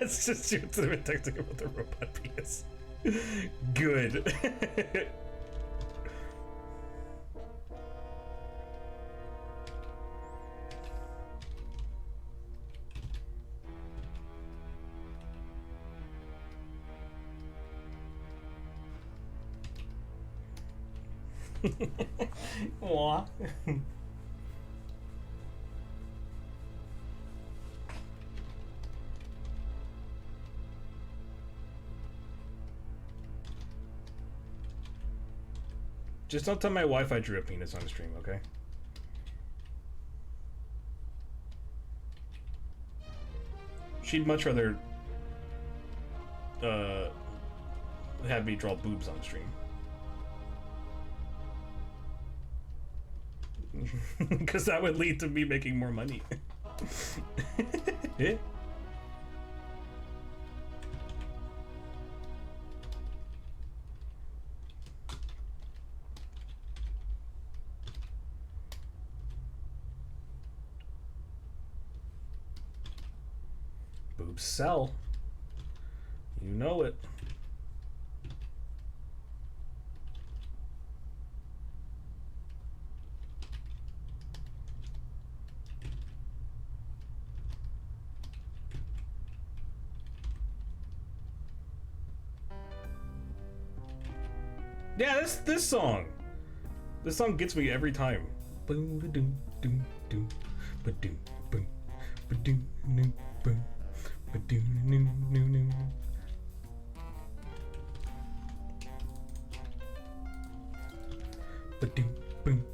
It's just you texting about the robot penis. Good. Aw. Just don't tell my wife I drew a penis on stream, okay? She'd much rather have me draw boobs on stream. Because that would lead to me making more money. Eh? Boobs sell. You know it. Yeah, this song. This song gets me every time. Boom ba doom doom doom ba doom boom ba doom boom boom ba doom noom noom noom. Ba doom boom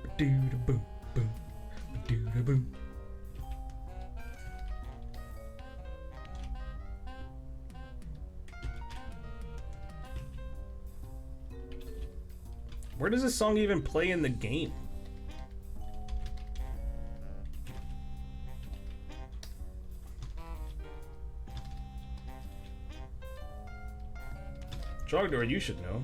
ba doo da boom boom ba doo da boom. Where does this song even play in the game? Jogdor, you should know.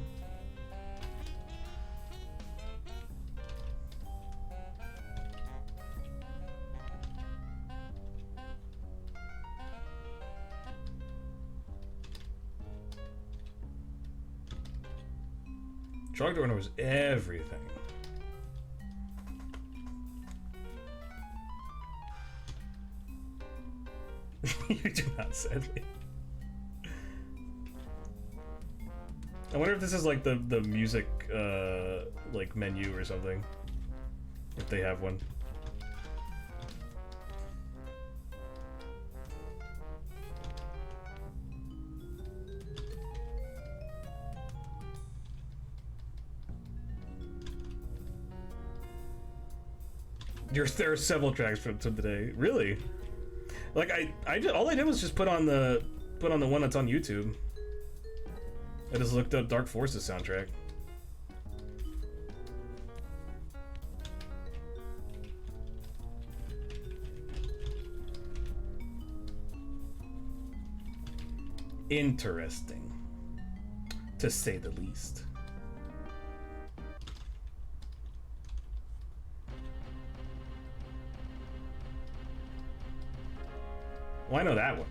Jogdor knows everything. You do not, sadly. I wonder if this is like the music like menu or something. If they have one. There are several tracks from today. Really? Like all I did was just put on the one that's on YouTube. I just looked up Dark Forces soundtrack. interesting, to say the least. Well, I know that one.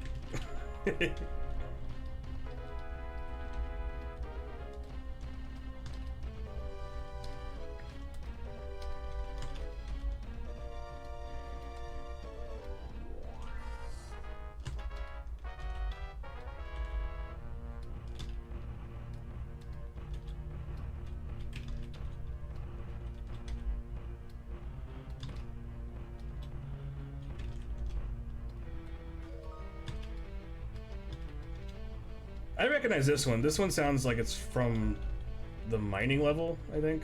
I recognize this one. This one sounds like it's from the mining level, I think.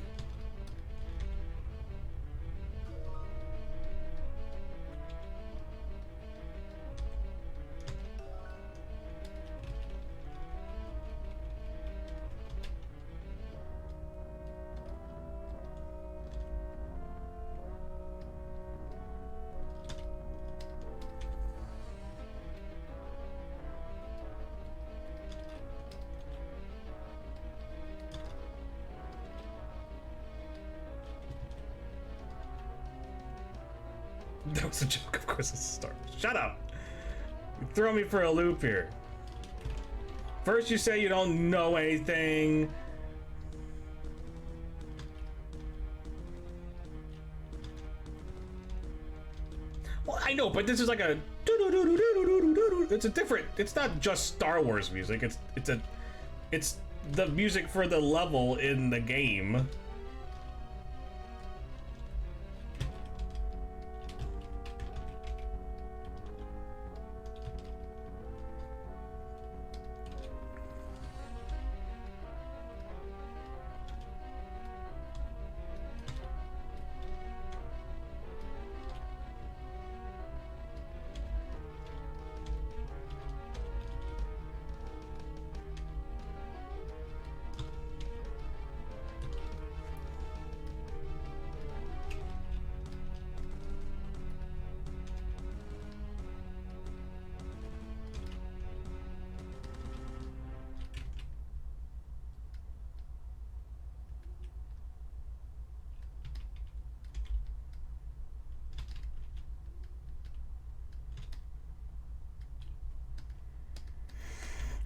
That was a joke, of course it's a Star Wars. Shut up! You throw me for a loop here. First you say you don't know anything. Well, I know, but this is like a it's a different, it's not just Star Wars music, it's the music for the level in the game.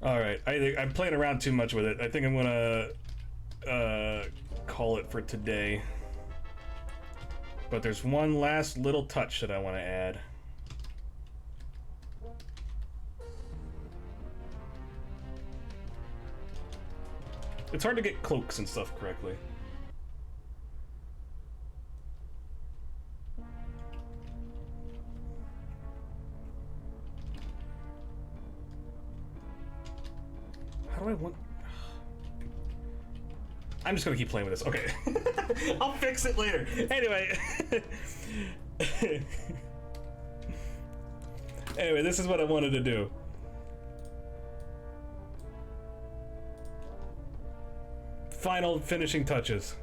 All right, I'm playing around too much with it. I think I'm gonna call it for today. But there's one last little touch that I want to add. It's hard to get cloaks and stuff correctly. How do I want... I'm just gonna keep playing with this. Okay. I'll fix it later. Anyway. Anyway, this is what I wanted to do. Final finishing touches.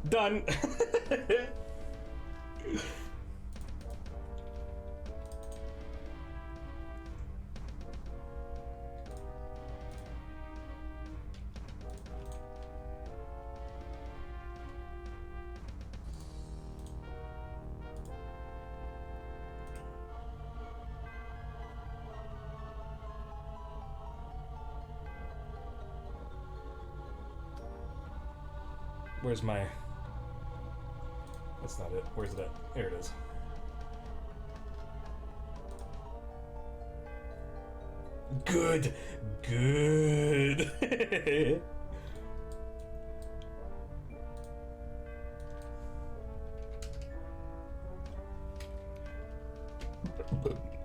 Done. Where's my... That's not it. Where's it at? There it is. Good. Good.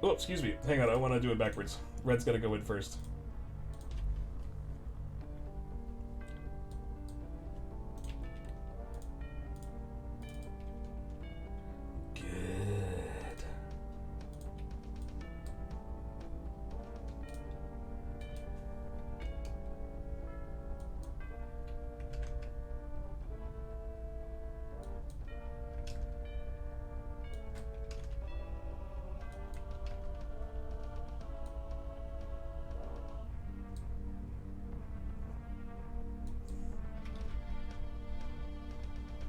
Oh, excuse me. Hang on, I want to do it backwards. Red's got to go in first.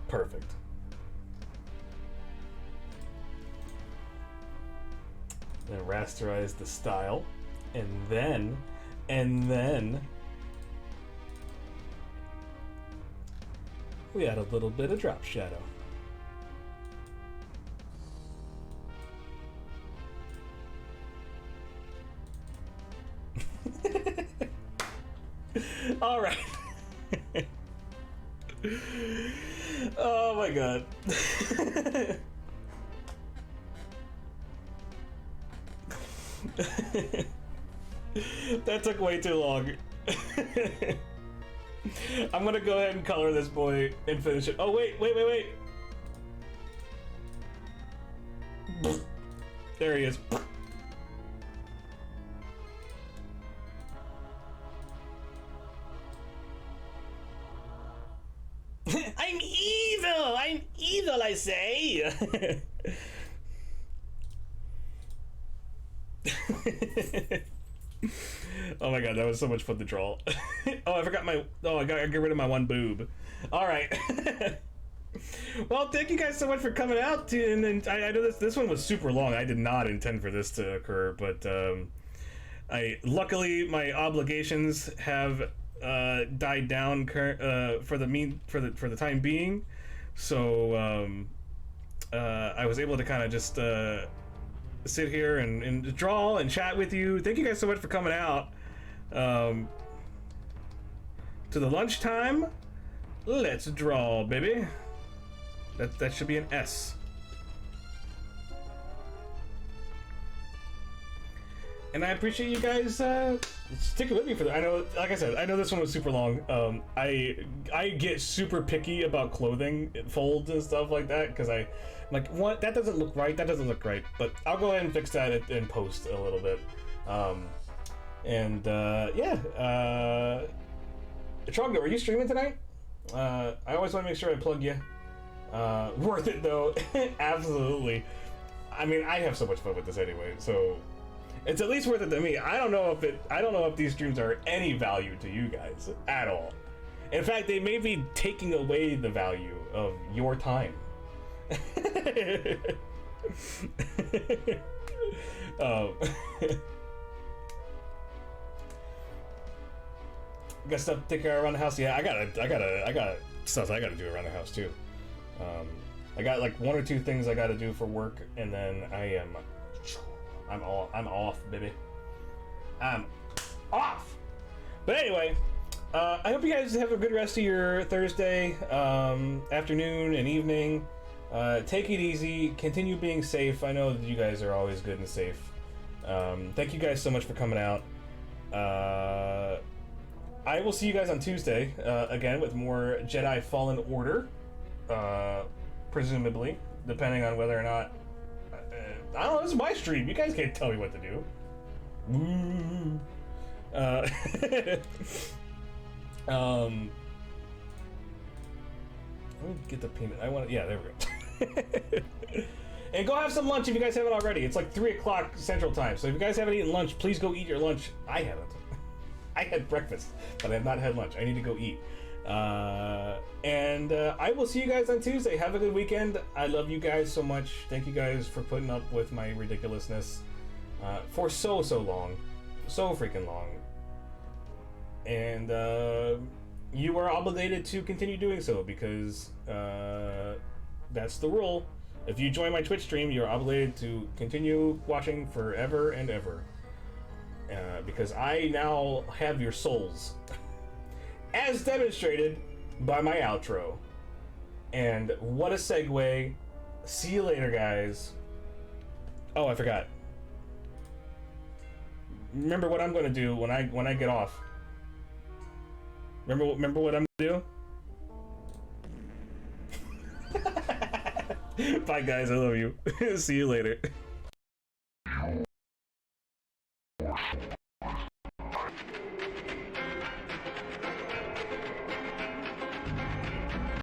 Perfect. Then rasterize the style, and then we add a little bit of drop shadow. All right. Oh my god. That took way too long. I'm gonna go ahead and color this boy and finish it. Oh wait. There he is. I'm evil, I say. Oh my god, that was so much fun to draw. Oh, I forgot my, I gotta get rid of my one boob. All right. Well, thank you guys so much for coming out. And I know this one was super long. I did not intend for this to occur, but luckily my obligations have died down for the time being, so I was able to kind of just sit here and draw and chat with you. Thank you guys so much for coming out to the lunchtime. Let's draw, baby. That should be an S. And I appreciate you guys sticking with me for that. I know, like I said, I know this one was super long. I get super picky about clothing folds and stuff like that because I'm like, what? That doesn't look right. That doesn't look right. But I'll go ahead and fix that in post a little bit. Trogno, are you streaming tonight? I always want to make sure I plug you. Worth it though, absolutely. I mean, I have so much fun with this anyway, so. It's at least worth it to me. I don't know if these streams are any value to you guys at all. In fact, they may be taking away the value of your time. Got stuff to take care of around the house. Yeah, I got stuff I gotta do around the house too. I got like one or two things I gotta do for work, and then I'm off, baby. I'm off. But anyway, I hope you guys have a good rest of your Thursday afternoon and evening. Take it easy. Continue being safe. I know that you guys are always good and safe. Thank you guys so much for coming out. I will see you guys on Tuesday again with more Jedi Fallen Order, presumably, depending on whether or not. I don't know, this is my stream. You guys can't tell me what to do. Woo. Let me get the peanut. Yeah, there we go. And go have some lunch if you guys haven't already. It's like 3 o'clock Central Time. So if you guys haven't eaten lunch, please go eat your lunch. I haven't. I had breakfast, but I have not had lunch. I need to go eat. I will see you guys on Tuesday. Have a good weekend. I love you guys so much. Thank you guys for putting up with my ridiculousness for so long. So freaking long. And you are obligated to continue doing so because that's the rule. If you join my Twitch stream, you're obligated to continue watching forever and ever. because I now have your souls, as demonstrated by my outro. And what a segue. See you later, guys. Oh, I forgot. Remember what I'm gonna do when I get off. Remember what I'm gonna do? Bye, guys. I love you. See you later.